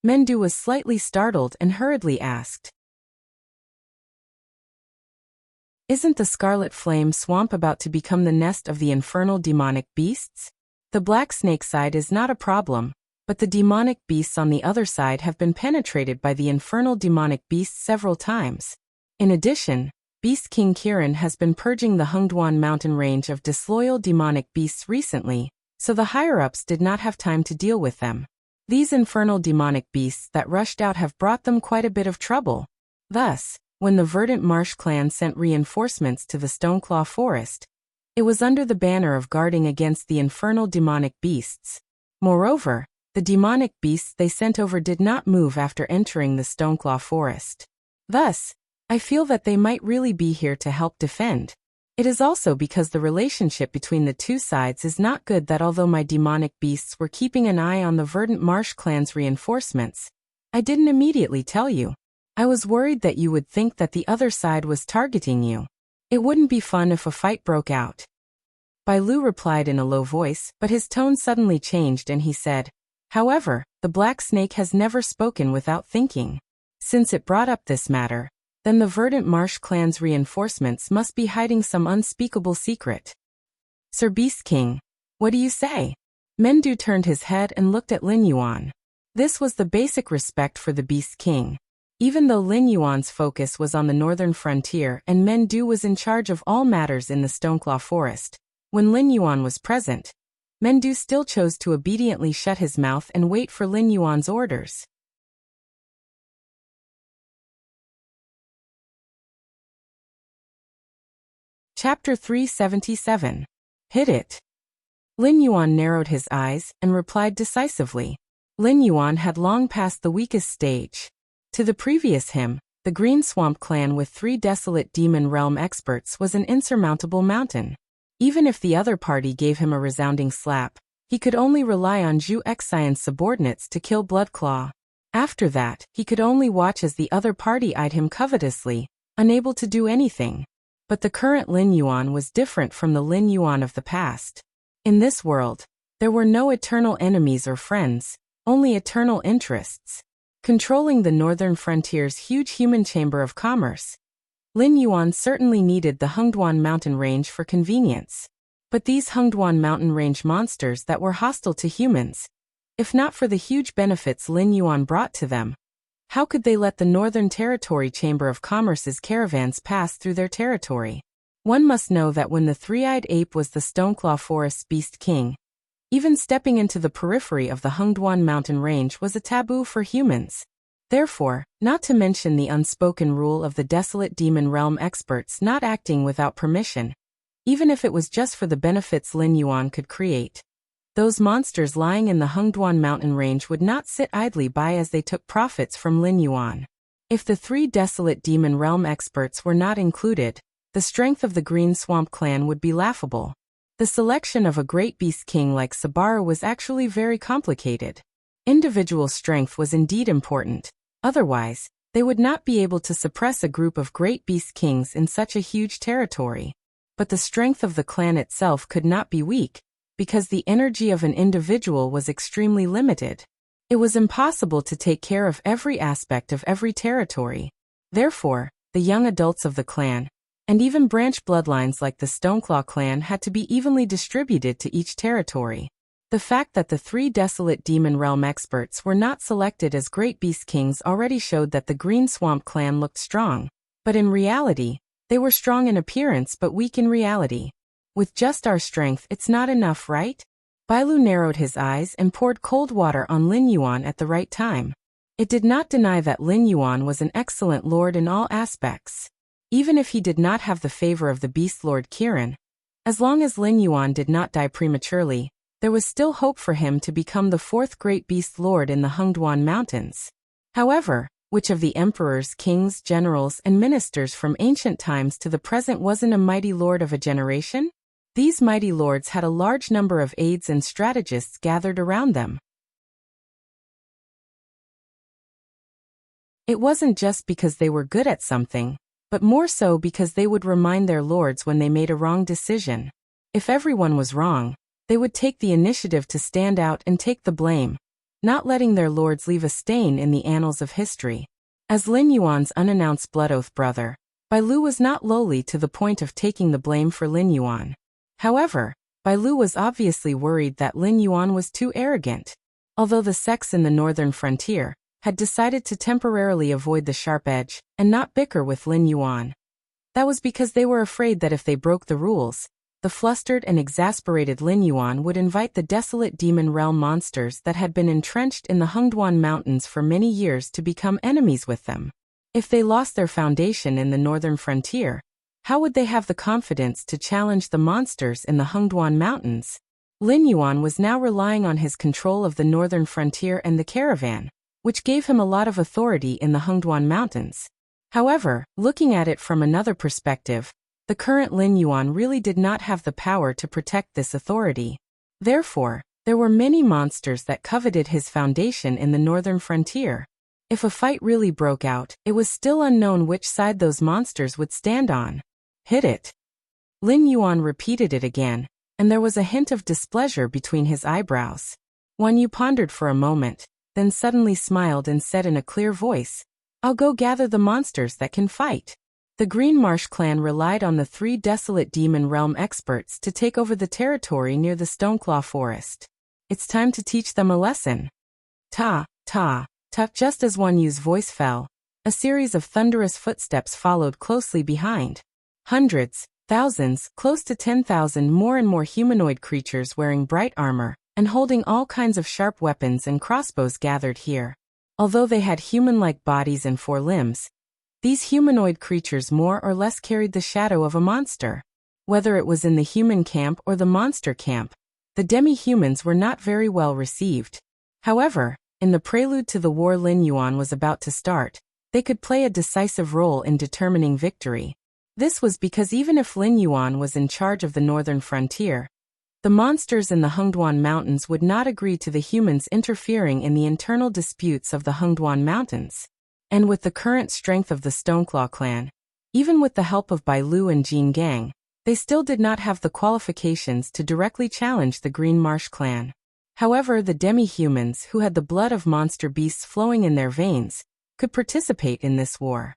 Mendu was slightly startled and hurriedly asked. "Isn't the Scarlet Flame Swamp about to become the nest of the infernal demonic beasts? The Black Snake side is not a problem, but the demonic beasts on the other side have been penetrated by the infernal demonic beasts several times. In addition, Beast King Kirin has been purging the Hungduan mountain range of disloyal demonic beasts recently, so the higher-ups did not have time to deal with them. These infernal demonic beasts that rushed out have brought them quite a bit of trouble. Thus, when the Verdant Marsh clan sent reinforcements to the Stoneclaw Forest, it was under the banner of guarding against the infernal demonic beasts. Moreover, the demonic beasts they sent over did not move after entering the Stoneclaw Forest. Thus, I feel that they might really be here to help defend. It is also because the relationship between the two sides is not good that although my demonic beasts were keeping an eye on the Verdant Marsh clan's reinforcements, I didn't immediately tell you. I was worried that you would think that the other side was targeting you. It wouldn't be fun if a fight broke out." Bailu replied in a low voice, but his tone suddenly changed and he said, "However, the Black Snake has never spoken without thinking. Since it brought up this matter, then the Verdant Marsh clan's reinforcements must be hiding some unspeakable secret." "Sir Beast King, what do you say?" Mendu turned his head and looked at Lin Yuan. This was the basic respect for the Beast King. Even though Lin Yuan's focus was on the northern frontier and Mendu was in charge of all matters in the Stoneclaw Forest, when Lin Yuan was present, Mendu still chose to obediently shut his mouth and wait for Lin Yuan's orders. Chapter 377. Hit it. Lin Yuan narrowed his eyes and replied decisively. Lin Yuan had long passed the weakest stage. To the previous him, the Green Swamp clan with 3 desolate demon realm experts was an insurmountable mountain. Even if the other party gave him a resounding slap, he could only rely on Zhu Xian's subordinates to kill Bloodclaw. After that, he could only watch as the other party eyed him covetously, unable to do anything. But the current Lin Yuan was different from the Lin Yuan of the past. In this world, there were no eternal enemies or friends, only eternal interests. Controlling the northern frontier's huge human chamber of commerce, Lin Yuan certainly needed the Hungduan mountain range for convenience. But these Hungduan mountain range monsters that were hostile to humans, if not for the huge benefits Lin Yuan brought to them, how could they let the Northern Territory Chamber of Commerce's caravans pass through their territory? One must know that when the three-eyed ape was the Stoneclaw Forest's Beast King, even stepping into the periphery of the Hungduan mountain range was a taboo for humans. Therefore, not to mention the unspoken rule of the desolate demon realm experts not acting without permission, even if it was just for the benefits Lin Yuan could create. Those monsters lying in the Hungduan mountain range would not sit idly by as they took profits from Lin Yuan. If the 3 desolate demon realm experts were not included, the strength of the Green Swamp clan would be laughable. The selection of a great beast king like Sabara was actually very complicated. Individual strength was indeed important, otherwise, they would not be able to suppress a group of great beast kings in such a huge territory. But the strength of the clan itself could not be weak, because the energy of an individual was extremely limited. It was impossible to take care of every aspect of every territory. Therefore, the young adults of the clan, and even branch bloodlines like the Stoneclaw clan had to be evenly distributed to each territory. The fact that the 3 desolate demon realm experts were not selected as great beast kings already showed that the Green Swamp clan looked strong, but in reality, they were strong in appearance but weak in reality. With just our strength it's not enough, right? Bailu narrowed his eyes and poured cold water on Lin Yuan at the right time. It did not deny that Lin Yuan was an excellent lord in all aspects. Even if he did not have the favor of the Beast Lord Kirin, as long as Lin Yuan did not die prematurely, there was still hope for him to become the fourth great Beast Lord in the Hengduan Mountains. However, which of the emperors, kings, generals, and ministers from ancient times to the present wasn't a mighty lord of a generation? These mighty lords had a large number of aides and strategists gathered around them. It wasn't just because they were good at something, but more so because they would remind their lords when they made a wrong decision. If everyone was wrong, they would take the initiative to stand out and take the blame, not letting their lords leave a stain in the annals of history. As Lin Yuan's unannounced blood oath brother, Bailu was not lowly to the point of taking the blame for Lin Yuan. However, Bailu was obviously worried that Lin Yuan was too arrogant. Although the sects in the northern frontier had decided to temporarily avoid the sharp edge and not bicker with Lin Yuan, that was because they were afraid that if they broke the rules, the flustered and exasperated Lin Yuan would invite the desolate demon realm monsters that had been entrenched in the Hengduan Mountains for many years to become enemies with them. If they lost their foundation in the northern frontier, how would they have the confidence to challenge the monsters in the Hengduan Mountains? Lin Yuan was now relying on his control of the northern frontier and the caravan, which gave him a lot of authority in the Hengduan Mountains. However, looking at it from another perspective, the current Lin Yuan really did not have the power to protect this authority. Therefore, there were many monsters that coveted his foundation in the northern frontier. If a fight really broke out, it was still unknown which side those monsters would stand on. Hit it. Lin Yuan repeated it again, and there was a hint of displeasure between his eyebrows. Wan Yu pondered for a moment, then suddenly smiled and said in a clear voice, "I'll go gather the monsters that can fight." The Green Marsh clan relied on the 3 desolate demon realm experts to take over the territory near the Stoneclaw Forest. It's time to teach them a lesson. Ta, ta, ta. Just as Wan Yu's voice fell, a series of thunderous footsteps followed closely behind. Hundreds, thousands, close to 10,000 more and more humanoid creatures wearing bright armor and holding all kinds of sharp weapons and crossbows gathered here. Although they had human-like bodies and 4 limbs, these humanoid creatures more or less carried the shadow of a monster. Whether it was in the human camp or the monster camp, the demi-humans were not very well received. However, in the prelude to the war Lin Yuan was about to start, they could play a decisive role in determining victory. This was because even if Lin Yuan was in charge of the northern frontier, the monsters in the Hengduan Mountains would not agree to the humans interfering in the internal disputes of the Hengduan Mountains. And with the current strength of the Stoneclaw clan, even with the help of Bailu and Jin Gang, they still did not have the qualifications to directly challenge the Green Marsh clan. However, the demi-humans, who had the blood of monster beasts flowing in their veins, could participate in this war.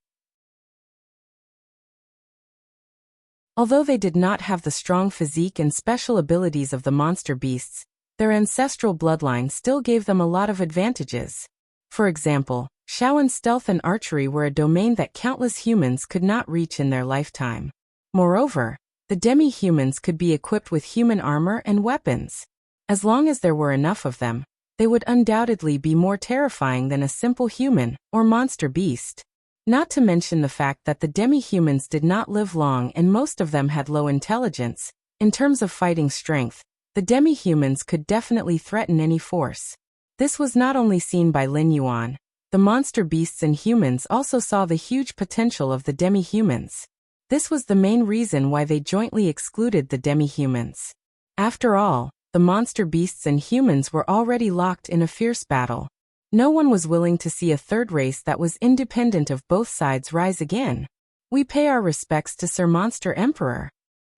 Although they did not have the strong physique and special abilities of the monster beasts, their ancestral bloodline still gave them a lot of advantages. For example, Shaoan's stealth and archery were a domain that countless humans could not reach in their lifetime. Moreover, the demi-humans could be equipped with human armor and weapons. As long as there were enough of them, they would undoubtedly be more terrifying than a simple human or monster beast. Not to mention the fact that the demi-humans did not live long and most of them had low intelligence. In terms of fighting strength, the demi-humans could definitely threaten any force. This was not only seen by Lin Yuan. The monster beasts and humans also saw the huge potential of the demi-humans. This was the main reason why they jointly excluded the demi-humans. After all, the monster beasts and humans were already locked in a fierce battle. No one was willing to see a third race that was independent of both sides rise again. We pay our respects to Sir Monster Emperor.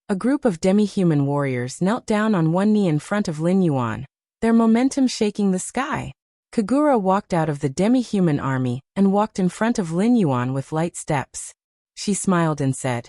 A group of demi-human warriors knelt down on one knee in front of Lin Yuan, their momentum shaking the sky. Kagura walked out of the demi-human army and walked in front of Lin Yuan with light steps. She smiled and said,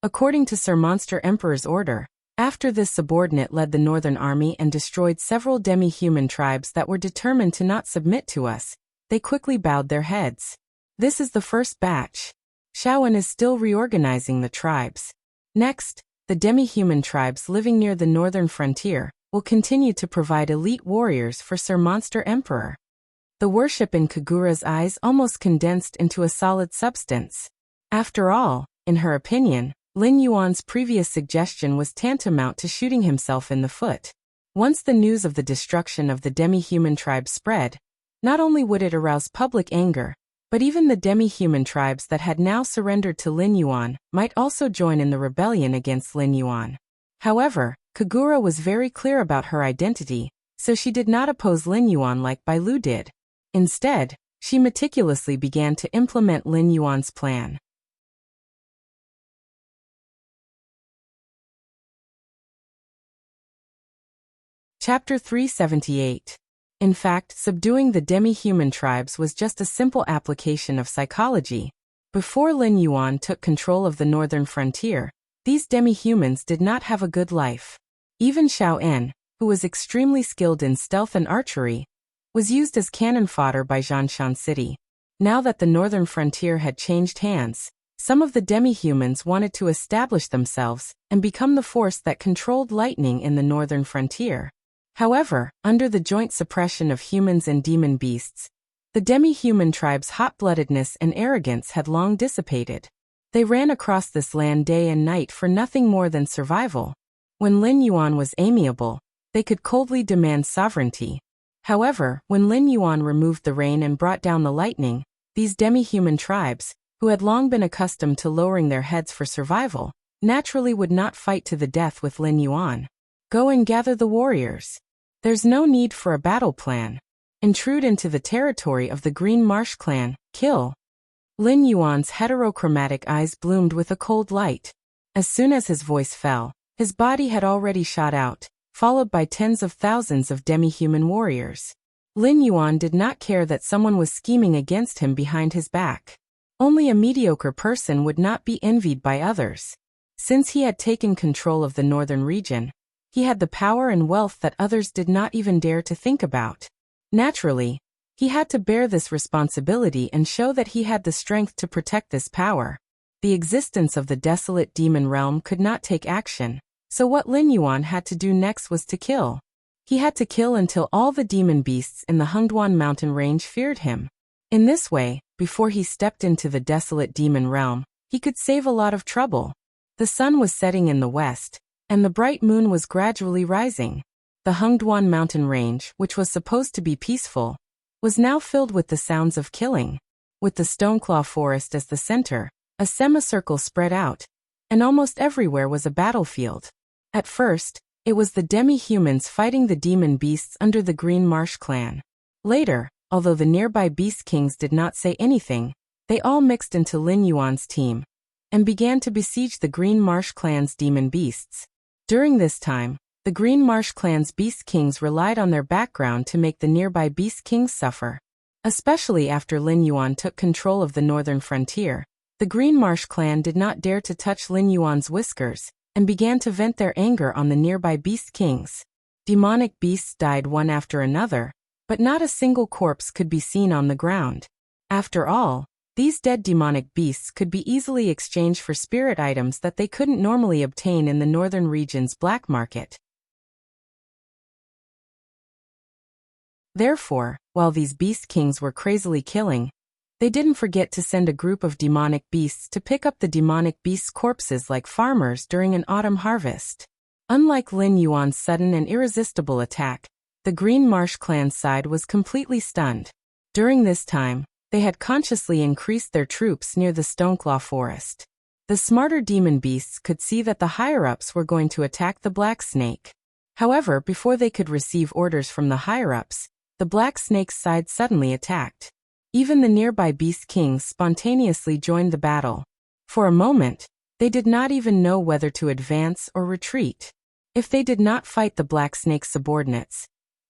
"According to Sir Monster Emperor's order." After this subordinate led the northern army and destroyed several demi-human tribes that were determined to not submit to us, they quickly bowed their heads. This is the first batch. Shaoan is still reorganizing the tribes. Next, the demi-human tribes living near the northern frontier will continue to provide elite warriors for Sir Monster Emperor. The worship in Kagura's eyes almost condensed into a solid substance. After all, in her opinion, Lin Yuan's previous suggestion was tantamount to shooting himself in the foot. Once the news of the destruction of the demi-human tribe spread, not only would it arouse public anger, but even the demi-human tribes that had now surrendered to Lin Yuan might also join in the rebellion against Lin Yuan. However, Kagura was very clear about her identity, so she did not oppose Lin Yuan like Bai Lu did. Instead, she meticulously began to implement Lin Yuan's plan. Chapter 378. In fact, subduing the demi-human tribes was just a simple application of psychology. Before Lin Yuan took control of the northern frontier, these demi-humans did not have a good life. Even Xiao En, who was extremely skilled in stealth and archery, was used as cannon fodder by Zhanshan City. Now that the northern frontier had changed hands, some of the demi-humans wanted to establish themselves and become the force that controlled lightning in the northern frontier. However, under the joint suppression of humans and demon beasts, the demi-human tribe's hot-bloodedness and arrogance had long dissipated. They ran across this land day and night for nothing more than survival. When Lin Yuan was amiable, they could coldly demand sovereignty. However, when Lin Yuan removed the rain and brought down the lightning, these demi-human tribes, who had long been accustomed to lowering their heads for survival, naturally would not fight to the death with Lin Yuan. Go and gather the warriors. There's no need for a battle plan. Intrude into the territory of the Green Marsh clan, kill. Lin Yuan's heterochromatic eyes bloomed with a cold light. As soon as his voice fell, his body had already shot out, followed by tens of thousands of demi-human warriors. Lin Yuan did not care that someone was scheming against him behind his back. Only a mediocre person would not be envied by others. Since he had taken control of the northern region, he had the power and wealth that others did not even dare to think about. Naturally, he had to bear this responsibility and show that he had the strength to protect this power. The existence of the desolate demon realm could not take action, so what Lin Yuan had to do next was to kill. He had to kill until all the demon beasts in the Hengduan mountain range feared him. In this way, before he stepped into the desolate demon realm, he could save a lot of trouble. The sun was setting in the west, and the bright moon was gradually rising. The Hengduan mountain range, which was supposed to be peaceful, was now filled with the sounds of killing. With the Stoneclaw forest as the center, a semicircle spread out, and almost everywhere was a battlefield. At first, it was the demi-humans fighting the demon beasts under the Green Marsh clan. Later, although the nearby beast kings did not say anything, they all mixed into Lin Yuan's team and began to besiege the Green Marsh clan's demon beasts. During this time, the Green Marsh clan's beast kings relied on their background to make the nearby beast kings suffer. Especially after Lin Yuan took control of the northern frontier, the Green Marsh clan did not dare to touch Lin Yuan's whiskers and began to vent their anger on the nearby beast kings. Demonic beasts died one after another, but not a single corpse could be seen on the ground. After all, these dead demonic beasts could be easily exchanged for spirit items that they couldn't normally obtain in the northern region's black market. Therefore, while these beast kings were crazily killing, they didn't forget to send a group of demonic beasts to pick up the demonic beasts' corpses like farmers during an autumn harvest. Unlike Lin Yuan's sudden and irresistible attack, the Green Marsh clan's side was completely stunned. During this time, they had consciously increased their troops near the Stoneclaw forest. The smarter demon beasts could see that the higher-ups were going to attack the Black Snake. However, before they could receive orders from the higher-ups, the Black Snake's side suddenly attacked. Even the nearby beast kings spontaneously joined the battle. For a moment, they did not even know whether to advance or retreat. If they did not fight the Black Snake's subordinates,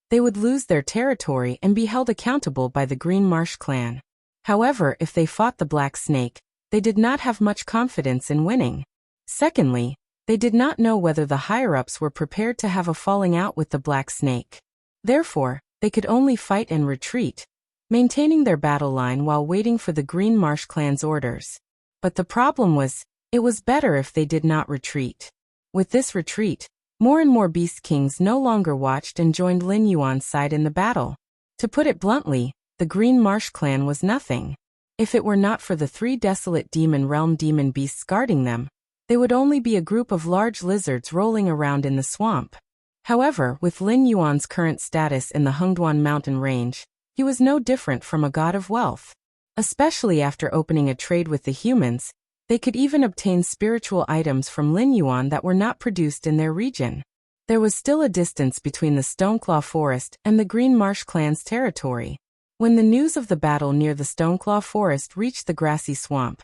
they would lose their territory and be held accountable by the Green Marsh clan. However, if they fought the Black Snake, they did not have much confidence in winning. Secondly, they did not know whether the higher-ups were prepared to have a falling out with the Black Snake. Therefore, they could only fight and retreat, maintaining their battle line while waiting for the Green Marsh clan's orders. But the problem was, it was better if they did not retreat. With this retreat, More and more beast kings no longer watched and joined Lin Yuan's side in the battle. To put it bluntly, the Green Marsh clan was nothing. If it were not for the 3 desolate demon realm demon beasts guarding them, they would only be a group of large lizards rolling around in the swamp. However, with Lin Yuan's current status in the Hengduan mountain range, he was no different from a god of wealth. Especially after opening a trade with the humans, they could even obtain spiritual items from Lin Yuan that were not produced in their region. There was still a distance between the Stoneclaw Forest and the Green Marsh clan's territory. When the news of the battle near the Stoneclaw Forest reached the grassy swamp,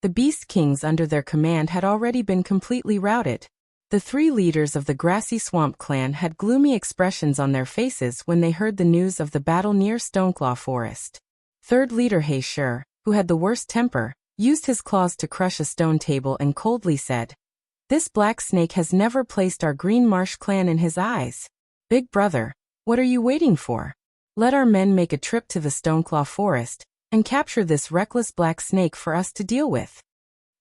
the beast kings under their command had already been completely routed. The 3 leaders of the Grassy Swamp clan had gloomy expressions on their faces when they heard the news of the battle near Stoneclaw Forest. Third leader He Shi, who had the worst temper, used his claws to crush a stone table and coldly said, "This black snake has never placed our Green Marsh clan in his eyes. Big brother, what are you waiting for? Let our men make a trip to the Stoneclaw Forest and capture this reckless black snake for us to deal with."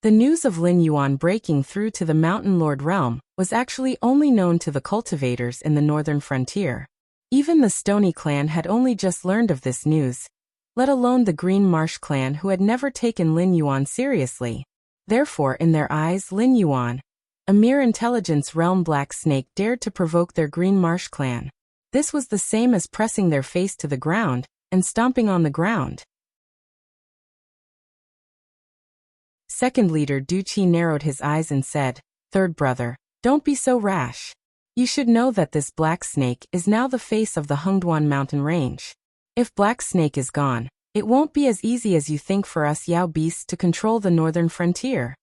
The news of Lin Yuan breaking through to the Mountain Lord realm was actually only known to the cultivators in the northern frontier. Even the Stony clan had only just learned of this news, let alone the Green Marsh clan who had never taken Lin Yuan seriously. Therefore, in their eyes, Lin Yuan, a mere intelligence realm black snake, dared to provoke their Green Marsh clan. This was the same as pressing their face to the ground and stomping on the ground. Second leader Du Qi narrowed his eyes and said, "Third brother, don't be so rash. You should know that this black snake is now the face of the Hengduan mountain range. If Black Snake is gone, it won't be as easy as you think for us Yao beasts to control the northern frontier."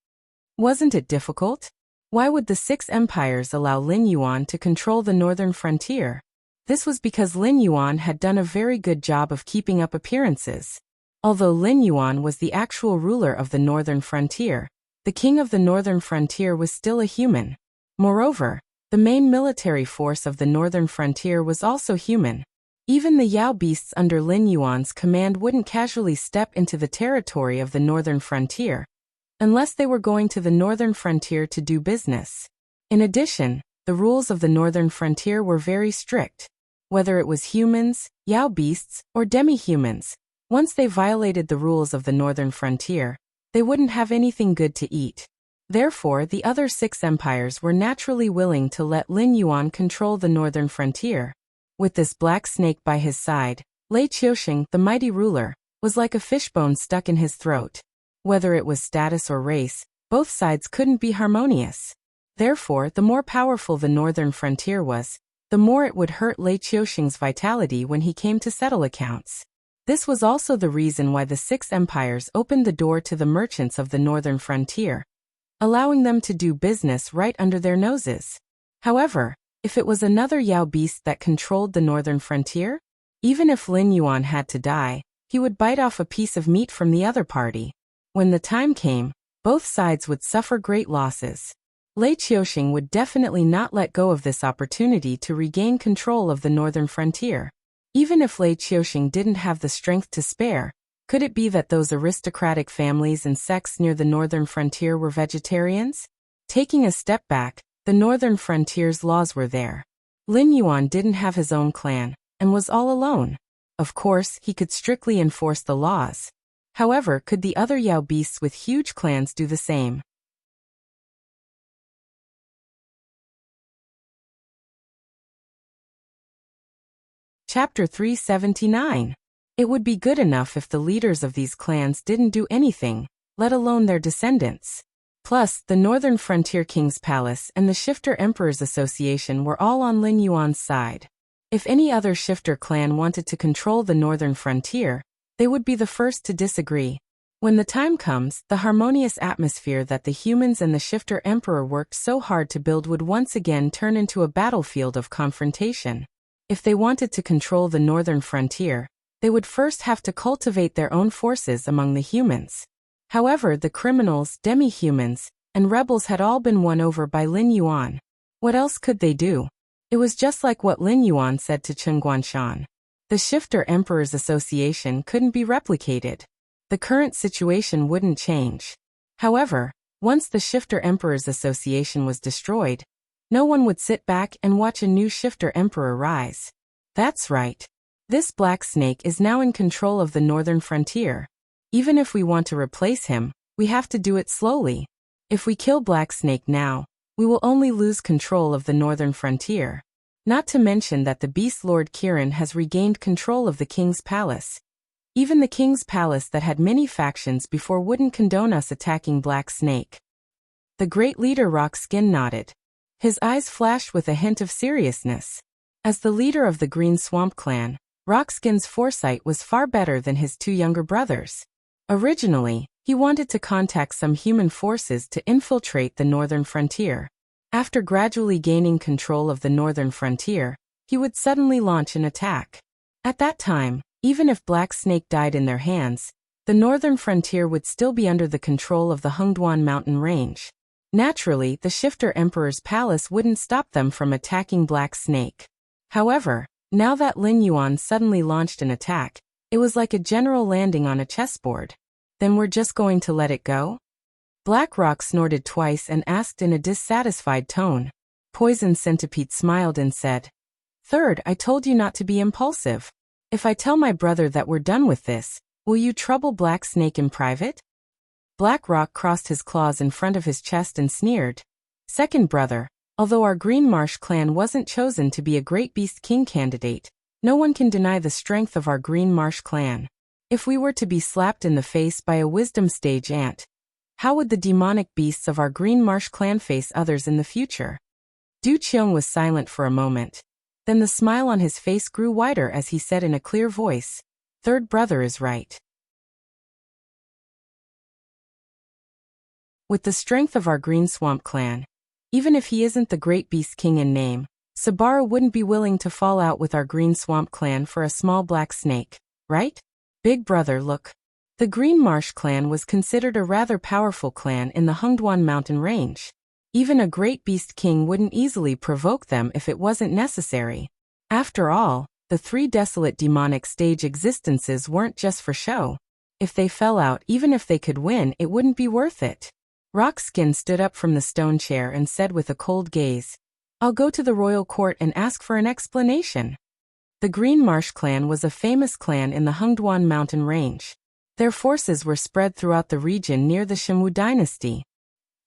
Wasn't it difficult? Why would the 6 empires allow Lin Yuan to control the northern frontier? This was because Lin Yuan had done a very good job of keeping up appearances. Although Lin Yuan was the actual ruler of the northern frontier, the king of the northern frontier was still a human. Moreover, the main military force of the northern frontier was also human. Even the Yao beasts under Lin Yuan's command wouldn't casually step into the territory of the northern frontier, unless they were going to the northern frontier to do business. In addition, the rules of the northern frontier were very strict. Whether it was humans, Yao beasts, or demi-humans, once they violated the rules of the northern frontier, they wouldn't have anything good to eat. Therefore, the other 6 empires were naturally willing to let Lin Yuan control the northern frontier. With this black snake by his side, Lei Qiusheng, the mighty ruler, was like a fishbone stuck in his throat. Whether it was status or race, both sides couldn't be harmonious. Therefore, the more powerful the northern frontier was, the more it would hurt Lei Qiusheng's vitality when he came to settle accounts. This was also the reason why the 6 empires opened the door to the merchants of the northern frontier, allowing them to do business right under their noses. However, if it was another Yao beast that controlled the northern frontier, even if Lin Yuan had to die, he would bite off a piece of meat from the other party. When the time came, both sides would suffer great losses. Lei Qiusheng would definitely not let go of this opportunity to regain control of the northern frontier. Even if Lei Qiusheng didn't have the strength to spare, could it be that those aristocratic families and sects near the northern frontier were vegetarians? Taking a step back, the northern frontier's laws were there. Lin Yuan didn't have his own clan, and was all alone. Of course, he could strictly enforce the laws. However, could the other Yao beasts with huge clans do the same? Chapter 379. It would be good enough if the leaders of these clans didn't do anything, let alone their descendants. Plus, the Northern Frontier King's Palace and the Shifter Emperors Association were all on Lin Yuan's side. If any other shifter clan wanted to control the northern frontier, they would be the first to disagree. When the time comes, the harmonious atmosphere that the humans and the Shifter Emperor worked so hard to build would once again turn into a battlefield of confrontation. If they wanted to control the northern frontier, they would first have to cultivate their own forces among the humans. However, the criminals, demi-humans, and rebels had all been won over by Lin Yuan. What else could they do? It was just like what Lin Yuan said to Chen Guanshan. The Shifter Emperors Association couldn't be replicated. The current situation wouldn't change. However, once the Shifter Emperors Association was destroyed, No one would sit back and watch a new shifter emperor rise. That's right. This black snake is now in control of the northern frontier. Even if we want to replace him, we have to do it slowly. If we kill Black Snake now, we will only lose control of the northern frontier. Not to mention that the Beast Lord Kirin has regained control of the king's palace. Even the king's palace that had many factions before wouldn't condone us attacking Black Snake. The great leader Rockskin nodded. His eyes flashed with a hint of seriousness. As the leader of the Green Swamp clan, Rockskin's foresight was far better than his two younger brothers. Originally, he wanted to contact some human forces to infiltrate the northern frontier. After gradually gaining control of the northern frontier, he would suddenly launch an attack. At that time, even if Black Snake died in their hands, the northern frontier would still be under the control of the Hungduan mountain range. Naturally, the Shifter Emperor's palace wouldn't stop them from attacking Black Snake. However, now that Lin Yuan suddenly launched an attack, it was like a general landing on a chessboard. Then we're just going to let it go? Black Rock snorted twice and asked in a dissatisfied tone. Poison Centipede smiled and said, "Third, I told you not to be impulsive. If I tell my brother that we're done with this, will you trouble Black Snake in private?" Black Rock crossed his claws in front of his chest and sneered. "Second brother, although our Green Marsh clan wasn't chosen to be a Great Beast King candidate, no one can deny the strength of our Green Marsh clan. If we were to be slapped in the face by a wisdom stage ant, how would the demonic beasts of our Green Marsh clan face others in the future?" Du Qiong was silent for a moment. Then the smile on his face grew wider as he said in a clear voice, "Third brother is right. With the strength of our Green Swamp clan, even if he isn't the Great Beast King in name, Sabara wouldn't be willing to fall out with our Green Swamp clan for a small black snake, right? Big brother, look. The Green Marsh clan was considered a rather powerful clan in the Hungduan mountain range. Even a Great Beast King wouldn't easily provoke them if it wasn't necessary. After all, the three desolate demonic stage existences weren't just for show. If they fell out, even if they could win, it wouldn't be worth it. Rockskin stood up from the stone chair and said with a cold gaze, "I'll go to the royal court and ask for an explanation." The Green Marsh clan was a famous clan in the Hungduan mountain range. Their forces were spread throughout the region near the Shimwu dynasty.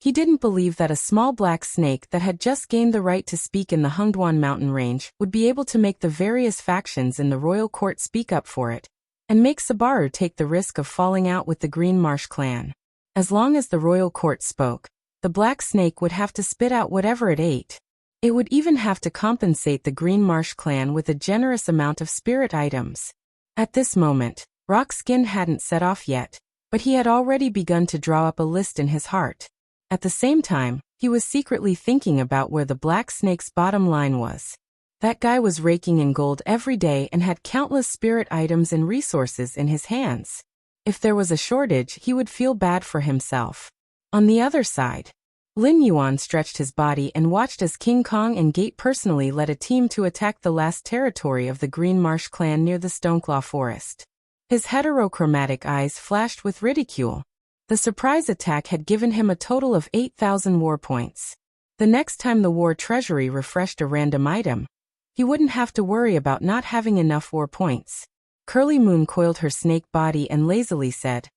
He didn't believe that a small black snake that had just gained the right to speak in the Hungduan mountain range would be able to make the various factions in the royal court speak up for it, and make Sabaru take the risk of falling out with the Green Marsh clan. As long as the royal court spoke, the black snake would have to spit out whatever it ate. It would even have to compensate the Green Marsh clan with a generous amount of spirit items. At this moment, Rockskin hadn't set off yet, but he had already begun to draw up a list in his heart. At the same time, he was secretly thinking about where the black snake's bottom line was. That guy was raking in gold every day and had countless spirit items and resources in his hands. If there was a shortage, he would feel bad for himself. On the other side, Lin Yuan stretched his body and watched as King Kong and Gate personally led a team to attack the last territory of the Green Marsh clan near the Stoneclaw Forest. His heterochromatic eyes flashed with ridicule. The surprise attack had given him a total of 8,000 war points. The next time the war treasury refreshed a random item, he wouldn't have to worry about not having enough war points. Curly Moon coiled her snake body and lazily said,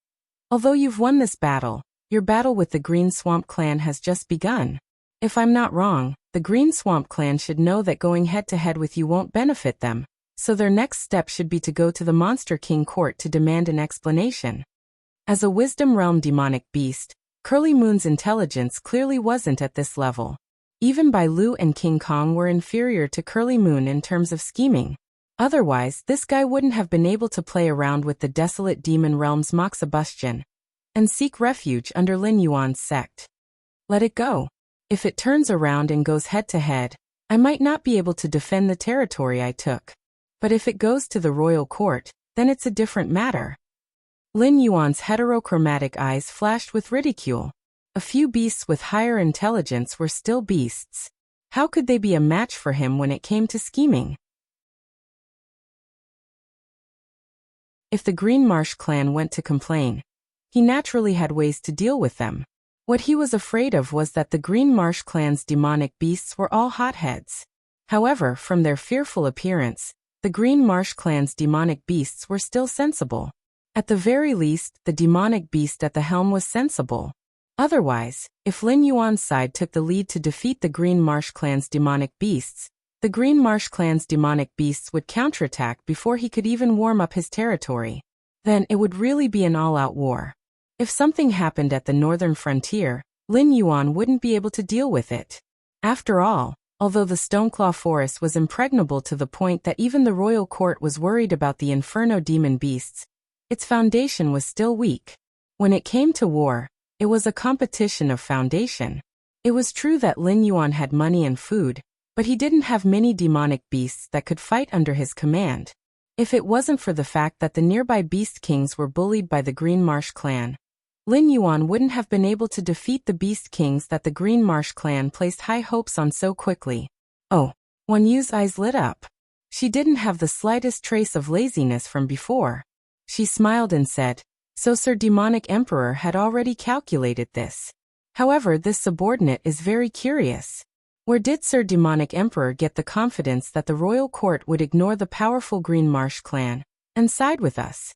"Although you've won this battle, your battle with the Green Swamp clan has just begun. If I'm not wrong, the Green Swamp clan should know that going head-to-head with you won't benefit them, so their next step should be to go to the Monster King court to demand an explanation." As a Wisdom Realm demonic beast, Curly Moon's intelligence clearly wasn't at this level. Even Bai Lu and King Kong were inferior to Curly Moon in terms of scheming. Otherwise, this guy wouldn't have been able to play around with the desolate demon realm's Moxabustion and seek refuge under Lin Yuan's sect. Let it go. If it turns around and goes head-to-head, I might not be able to defend the territory I took. But if it goes to the royal court, then it's a different matter. Lin Yuan's heterochromatic eyes flashed with ridicule. A few beasts with higher intelligence were still beasts. How could they be a match for him when it came to scheming? If the Green Marsh clan went to complain, he naturally had ways to deal with them. What he was afraid of was that the Green Marsh clan's demonic beasts were all hotheads. However, from their fearful appearance, the Green Marsh clan's demonic beasts were still sensible. At the very least, the demonic beast at the helm was sensible. Otherwise, if Lin Yuan's side took the lead to defeat the Green Marsh clan's demonic beasts, the Green Marsh clan's demonic beasts would counterattack before he could even warm up his territory. Then it would really be an all-out war. If something happened at the northern frontier, Lin Yuan wouldn't be able to deal with it. After all, although the Stoneclaw Forest was impregnable to the point that even the royal court was worried about the Inferno demon beasts, its foundation was still weak. When it came to war, it was a competition of foundation. It was true that Lin Yuan had money and food, but he didn't have many demonic beasts that could fight under his command. If it wasn't for the fact that the nearby Beast Kings were bullied by the Green Marsh clan, Lin Yuan wouldn't have been able to defeat the Beast Kings that the Green Marsh clan placed high hopes on so quickly. Oh, Wan Yu's eyes lit up. She didn't have the slightest trace of laziness from before. She smiled and said, "So Sir Demonic Emperor had already calculated this. However, this subordinate is very curious. Where did Sir Demonic Emperor get the confidence that the royal court would ignore the powerful Green Marsh clan and side with us?"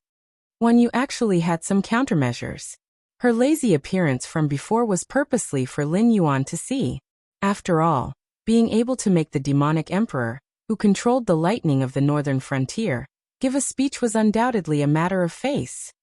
Wan Yu actually had some countermeasures. Her lazy appearance from before was purposely for Lin Yuan to see. After all, being able to make the demonic emperor, who controlled the lightning of the northern frontier, give a speech was undoubtedly a matter of face.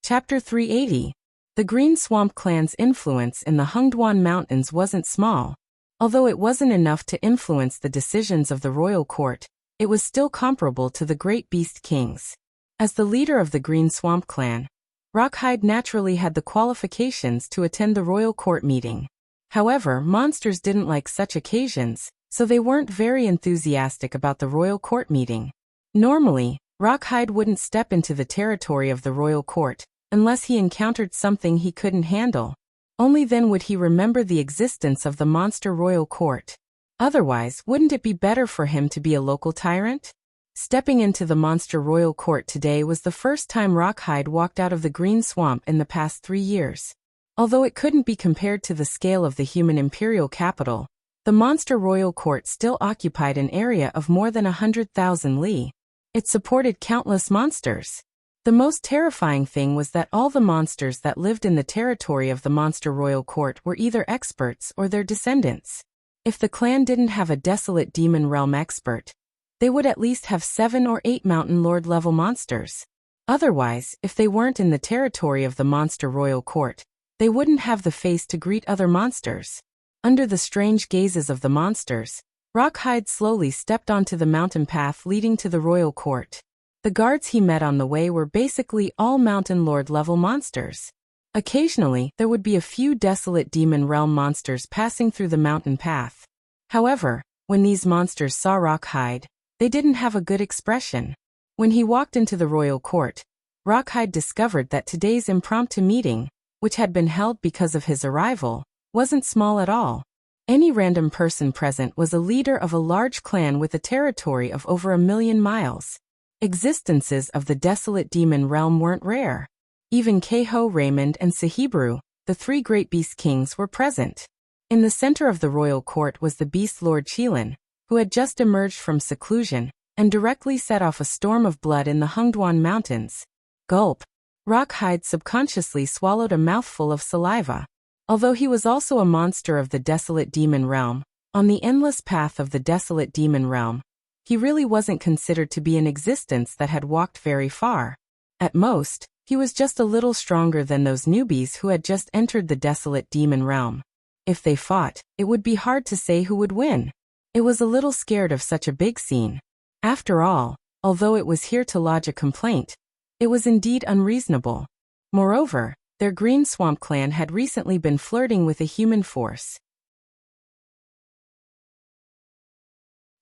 Chapter 380. The Green Swamp Clan's influence in the Hengduan Mountains wasn't small. Although it wasn't enough to influence the decisions of the royal court, it was still comparable to the Great Beast Kings. As the leader of the Green Swamp Clan, Rockhide naturally had the qualifications to attend the royal court meeting. However, monsters didn't like such occasions, so they weren't very enthusiastic about the royal court meeting. Normally, Rockhide wouldn't step into the territory of the royal court unless he encountered something he couldn't handle. Only then would he remember the existence of the monster royal court. Otherwise, wouldn't it be better for him to be a local tyrant? Stepping into the monster royal court today was the first time Rockhide walked out of the Green Swamp in the past 3 years. Although it couldn't be compared to the scale of the human imperial capital, the monster royal court still occupied an area of more than 100,000 li. It supported countless monsters. The most terrifying thing was that all the monsters that lived in the territory of the monster royal court were either experts or their descendants. If the clan didn't have a desolate demon realm expert, they would at least have 7 or 8 mountain lord level monsters. Otherwise, if they weren't in the territory of the monster royal court, they wouldn't have the face to greet other monsters. Under the strange gazes of the monsters, Rockhide slowly stepped onto the mountain path leading to the royal court. The guards he met on the way were basically all mountain lord level monsters. Occasionally, there would be a few desolate demon realm monsters passing through the mountain path. However, when these monsters saw Rockhide, they didn't have a good expression. When he walked into the royal court, Rockhide discovered that today's impromptu meeting, which had been held because of his arrival, wasn't small at all. Any random person present was a leader of a large clan with a territory of over 1 million miles. Existences of the desolate demon realm weren't rare. Even Keiho, Raymond, and Sahibru, the 3 great beast kings, were present. In the center of the royal court was the beast lord Qilin, who had just emerged from seclusion and directly set off a storm of blood in the Hengduan Mountains. Gulp. Rockhide subconsciously swallowed a mouthful of saliva. Although he was also a monster of the desolate demon realm, on the endless path of the desolate demon realm, he really wasn't considered to be an existence that had walked very far. At most, he was just a little stronger than those newbies who had just entered the desolate demon realm. If they fought, it would be hard to say who would win. It was a little scared of such a big scene. After all, although it was here to lodge a complaint, it was indeed unreasonable. Moreover, their Green Swamp clan had recently been flirting with a human force.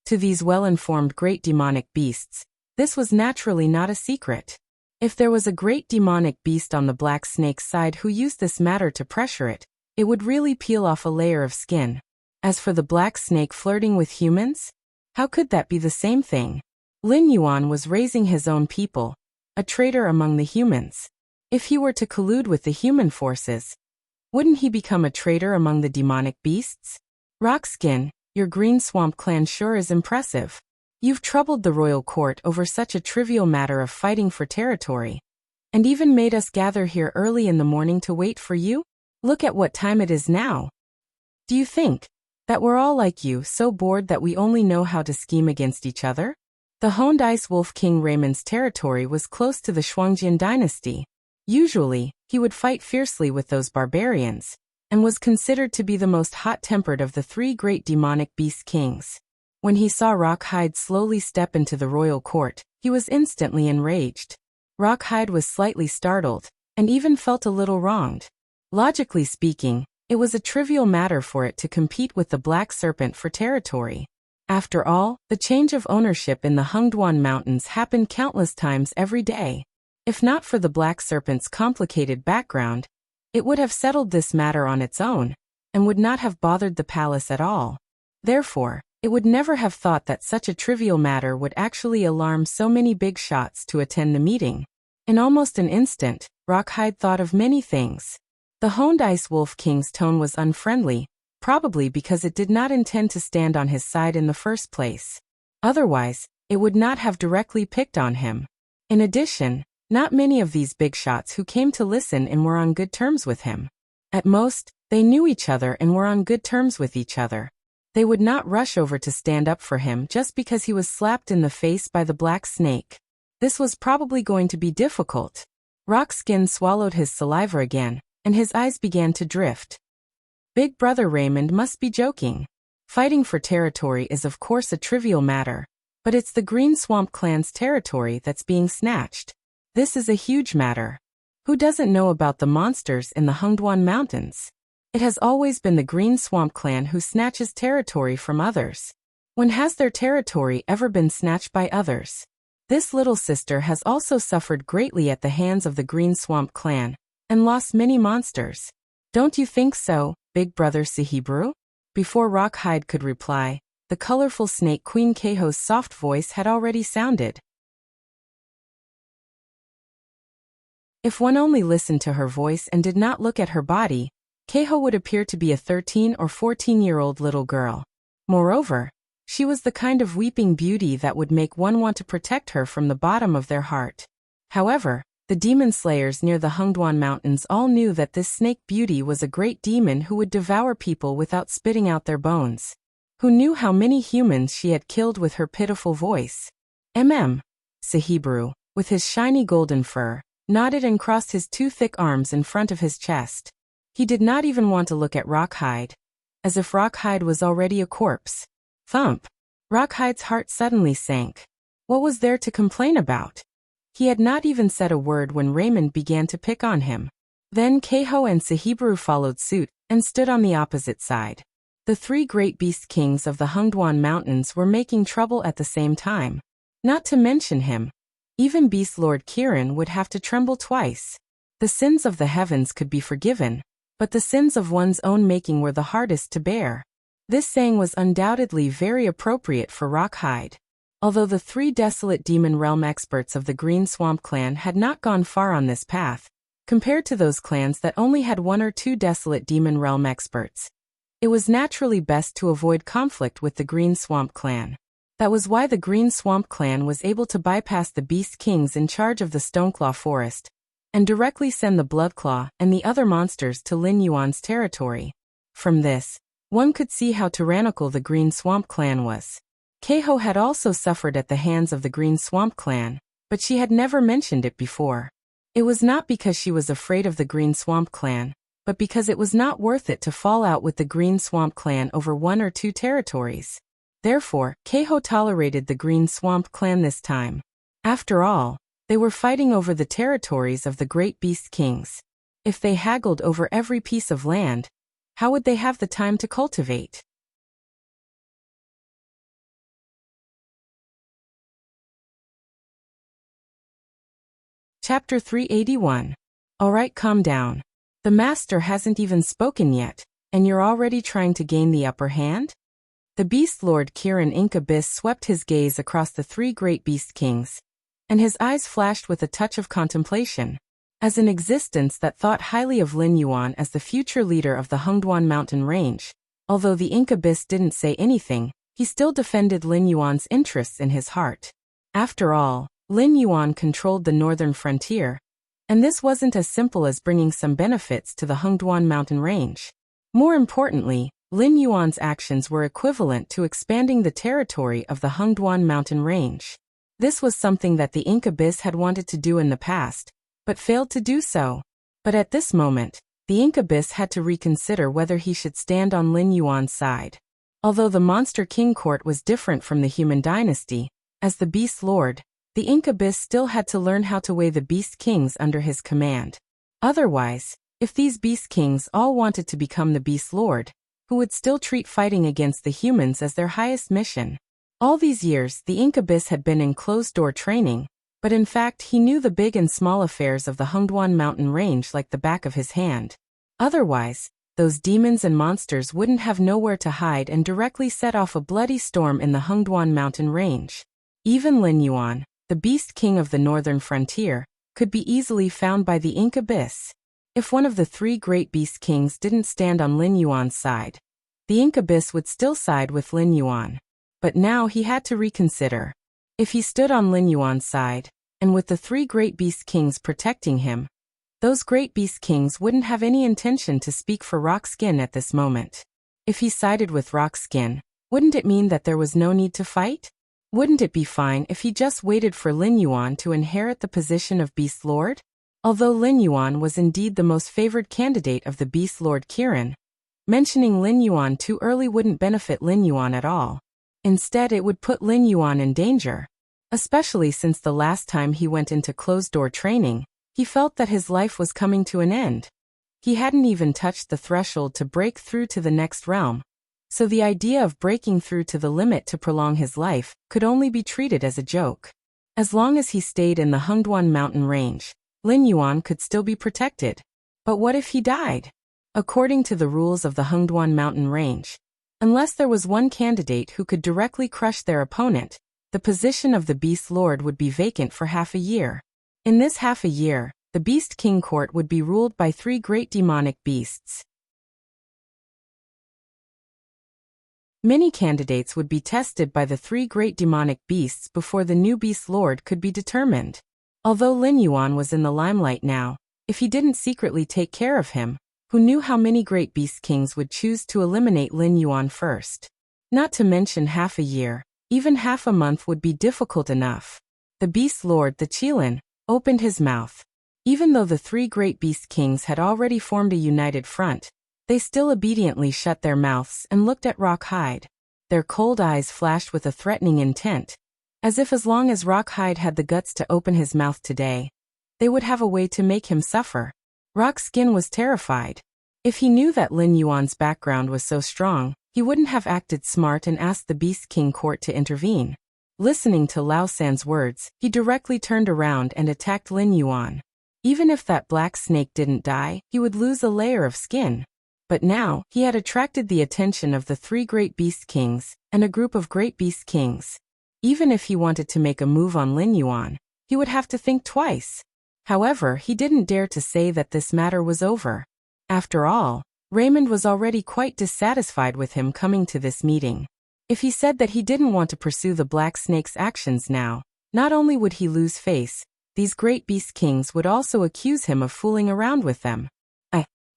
To these well-informed great demonic beasts, this was naturally not a secret. If there was a great demonic beast on the black snake's side who used this matter to pressure it, it would really peel off a layer of skin. As for the black snake flirting with humans, how could that be the same thing? Lin Yuan was raising his own people, a traitor among the humans. If he were to collude with the human forces, wouldn't he become a traitor among the demonic beasts? Rockskin, your Green Swamp clan sure is impressive. You've troubled the royal court over such a trivial matter of fighting for territory, and even made us gather here early in the morning to wait for you? Look at what time it is now. Do you think that we're all like you, so bored that we only know how to scheme against each other? The Honed Ice Wolf King Raymond's territory was close to the Shuangjian dynasty. Usually, he would fight fiercely with those barbarians, and was considered to be the most hot-tempered of the three great demonic beast kings. When he saw Rawhide slowly step into the royal court, he was instantly enraged. Rawhide was slightly startled, and even felt a little wronged. Logically speaking, it was a trivial matter for it to compete with the Black Serpent for territory. After all, the change of ownership in the Hengduan Mountains happened countless times every day. If not for the Black Serpent's complicated background, it would have settled this matter on its own, and would not have bothered the palace at all. Therefore, it would never have thought that such a trivial matter would actually alarm so many big shots to attend the meeting. In almost an instant, Rawhide thought of many things. The Honed Ice Wolf King's tone was unfriendly, probably because it did not intend to stand on his side in the first place. Otherwise, it would not have directly picked on him. In addition, not many of these big shots who came to listen and were on good terms with him. At most, they knew each other and were on good terms with each other. They would not rush over to stand up for him just because he was slapped in the face by the black snake. This was probably going to be difficult. Rockskin swallowed his saliva again, and his eyes began to drift. Big Brother Raymond must be joking. Fighting for territory is of course a trivial matter, but it's the Green Swamp clan's territory that's being snatched. This is a huge matter. Who doesn't know about the monsters in the Hengduan Mountains? It has always been the Green Swamp clan who snatches territory from others. When has their territory ever been snatched by others? This little sister has also suffered greatly at the hands of the Green Swamp clan, and lost many monsters. Don't you think so, Big Brother Sihibru? Before Rawhide could reply, the colorful snake Queen Keiho's soft voice had already sounded. If one only listened to her voice and did not look at her body, Keiho would appear to be a 13 or 14-year-old little girl. Moreover, she was the kind of weeping beauty that would make one want to protect her from the bottom of their heart. However, the demon slayers near the Hengduan Mountains all knew that this snake beauty was a great demon who would devour people without spitting out their bones. Who knew how many humans she had killed with her pitiful voice? Sihibru, with his shiny golden fur, nodded and crossed his two thick arms in front of his chest. He did not even want to look at Rawhide, as if Rawhide was already a corpse. Thump! Rawhide's heart suddenly sank. What was there to complain about? He had not even said a word when Raymond began to pick on him. Then Keiho and Sihibru followed suit, and stood on the opposite side. The three great beast kings of the Hengduan Mountains were making trouble at the same time. Not to mention him, even Beast Lord Kirin would have to tremble twice. The sins of the heavens could be forgiven, but the sins of one's own making were the hardest to bear. This saying was undoubtedly very appropriate for Rawhide. Although the three desolate demon realm experts of the Green Swamp clan had not gone far on this path, compared to those clans that only had one or two desolate demon realm experts, it was naturally best to avoid conflict with the Green Swamp clan. That was why the Green Swamp clan was able to bypass the Beast Kings in charge of the Stoneclaw Forest, and directly send the Bloodclaw and the other monsters to Lin Yuan's territory. From this, one could see how tyrannical the Green Swamp clan was. Keiho had also suffered at the hands of the Green Swamp clan, but she had never mentioned it before. It was not because she was afraid of the Green Swamp clan, but because it was not worth it to fall out with the Green Swamp clan over one or two territories. Therefore, Keiho tolerated the Green Swamp clan this time. After all, they were fighting over the territories of the Great Beast Kings. If they haggled over every piece of land, how would they have the time to cultivate? Chapter 381. Alright, calm down. The master hasn't even spoken yet, and you're already trying to gain the upper hand? The Beast Lord Kirin Incubus swept his gaze across the three great beast kings, and his eyes flashed with a touch of contemplation. As an existence that thought highly of Lin Yuan as the future leader of the Hengduan mountain range, although the Incubus didn't say anything, he still defended Lin Yuan's interests in his heart. After all, Lin Yuan controlled the northern frontier, and this wasn't as simple as bringing some benefits to the Hengduan mountain range. More importantly, Lin Yuan's actions were equivalent to expanding the territory of the Hengduan mountain range. This was something that the Incubus had wanted to do in the past, but failed to do so. But at this moment, the Incubus had to reconsider whether he should stand on Lin Yuan's side. Although the Monster King Court was different from the human dynasty, as the Beast Lord, the Incubus still had to learn how to weigh the Beast Kings under his command. Otherwise, if these Beast Kings all wanted to become the Beast Lord, who would still treat fighting against the humans as their highest mission? All these years, the Incubus had been in closed-door training, but in fact he knew the big and small affairs of the Hengduan mountain range like the back of his hand. Otherwise, those demons and monsters wouldn't have nowhere to hide and directly set off a bloody storm in the Hengduan mountain range. Even Lin Yuan, the Beast King of the northern frontier, could be easily found by the Incubus. If one of the three great Beast Kings didn't stand on Lin Yuan's side, the Incubus would still side with Lin Yuan. But now he had to reconsider. If he stood on Lin Yuan's side, and with the three great Beast Kings protecting him, those great Beast Kings wouldn't have any intention to speak for Rockskin at this moment. If he sided with Rockskin, wouldn't it mean that there was no need to fight? Wouldn't it be fine if he just waited for Lin Yuan to inherit the position of Beast Lord? Although Lin Yuan was indeed the most favored candidate of the Beast Lord Kirin, mentioning Lin Yuan too early wouldn't benefit Lin Yuan at all. Instead, it would put Lin Yuan in danger. Especially since the last time he went into closed-door training, he felt that his life was coming to an end. He hadn't even touched the threshold to break through to the next realm, so the idea of breaking through to the limit to prolong his life could only be treated as a joke. As long as he stayed in the Hengduan mountain range, Lin Yuan could still be protected. But what if he died? According to the rules of the Hengduan mountain range, unless there was one candidate who could directly crush their opponent, the position of the Beast Lord would be vacant for half a year. In this half a year, the Beast King Court would be ruled by three great demonic beasts. Many candidates would be tested by the three great demonic beasts before the new Beast Lord could be determined. Although Lin Yuan was in the limelight now, if he didn't secretly take care of him, who knew how many great Beast Kings would choose to eliminate Lin Yuan first? Not to mention half a year, even half a month would be difficult enough. The Beast Lord, the Qilin, opened his mouth. Even though the three great Beast Kings had already formed a united front, they still obediently shut their mouths and looked at Rockhide. Their cold eyes flashed with a threatening intent, as if as long as Rockhide had the guts to open his mouth today, they would have a way to make him suffer. Rockskin was terrified. If he knew that Lin Yuan's background was so strong, he wouldn't have acted smart and asked the Beast King Court to intervene. Listening to Lao San's words, he directly turned around and attacked Lin Yuan. Even if that black snake didn't die, he would lose a layer of skin. But now, he had attracted the attention of the three great Beast Kings, and a group of great Beast Kings. Even if he wanted to make a move on Lin Yuan, he would have to think twice. However, he didn't dare to say that this matter was over. After all, Raymond was already quite dissatisfied with him coming to this meeting. If he said that he didn't want to pursue the Black Snake's actions now, not only would he lose face, these great Beast Kings would also accuse him of fooling around with them.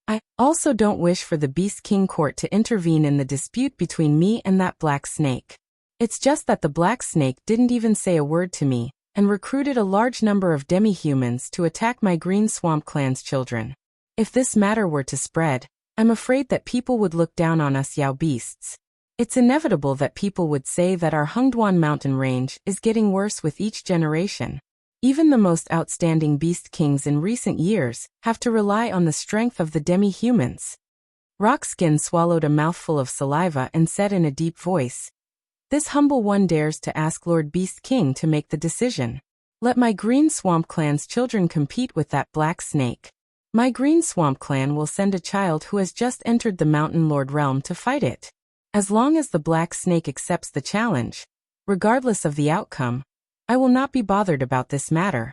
I also don't wish for the Beast King Court to intervene in the dispute between me and that Black Snake. It's just that the Black Snake didn't even say a word to me, and recruited a large number of demi-humans to attack my Green Swamp Clan's children. If this matter were to spread, I'm afraid that people would look down on us Yao beasts. It's inevitable that people would say that our Hengduan mountain range is getting worse with each generation. Even the most outstanding Beast Kings in recent years have to rely on the strength of the demi-humans. Rockskin swallowed a mouthful of saliva and said in a deep voice, "This humble one dares to ask Lord Beast King to make the decision. Let my Green Swamp Clan's children compete with that Black Snake. My Green Swamp Clan will send a child who has just entered the Mountain Lord realm to fight it." As long as the black snake accepts the challenge, regardless of the outcome, I will not be bothered about this matter.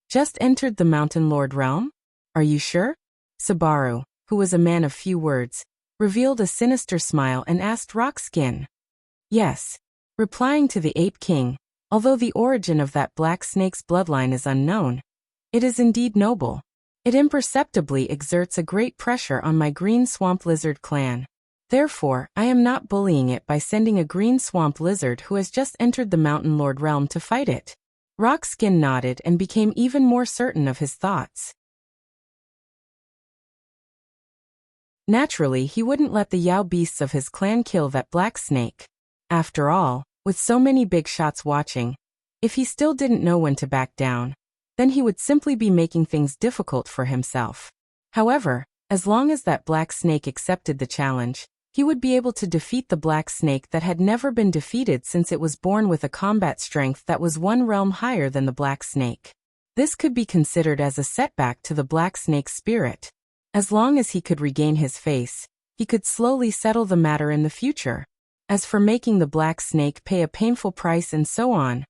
Just entered the Mountain Lord realm? Are you sure? Subaru, who was a man of few words, revealed a sinister smile and asked Rockskin. Yes. Replying to the Ape King, although the origin of that black snake's bloodline is unknown, it is indeed noble. It imperceptibly exerts a great pressure on my green swamp lizard clan. Therefore, I am not bullying it by sending a green swamp lizard who has just entered the Mountain Lord realm to fight it. Rockskin nodded and became even more certain of his thoughts. Naturally, he wouldn't let the Yao beasts of his clan kill that black snake. After all, with so many big shots watching, if he still didn't know when to back down, then he would simply be making things difficult for himself. However, as long as that black snake accepted the challenge, he would be able to defeat the black snake that had never been defeated since it was born with a combat strength that was one realm higher than the black snake. This could be considered as a setback to the black snake's spirit. As long as he could regain his face, he could slowly settle the matter in the future. As for making the black snake pay a painful price and so on,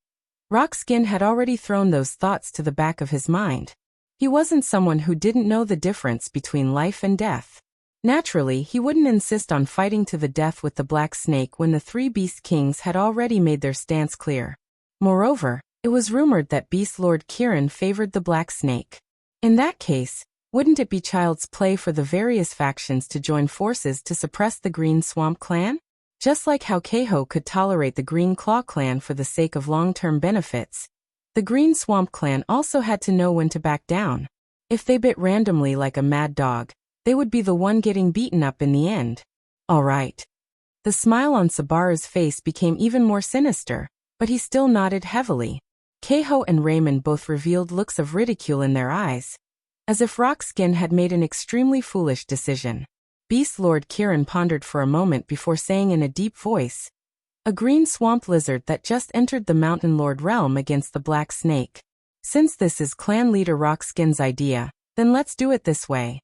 Rockskin had already thrown those thoughts to the back of his mind. He wasn't someone who didn't know the difference between life and death. Naturally, he wouldn't insist on fighting to the death with the black snake when the three Beast Kings had already made their stance clear. Moreover, it was rumored that Beast Lord Kirin favored the black snake. In that case, wouldn't it be child's play for the various factions to join forces to suppress the Green Swamp clan? Just like how Keiho could tolerate the Green Claw clan for the sake of long-term benefits, the Green Swamp clan also had to know when to back down. If they bit randomly like a mad dog, they would be the one getting beaten up in the end. All right. The smile on Sabaru's face became even more sinister, but he still nodded heavily. Keiho and Raymond both revealed looks of ridicule in their eyes, as if Rockskin had made an extremely foolish decision. Beast Lord Kirin pondered for a moment before saying in a deep voice, "A green swamp lizard that just entered the Mountain Lord realm against the black snake. Since this is clan leader Rockskin's idea, then let's do it this way."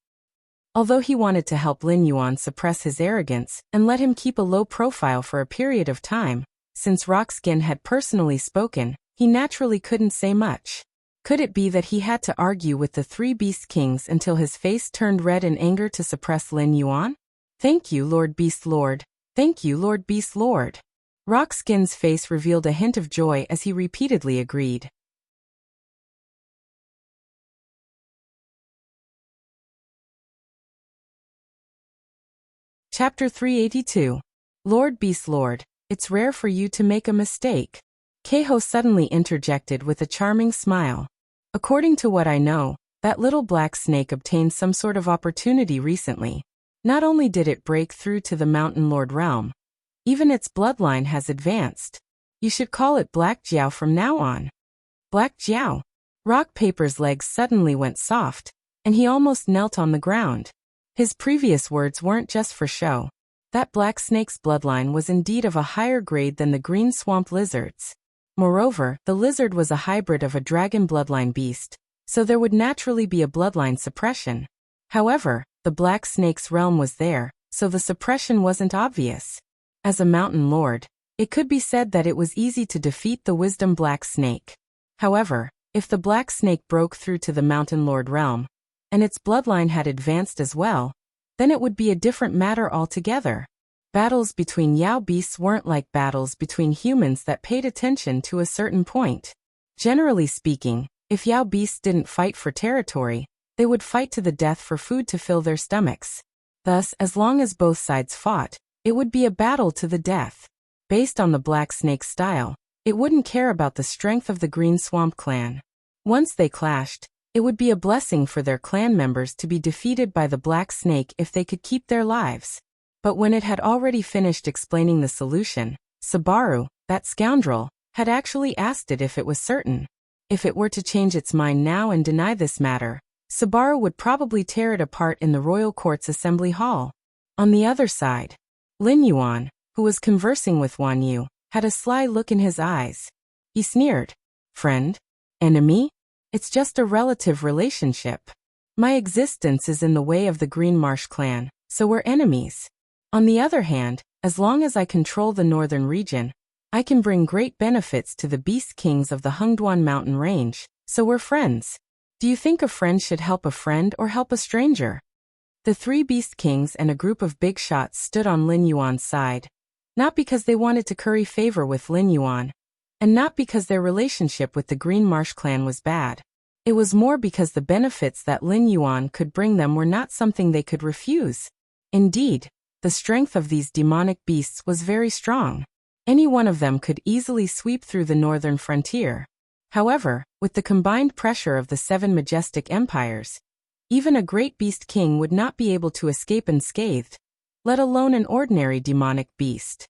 Although he wanted to help Lin Yuan suppress his arrogance and let him keep a low profile for a period of time, since Rockskin had personally spoken, he naturally couldn't say much. Could it be that he had to argue with the three Beast Kings until his face turned red in anger to suppress Lin Yuan? "Thank you, Lord Beast Lord. Thank you, Lord Beast Lord." Rockskin's face revealed a hint of joy as he repeatedly agreed. Chapter 382. Lord Beast Lord, it's rare for you to make a mistake. Keiho suddenly interjected with a charming smile. According to what I know, that little black snake obtained some sort of opportunity recently. Not only did it break through to the Mountain Lord realm, even its bloodline has advanced. You should call it Black Jiao from now on. Black Jiao. Rock Paper's legs suddenly went soft, and he almost knelt on the ground. His previous words weren't just for show. That black snake's bloodline was indeed of a higher grade than the green swamp lizard's. Moreover, the lizard was a hybrid of a dragon bloodline beast, so there would naturally be a bloodline suppression. However, the black snake's realm was there, so the suppression wasn't obvious. As a mountain lord, it could be said that it was easy to defeat the wisdom black snake. However, if the black snake broke through to the mountain lord realm, and its bloodline had advanced as well, then it would be a different matter altogether. Battles between Yao beasts weren't like battles between humans that paid attention to a certain point. Generally speaking, if Yao beasts didn't fight for territory, they would fight to the death for food to fill their stomachs. Thus, as long as both sides fought, it would be a battle to the death. Based on the black snake's style, it wouldn't care about the strength of the Green Swamp clan. Once they clashed, it would be a blessing for their clan members to be defeated by the black snake if they could keep their lives. But when it had already finished explaining the solution, Subaru, that scoundrel, had actually asked it if it was certain. If it were to change its mind now and deny this matter, Subaru would probably tear it apart in the royal court's assembly hall. On the other side, Lin Yuan, who was conversing with Wan Yu, had a sly look in his eyes. He sneered. "Friend? Enemy? It's just a relative relationship. My existence is in the way of the Green Marsh clan, so we're enemies. On the other hand, As long as I control the northern region, I can bring great benefits to the beast kings of the Hungduan mountain range, so we're friends. Do you think a friend should help a friend or help a stranger? The three beast kings and a group of big shots stood on Lin Yuan's side, not because they wanted to curry favor with Lin Yuan, and not because their relationship with the Green Marsh clan was bad. It was more because the benefits that Lin Yuan could bring them were not something they could refuse. Indeed, the strength of these demonic beasts was very strong. Any one of them could easily sweep through the northern frontier. However, with the combined pressure of the 7 majestic empires, even a great beast king would not be able to escape unscathed, let alone an ordinary demonic beast.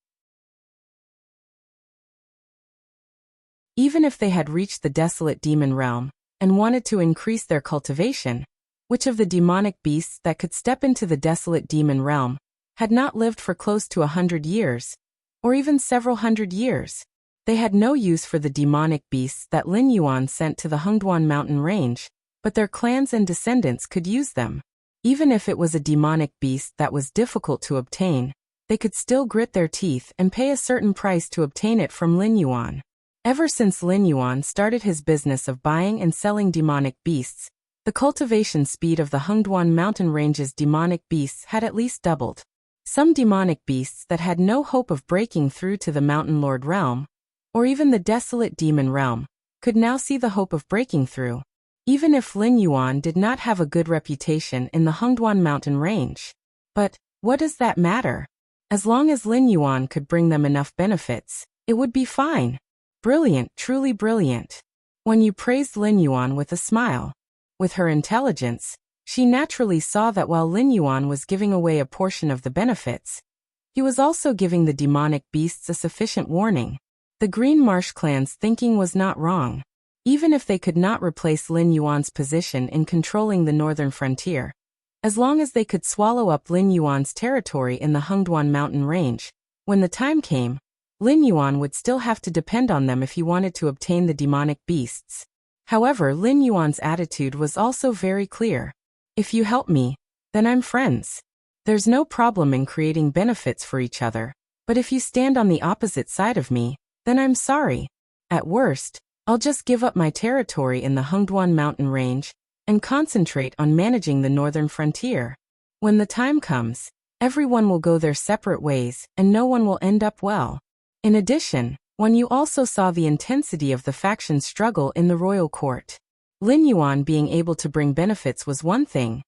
Even if they had reached the desolate demon realm and wanted to increase their cultivation, which of the demonic beasts that could step into the desolate demon realm had not lived for close to 100 years, or even several hundred years? They had no use for the demonic beasts that Lin Yuan sent to the Hungduan mountain range, but their clans and descendants could use them. Even if it was a demonic beast that was difficult to obtain, they could still grit their teeth and pay a certain price to obtain it from Lin Yuan. Ever since Lin Yuan started his business of buying and selling demonic beasts, the cultivation speed of the Hungduan mountain range's demonic beasts had at least doubled. Some demonic beasts that had no hope of breaking through to the Mountain Lord realm, or even the desolate demon realm, could now see the hope of breaking through, even if Lin Yuan did not have a good reputation in the Hungduan mountain range. But what does that matter? As long as Lin Yuan could bring them enough benefits, it would be fine. Brilliant, truly brilliant. When you praised Lin Yuan with a smile. With her intelligence, she naturally saw that while Lin Yuan was giving away a portion of the benefits, he was also giving the demonic beasts a sufficient warning. The Green Marsh clan's thinking was not wrong. Even if they could not replace Lin Yuan's position in controlling the northern frontier, as long as they could swallow up Lin Yuan's territory in the Hungduan mountain range, when the time came, Lin Yuan would still have to depend on them if he wanted to obtain the demonic beasts. However, Lin Yuan's attitude was also very clear. If you help me, then I'm friends. There's no problem in creating benefits for each other, but if you stand on the opposite side of me, then I'm sorry. At worst, I'll just give up my territory in the Hungduan mountain range and concentrate on managing the northern frontier. When the time comes, everyone will go their separate ways and no one will end up well. In addition, when you also saw the intensity of the faction struggle in the royal court, Lin Yuan being able to bring benefits was one thing,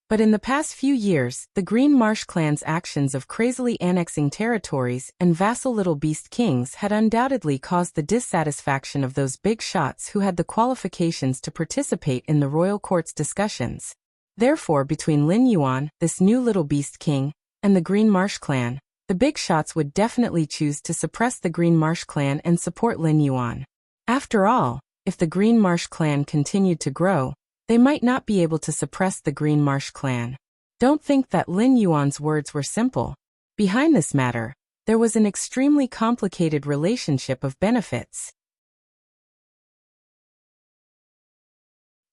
but in the past few years, the Green Marsh clan's actions of crazily annexing territories and vassal little beast kings had undoubtedly caused the dissatisfaction of those big shots who had the qualifications to participate in the royal court's discussions. Therefore, between Lin Yuan, this new little beast king, and the Green Marsh clan, the big shots would definitely choose to suppress the Green Marsh clan and support Lin Yuan. After all, if the Green Marsh clan continued to grow, they might not be able to suppress the Green Marsh clan. Don't think that Lin Yuan's words were simple. Behind this matter, there was an extremely complicated relationship of benefits.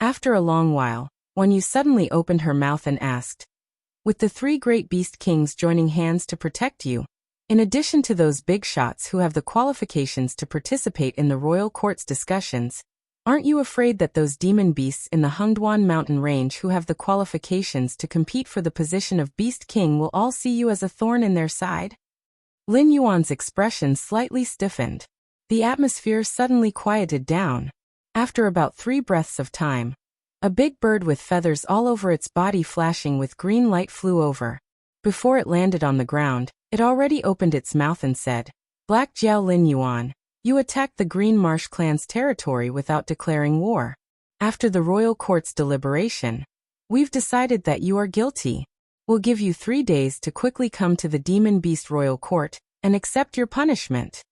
After a long while, Wan Yu suddenly opened her mouth and asked, with the 3 great beast kings joining hands to protect you, in addition to those big shots who have the qualifications to participate in the royal court's discussions, aren't you afraid that those demon beasts in the Hungduan mountain range who have the qualifications to compete for the position of Beast King will all see you as a thorn in their side? Lin Yuan's expression slightly stiffened. The atmosphere suddenly quieted down. After about 3 breaths of time, a big bird with feathers all over its body flashing with green light flew over. Before it landed on the ground, it already opened its mouth and said, Black Jiao Lin Yuan, you attacked the Green Marsh clan's territory without declaring war. After the royal court's deliberation, we've decided that you are guilty. We'll give you 3 days to quickly come to the Demon Beast Royal Court and accept your punishment.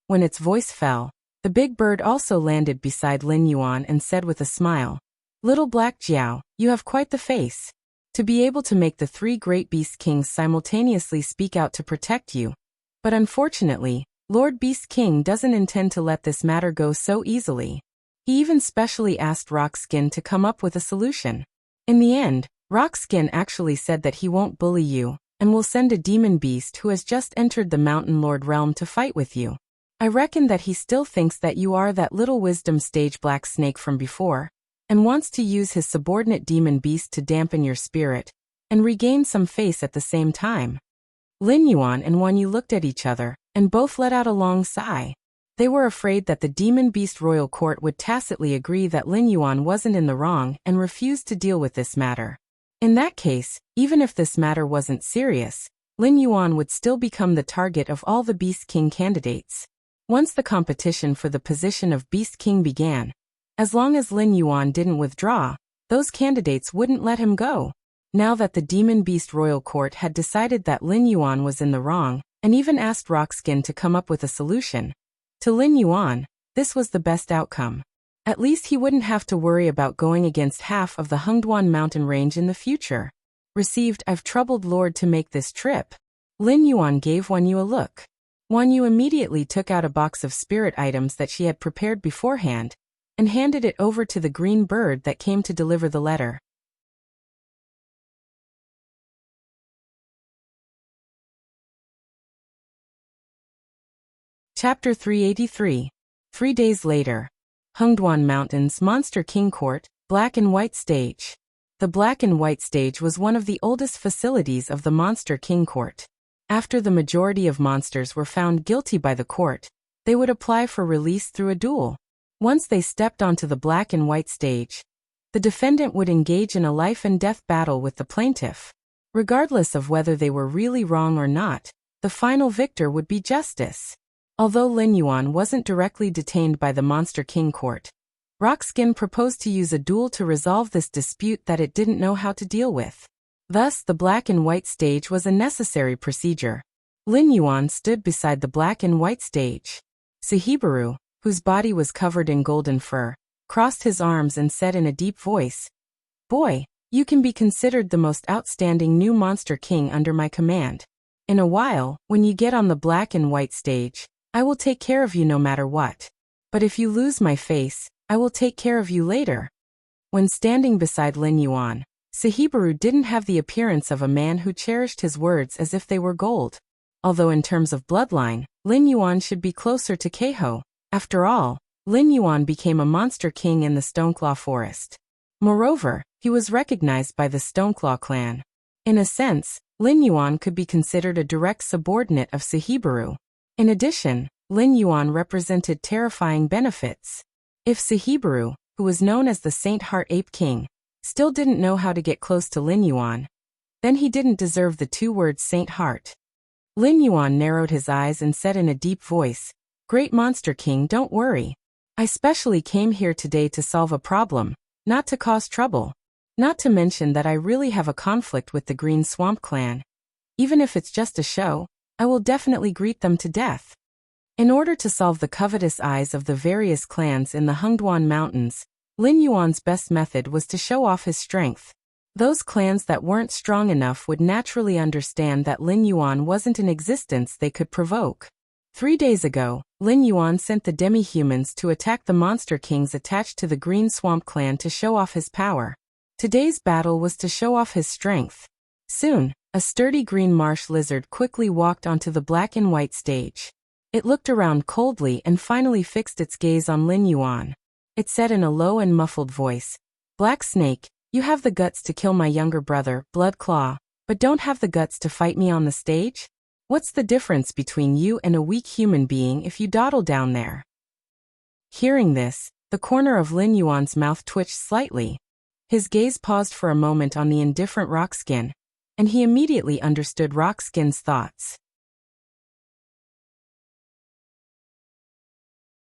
When its voice fell, the big bird also landed beside Lin Yuan and said with a smile, Little Black Jiao, you have quite the face. To be able to make the 3 great beast kings simultaneously speak out to protect you. But unfortunately, Lord Beast King doesn't intend to let this matter go so easily. He even specially asked Rockskin to come up with a solution. In the end, Rockskin actually said that he won't bully you, and will send a demon beast who has just entered the Mountain Lord realm to fight with you. I reckon that he still thinks that you are that little wisdom stage black snake from before, and wants to use his subordinate demon beast to dampen your spirit, and regain some face at the same time." Lin Yuan and Wan Yu looked at each other, and both let out a long sigh. They were afraid that the demon beast royal court would tacitly agree that Lin Yuan wasn't in the wrong and refused to deal with this matter. In that case, even if this matter wasn't serious, Lin Yuan would still become the target of all the Beast King candidates. Once the competition for the position of Beast King began, as long as Lin Yuan didn't withdraw, those candidates wouldn't let him go. Now that the Demon Beast Royal Court had decided that Lin Yuan was in the wrong, and even asked Rockskin to come up with a solution, to Lin Yuan, this was the best outcome. At least he wouldn't have to worry about going against half of the Hengduan mountain range in the future. Received, "I've troubled Lord to make this trip." Lin Yuan gave Wan Yu a look. Wan Yu immediately took out a box of spirit items that she had prepared beforehand, and handed it over to the green bird that came to deliver the letter. Chapter 383. 3 days later. Hengduan Mountains Monster King Court, Black and White Stage. The Black and White Stage was one of the oldest facilities of the Monster King Court. After the majority of monsters were found guilty by the court, they would apply for release through a duel. Once they stepped onto the Black and White Stage, the defendant would engage in a life and death battle with the plaintiff. Regardless of whether they were really wrong or not, the final victor would be justice. Although Lin Yuan wasn't directly detained by the Monster King Court, Rockskin proposed to use a duel to resolve this dispute that it didn't know how to deal with. Thus, the Black and White Stage was a necessary procedure. Lin Yuan stood beside the Black and White Stage. Sahibaru, whose body was covered in golden fur, crossed his arms and said in a deep voice, "Boy, you can be considered the most outstanding new Monster King under my command. In a while, when you get on the Black and White Stage, I will take care of you no matter what. But if you lose my face, I will take care of you later." When standing beside Lin Yuan, Sahibaru didn't have the appearance of a man who cherished his words as if they were gold. Although in terms of bloodline, Lin Yuan should be closer to Keiho. After all, Lin Yuan became a monster king in the Stoneclaw Forest. Moreover, he was recognized by the Stoneclaw clan. In a sense, Lin Yuan could be considered a direct subordinate of Sahibaru. In addition, Lin Yuan represented terrifying benefits. If Sahibaru, who was known as the Saint Heart Ape King, still didn't know how to get close to Lin Yuan, then he didn't deserve the two words Saint Heart. Lin Yuan narrowed his eyes and said in a deep voice, "Great Monster King, don't worry. I specially came here today to solve a problem, not to cause trouble. Not to mention that I really have a conflict with the Green Swamp Clan. Even if it's just a show, I will definitely greet them to death." In order to solve the covetous eyes of the various clans in the Hengduan Mountains, Lin Yuan's best method was to show off his strength. Those clans that weren't strong enough would naturally understand that Lin Yuan wasn't an existence they could provoke. 3 days ago, Lin Yuan sent the demi-humans to attack the monster kings attached to the Green Swamp Clan to show off his power. Today's battle was to show off his strength. Soon, a sturdy green marsh lizard quickly walked onto the Black and White Stage. It looked around coldly and finally fixed its gaze on Lin Yuan. It said in a low and muffled voice, "Black Snake, you have the guts to kill my younger brother, Blood Claw, but don't have the guts to fight me on the stage? What's the difference between you and a weak human being if you dawdle down there?" Hearing this, the corner of Lin Yuan's mouth twitched slightly. His gaze paused for a moment on the indifferent Rockskin, and he immediately understood Rockskin's thoughts.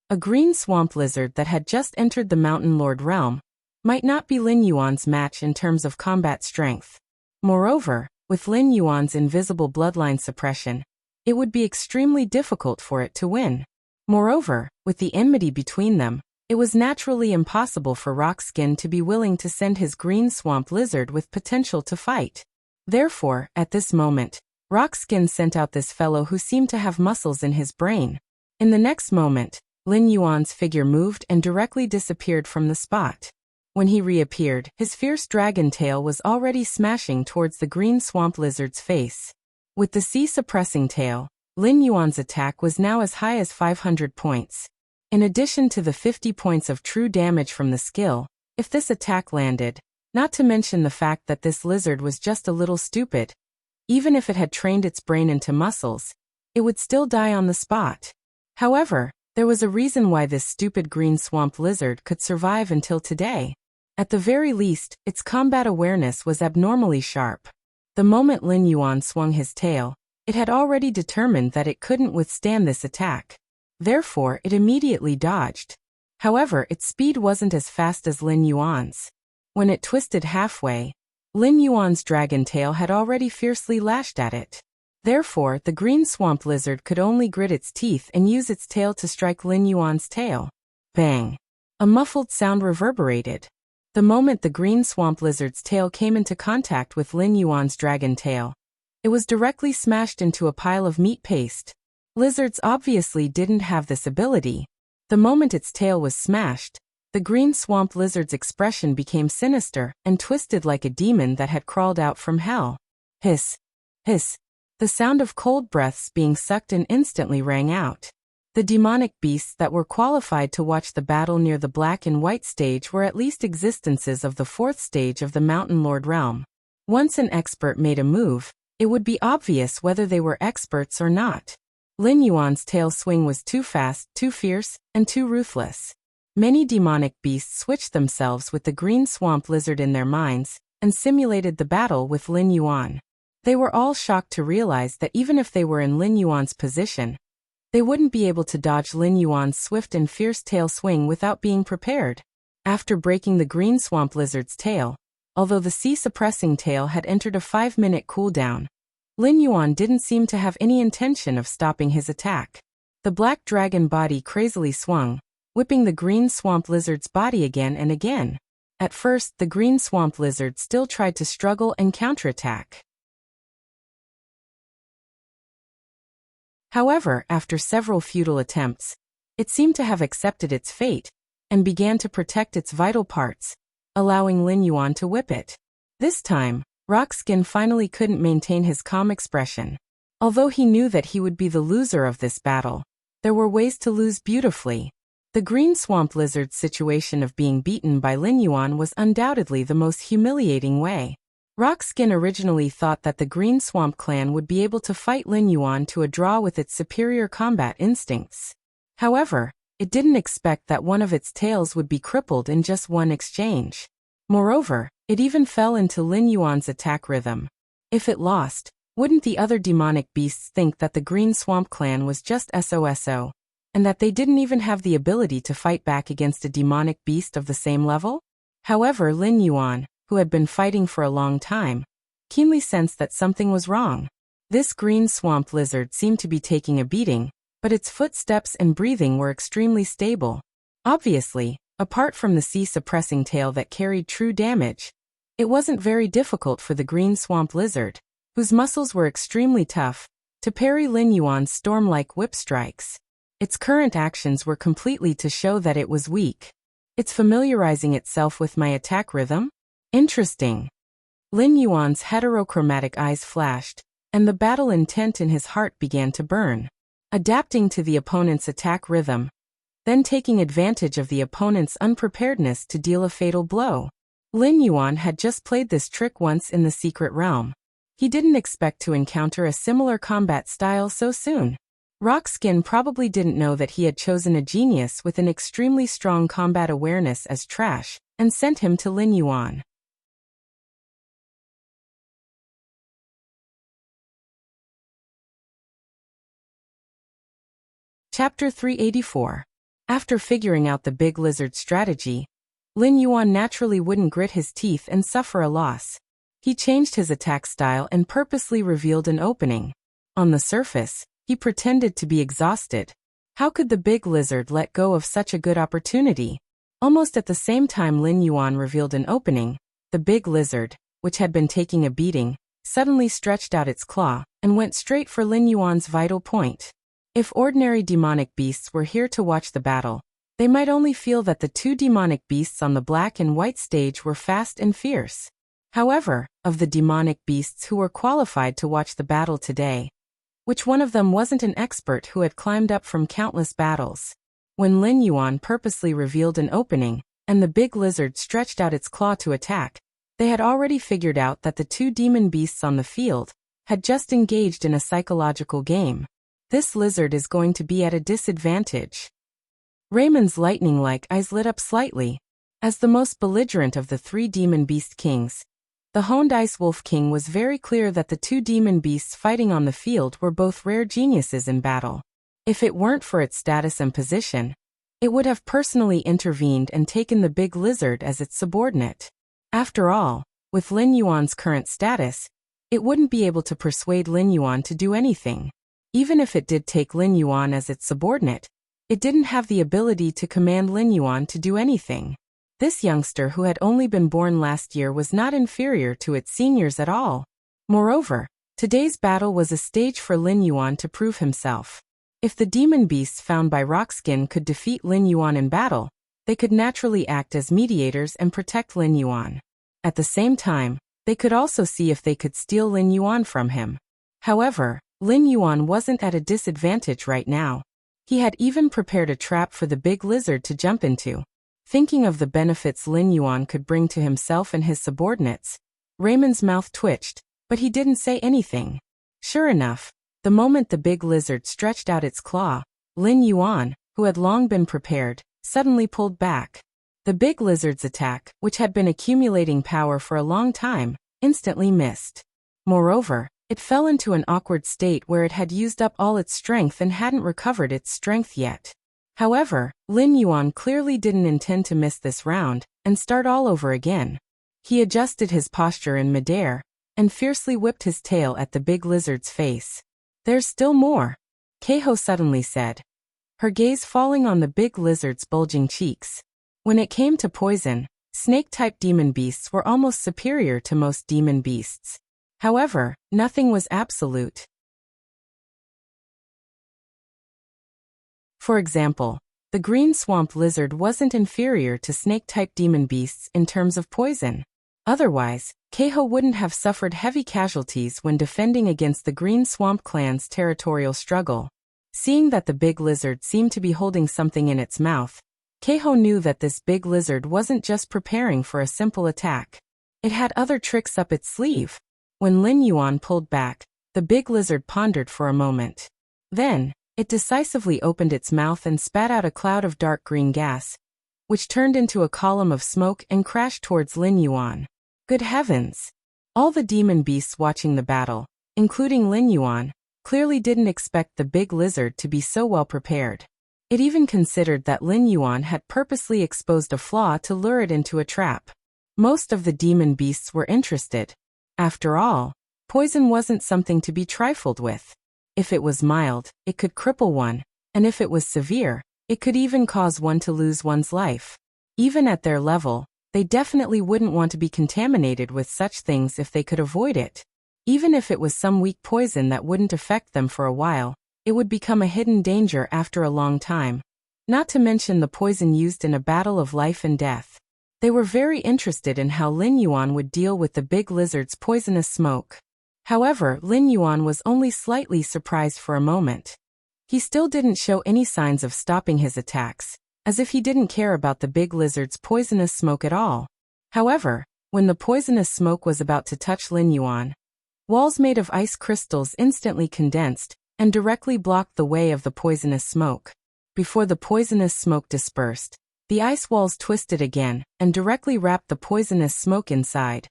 A green swamp lizard that had just entered the Mountain Lord realm might not be Lin Yuan's match in terms of combat strength. Moreover, with Lin Yuan's invisible bloodline suppression, it would be extremely difficult for it to win. Moreover, with the enmity between them, it was naturally impossible for Rockskin to be willing to send his green swamp lizard with potential to fight. Therefore, at this moment, Rockskin sent out this fellow who seemed to have muscles in his brain. In the next moment, Lin Yuan's figure moved and directly disappeared from the spot. When he reappeared, his fierce dragon tail was already smashing towards the green swamp lizard's face. With the sea-suppressing tail, Lin Yuan's attack was now as high as 500 points. In addition to the 50 points of true damage from the skill, if this attack landed, not to mention the fact that this lizard was just a little stupid, even if it had trained its brain into muscles, it would still die on the spot. However, there was a reason why this stupid green swamp lizard could survive until today. At the very least, its combat awareness was abnormally sharp. The moment Lin Yuan swung his tail, it had already determined that it couldn't withstand this attack. Therefore, it immediately dodged. However, its speed wasn't as fast as Lin Yuan's. When it twisted halfway, Lin Yuan's dragon tail had already fiercely lashed at it. Therefore, the green swamp lizard could only grit its teeth and use its tail to strike Lin Yuan's tail. Bang! A muffled sound reverberated. The moment the green swamp lizard's tail came into contact with Lin Yuan's dragon tail, it was directly smashed into a pile of meat paste. Lizards obviously didn't have this ability. The moment its tail was smashed, the green swamp lizard's expression became sinister and twisted like a demon that had crawled out from hell. Hiss! Hiss! The sound of cold breaths being sucked in instantly rang out. The demonic beasts that were qualified to watch the battle near the black and white stage were at least existences of the fourth stage of the Mountain Lord realm. Once an expert made a move, it would be obvious whether they were experts or not. Lin Yuan's tail swing was too fast, too fierce, and too ruthless. Many demonic beasts switched themselves with the green swamp lizard in their minds, and simulated the battle with Lin Yuan. They were all shocked to realize that even if they were in Lin Yuan's position, they wouldn't be able to dodge Lin Yuan's swift and fierce tail swing without being prepared. After breaking the green swamp lizard's tail, although the sea-suppressing tail had entered a 5-minute cooldown, Lin Yuan didn't seem to have any intention of stopping his attack. The black dragon body crazily swung, whipping the green swamp lizard's body again and again. At first, the green swamp lizard still tried to struggle and counterattack. However, after several futile attempts, it seemed to have accepted its fate, and began to protect its vital parts, allowing Lin Yuan to whip it. This time, Rockskin finally couldn't maintain his calm expression. Although he knew that he would be the loser of this battle, there were ways to lose beautifully. The green swamp lizard's situation of being beaten by Lin Yuan was undoubtedly the most humiliating way. Rockskin originally thought that the Green Swamp clan would be able to fight Lin Yuan to a draw with its superior combat instincts. However, it didn't expect that one of its tails would be crippled in just one exchange. Moreover, it even fell into Lin Yuan's attack rhythm. If it lost, wouldn't the other demonic beasts think that the Green Swamp clan was just SOSO, and that they didn't even have the ability to fight back against a demonic beast of the same level? However, Lin Yuan, who had been fighting for a long time, keenly sensed that something was wrong. This green swamp lizard seemed to be taking a beating, but its footsteps and breathing were extremely stable. Obviously, apart from the sea-suppressing tail that carried true damage, it wasn't very difficult for the green swamp lizard, whose muscles were extremely tough, to parry Lin Yuan's storm-like whip strikes. Its current actions were completely to show that it was weak. It's familiarizing itself with my attack rhythm? Interesting. Lin Yuan's heterochromatic eyes flashed, and the battle intent in his heart began to burn. Adapting to the opponent's attack rhythm, then taking advantage of the opponent's unpreparedness to deal a fatal blow. Lin Yuan had just played this trick once in the secret realm. He didn't expect to encounter a similar combat style so soon. Rockskin probably didn't know that he had chosen a genius with an extremely strong combat awareness as trash, and sent him to Lin Yuan. Chapter 384. After figuring out the big lizard's strategy, Lin Yuan naturally wouldn't grit his teeth and suffer a loss. He changed his attack style and purposely revealed an opening. On the surface, he pretended to be exhausted. How could the big lizard let go of such a good opportunity? Almost at the same time Lin Yuan revealed an opening, the big lizard, which had been taking a beating, suddenly stretched out its claw and went straight for Lin Yuan's vital point. If ordinary demonic beasts were here to watch the battle, They might only feel that the two demonic beasts on the black and white stage were fast and fierce. However, of the demonic beasts who were qualified to watch the battle today, which one of them wasn't an expert who had climbed up from countless battles? When Lin Yuan purposely revealed an opening, and the big lizard stretched out its claw to attack, they had already figured out that the two demon beasts on the field had just engaged in a psychological game. This lizard is going to be at a disadvantage. Raymond's lightning-like eyes lit up slightly. As the most belligerent of the three demon beast kings, the honed Ice Wolf King was very clear that the two demon beasts fighting on the field were both rare geniuses in battle. If it weren't for its status and position, it would have personally intervened and taken the big lizard as its subordinate. After all, with Lin Yuan's current status, it wouldn't be able to persuade Lin Yuan to do anything. Even if it did take Lin Yuan as its subordinate, it didn't have the ability to command Lin Yuan to do anything. This youngster who had only been born last year was not inferior to its seniors at all. Moreover, today's battle was a stage for Lin Yuan to prove himself. If the demon beasts found by Rockskin could defeat Lin Yuan in battle, they could naturally act as mediators and protect Lin Yuan. At the same time, they could also see if they could steal Lin Yuan from him. However, Lin Yuan wasn't at a disadvantage right now. He had even prepared a trap for the big lizard to jump into. Thinking of the benefits Lin Yuan could bring to himself and his subordinates, Raymond's mouth twitched, but he didn't say anything. Sure enough, the moment the big lizard stretched out its claw, Lin Yuan, who had long been prepared, suddenly pulled back. The big lizard's attack, which had been accumulating power for a long time, instantly missed. Moreover, it fell into an awkward state where it had used up all its strength and hadn't recovered its strength yet. However, Lin Yuan clearly didn't intend to miss this round and start all over again. He adjusted his posture in midair and fiercely whipped his tail at the big lizard's face. "There's still more," Keiho suddenly said, her gaze falling on the big lizard's bulging cheeks. When it came to poison, snake-type demon beasts were almost superior to most demon beasts. However, nothing was absolute. For example, the green swamp lizard wasn't inferior to snake-type demon beasts in terms of poison. Otherwise, Keiho wouldn't have suffered heavy casualties when defending against the Green Swamp clan's territorial struggle. Seeing that the big lizard seemed to be holding something in its mouth, Keiho knew that this big lizard wasn't just preparing for a simple attack. It had other tricks up its sleeve. When Lin Yuan pulled back, the big lizard pondered for a moment. Then, it decisively opened its mouth and spat out a cloud of dark green gas, which turned into a column of smoke and crashed towards Lin Yuan. Good heavens! All the demon beasts watching the battle, including Lin Yuan, clearly didn't expect the big lizard to be so well prepared. It even considered that Lin Yuan had purposely exposed a flaw to lure it into a trap. Most of the demon beasts were interested. After all, poison wasn't something to be trifled with. If it was mild, it could cripple one, and if it was severe, it could even cause one to lose one's life. Even at their level, they definitely wouldn't want to be contaminated with such things if they could avoid it. Even if it was some weak poison that wouldn't affect them for a while, it would become a hidden danger after a long time. Not to mention the poison used in a battle of life and death. They were very interested in how Lin Yuan would deal with the big lizard's poisonous smoke. However, Lin Yuan was only slightly surprised for a moment. He still didn't show any signs of stopping his attacks, as if he didn't care about the big lizard's poisonous smoke at all. However, when the poisonous smoke was about to touch Lin Yuan, walls made of ice crystals instantly condensed and directly blocked the way of the poisonous smoke. Before the poisonous smoke dispersed, the ice walls twisted again and directly wrapped the poisonous smoke inside,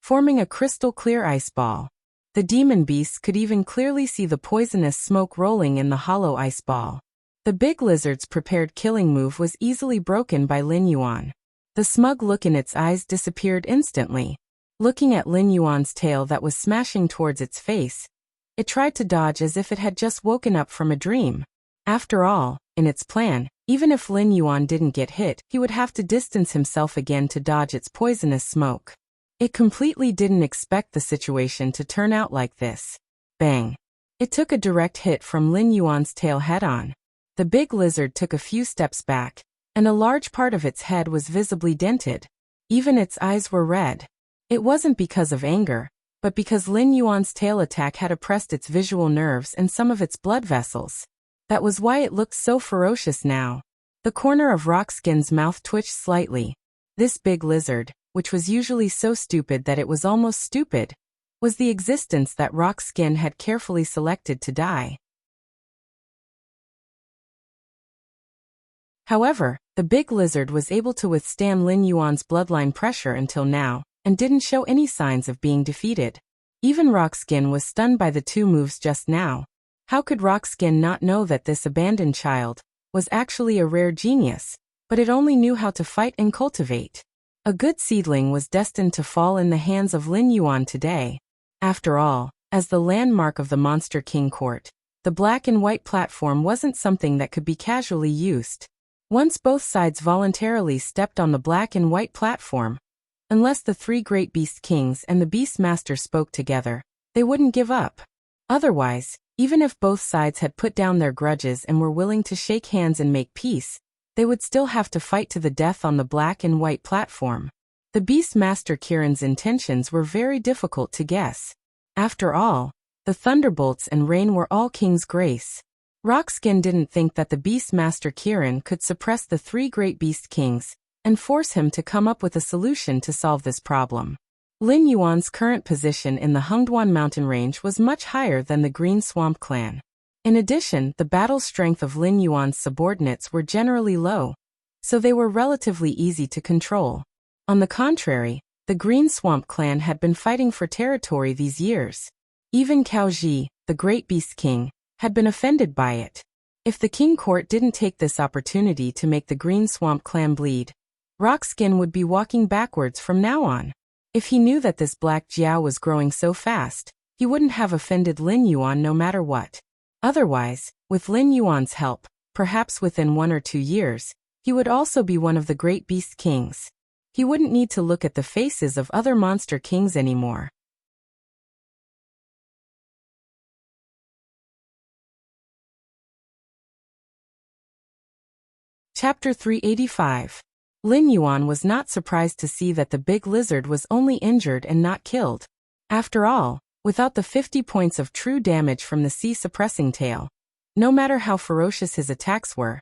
forming a crystal-clear ice ball. The demon beasts could even clearly see the poisonous smoke rolling in the hollow ice ball. The big lizard's prepared killing move was easily broken by Lin Yuan. The smug look in its eyes disappeared instantly. Looking at Lin Yuan's tail that was smashing towards its face, it tried to dodge as if it had just woken up from a dream. After all, in its plan, even if Lin Yuan didn't get hit, he would have to distance himself again to dodge its poisonous smoke. It completely didn't expect the situation to turn out like this. Bang! It took a direct hit from Lin Yuan's tail head-on. The big lizard took a few steps back, and a large part of its head was visibly dented. Even its eyes were red. It wasn't because of anger, but because Lin Yuan's tail attack had oppressed its visual nerves and some of its blood vessels. That was why it looked so ferocious now. The corner of Rockskin's mouth twitched slightly. This big lizard, which was usually so stupid that it was almost stupid, was the existence that Rockskin had carefully selected to die. However, the big lizard was able to withstand Lin Yuan's bloodline pressure until now, and didn't show any signs of being defeated. Even Rockskin was stunned by the two moves just now. How could Rockskin not know that this abandoned child was actually a rare genius, but it only knew how to fight and cultivate? A good seedling was destined to fall in the hands of Lin Yuan today. After all, as the landmark of the Monster King court, the black and white platform wasn't something that could be casually used. Once both sides voluntarily stepped on the black and white platform, unless the three great beast kings and the beast master spoke together, they wouldn't give up. Otherwise, even if both sides had put down their grudges and were willing to shake hands and make peace, they would still have to fight to the death on the black and white platform. The beast master Kirin's intentions were very difficult to guess. After all, the thunderbolts and rain were all King's grace. Rockskin didn't think that the Beastmaster Kirin could suppress the three great beast kings and force him to come up with a solution to solve this problem. Lin Yuan's current position in the Hengduan mountain range was much higher than the Green Swamp clan. In addition, the battle strength of Lin Yuan's subordinates were generally low, so they were relatively easy to control. On the contrary, the Green Swamp clan had been fighting for territory these years. Even Cao Ji, the great beast king, had been offended by it. If the king court didn't take this opportunity to make the Green Swamp clan bleed, Rockskin would be walking backwards from now on. If he knew that this black Jiao was growing so fast, he wouldn't have offended Lin Yuan no matter what. Otherwise, with Lin Yuan's help, perhaps within 1 or 2 years, he would also be one of the great beast kings. He wouldn't need to look at the faces of other monster kings anymore. Chapter 385. Lin Yuan was not surprised to see that the big lizard was only injured and not killed. After all, without the 50 points of true damage from the sea-suppressing tail, no matter how ferocious his attacks were,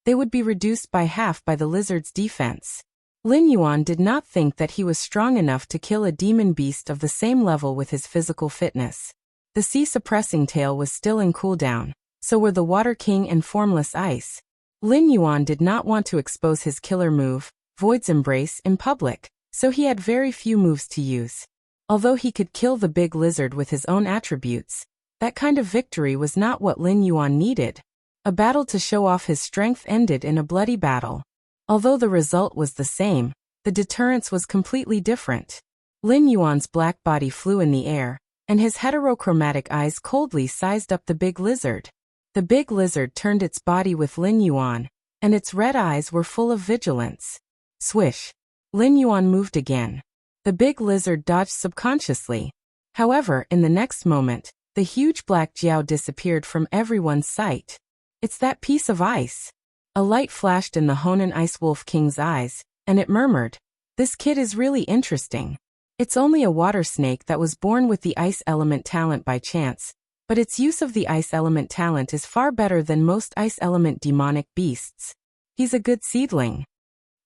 they would be reduced by half by the lizard's defense. Lin Yuan did not think that he was strong enough to kill a demon beast of the same level with his physical fitness. The sea-suppressing tail was still in cooldown, so were the Water King and Formless Ice. Lin Yuan did not want to expose his killer move, Void's Embrace, in public, so he had very few moves to use. Although he could kill the big lizard with his own attributes, that kind of victory was not what Lin Yuan needed. A battle to show off his strength ended in a bloody battle. Although the result was the same, the deterrence was completely different. Lin Yuan's black body flew in the air, and his heterochromatic eyes coldly sized up the big lizard. The big lizard turned its body with Lin Yuan, and its red eyes were full of vigilance. Swish! Lin Yuan moved again. The big lizard dodged subconsciously. However, in the next moment, the huge black Jiao disappeared from everyone's sight. It's that piece of ice. A light flashed in the Honan Ice Wolf King's eyes, and it murmured, "This kid is really interesting. It's only a water snake that was born with the ice element talent by chance, but its use of the ice element talent is far better than most ice element demonic beasts. He's a good seedling."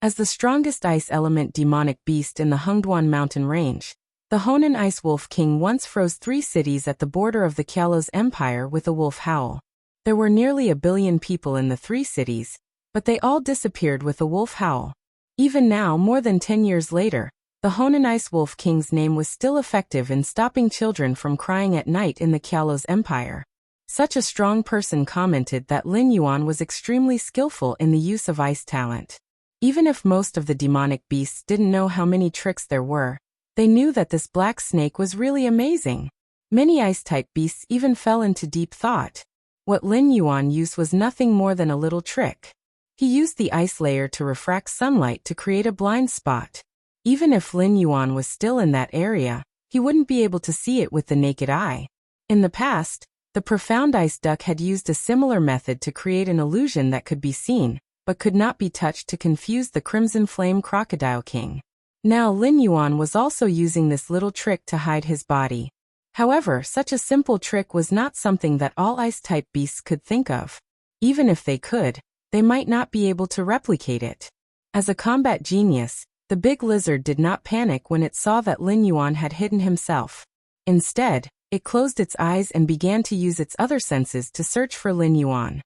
As the strongest ice element demonic beast in the Hengduan mountain range, the Honan Ice Wolf King once froze 3 cities at the border of the Qiaolos Empire with a wolf howl. There were nearly 1 billion people in the 3 cities, but they all disappeared with a wolf howl. Even now, more than 10 years later, the Honan Ice Wolf King's name was still effective in stopping children from crying at night in the Qiaolos Empire. Such a strong person commented that Lin Yuan was extremely skillful in the use of ice talent. Even if most of the demonic beasts didn't know how many tricks there were, they knew that this black snake was really amazing. Many ice-type beasts even fell into deep thought. What Lin Yuan used was nothing more than a little trick. He used the ice layer to refract sunlight to create a blind spot. Even if Lin Yuan was still in that area, he wouldn't be able to see it with the naked eye. In the past, the profound ice duck had used a similar method to create an illusion that could be seen, but could not be touched to confuse the Crimson Flame Crocodile King. Now Lin Yuan was also using this little trick to hide his body. However, such a simple trick was not something that all ice-type beasts could think of. Even if they could, they might not be able to replicate it. As a combat genius, the big lizard did not panic when it saw that Lin Yuan had hidden himself. Instead, it closed its eyes and began to use its other senses to search for Lin Yuan.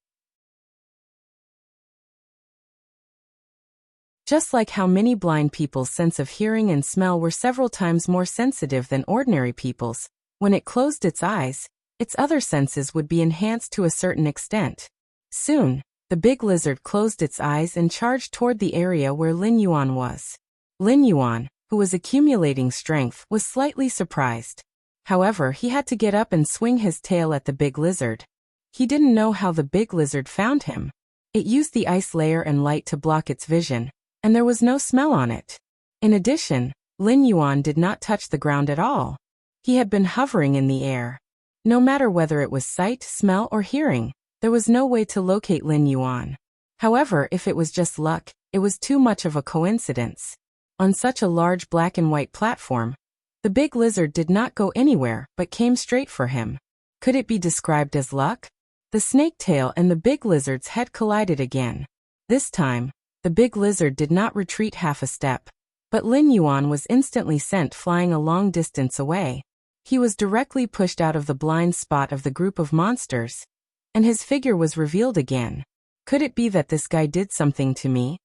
Just like how many blind people's sense of hearing and smell were several times more sensitive than ordinary people's, when it closed its eyes, its other senses would be enhanced to a certain extent. Soon, the big lizard closed its eyes and charged toward the area where Lin Yuan was. Lin Yuan, who was accumulating strength, was slightly surprised. However, he had to get up and swing his tail at the big lizard. He didn't know how the big lizard found him. It used the ice layer and light to block its vision, and there was no smell on it. In addition, Lin Yuan did not touch the ground at all. He had been hovering in the air. No matter whether it was sight, smell, or hearing, there was no way to locate Lin Yuan. However, if it was just luck, it was too much of a coincidence. On such a large black and white platform, the big lizard did not go anywhere but came straight for him. Could it be described as luck? The snake tail and the big lizard's head collided again. This time, the big lizard did not retreat half a step, but Lin Yuan was instantly sent flying a long distance away. He was directly pushed out of the blind spot of the group of monsters, and his figure was revealed again. Could it be that this guy did something to me?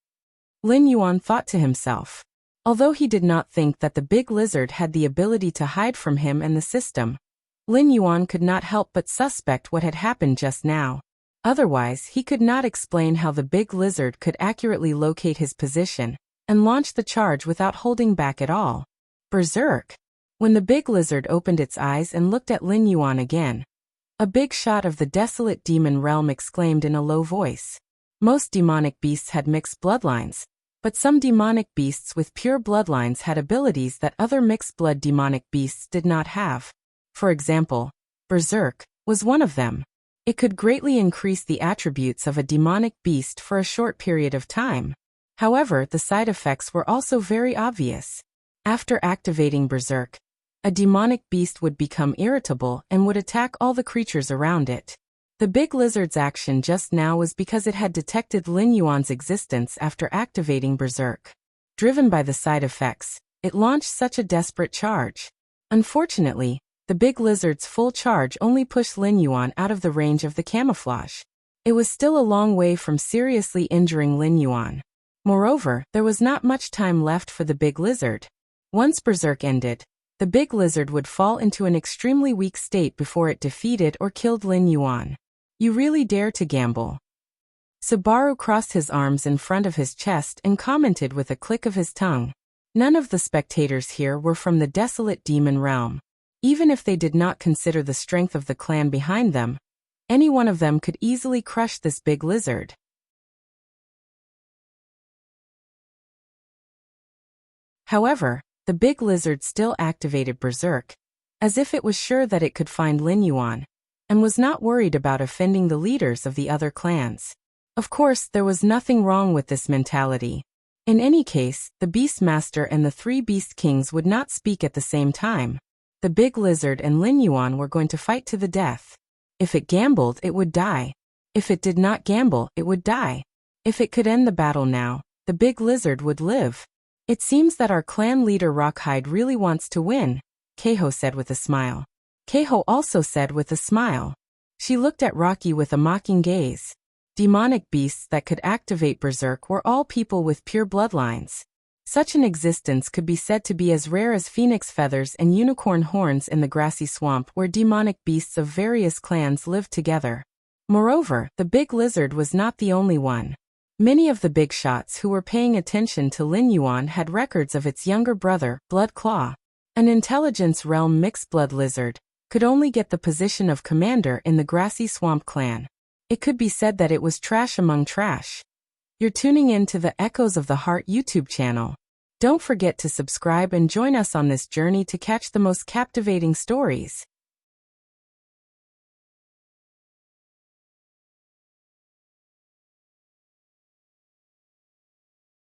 Lin Yuan thought to himself. Although he did not think that the big lizard had the ability to hide from him and the system, Lin Yuan could not help but suspect what had happened just now. Otherwise, he could not explain how the big lizard could accurately locate his position and launch the charge without holding back at all. Berserk! When the big lizard opened its eyes and looked at Lin Yuan again, a big shot of the desolate demon realm exclaimed in a low voice. Most demonic beasts had mixed bloodlines, but some demonic beasts with pure bloodlines had abilities that other mixed-blood demonic beasts did not have. For example, Berserk was one of them. It could greatly increase the attributes of a demonic beast for a short period of time. However, the side effects were also very obvious. After activating Berserk, a demonic beast would become irritable and would attack all the creatures around it. The big lizard's action just now was because it had detected Lin Yuan's existence after activating Berserk. Driven by the side effects, it launched such a desperate charge. Unfortunately, the big lizard's full charge only pushed Lin Yuan out of the range of the camouflage. It was still a long way from seriously injuring Lin Yuan. Moreover, there was not much time left for the big lizard. Once Berserk ended, the big lizard would fall into an extremely weak state before it defeated or killed Lin Yuan. You really dare to gamble. Subaru crossed his arms in front of his chest and commented with a click of his tongue. None of the spectators here were from the desolate demon realm. Even if they did not consider the strength of the clan behind them, any one of them could easily crush this big lizard. However, the big lizard still activated Berserk, as if it was sure that it could find Lin Yuan, and was not worried about offending the leaders of the other clans. Of course, there was nothing wrong with this mentality. In any case, the Beastmaster and the three Beast Kings would not speak at the same time. The big lizard and Lin Yuan were going to fight to the death. If it gambled, it would die. If it did not gamble, it would die. If it could end the battle now, the big lizard would live. It seems that our clan leader Rockhide really wants to win, Keiho said with a smile. Keiho also said with a smile. She looked at Rocky with a mocking gaze. Demonic beasts that could activate Berserk were all people with pure bloodlines. Such an existence could be said to be as rare as phoenix feathers and unicorn horns in the grassy swamp where demonic beasts of various clans lived together. Moreover, the big lizard was not the only one. Many of the big shots who were paying attention to Lin Yuan had records of its younger brother, Blood Claw. An intelligence realm mixed-blood lizard could only get the position of commander in the grassy swamp clan. It could be said that it was trash among trash. You're tuning in to the Echoes of the Heart YouTube channel. Don't forget to subscribe and join us on this journey to catch the most captivating stories.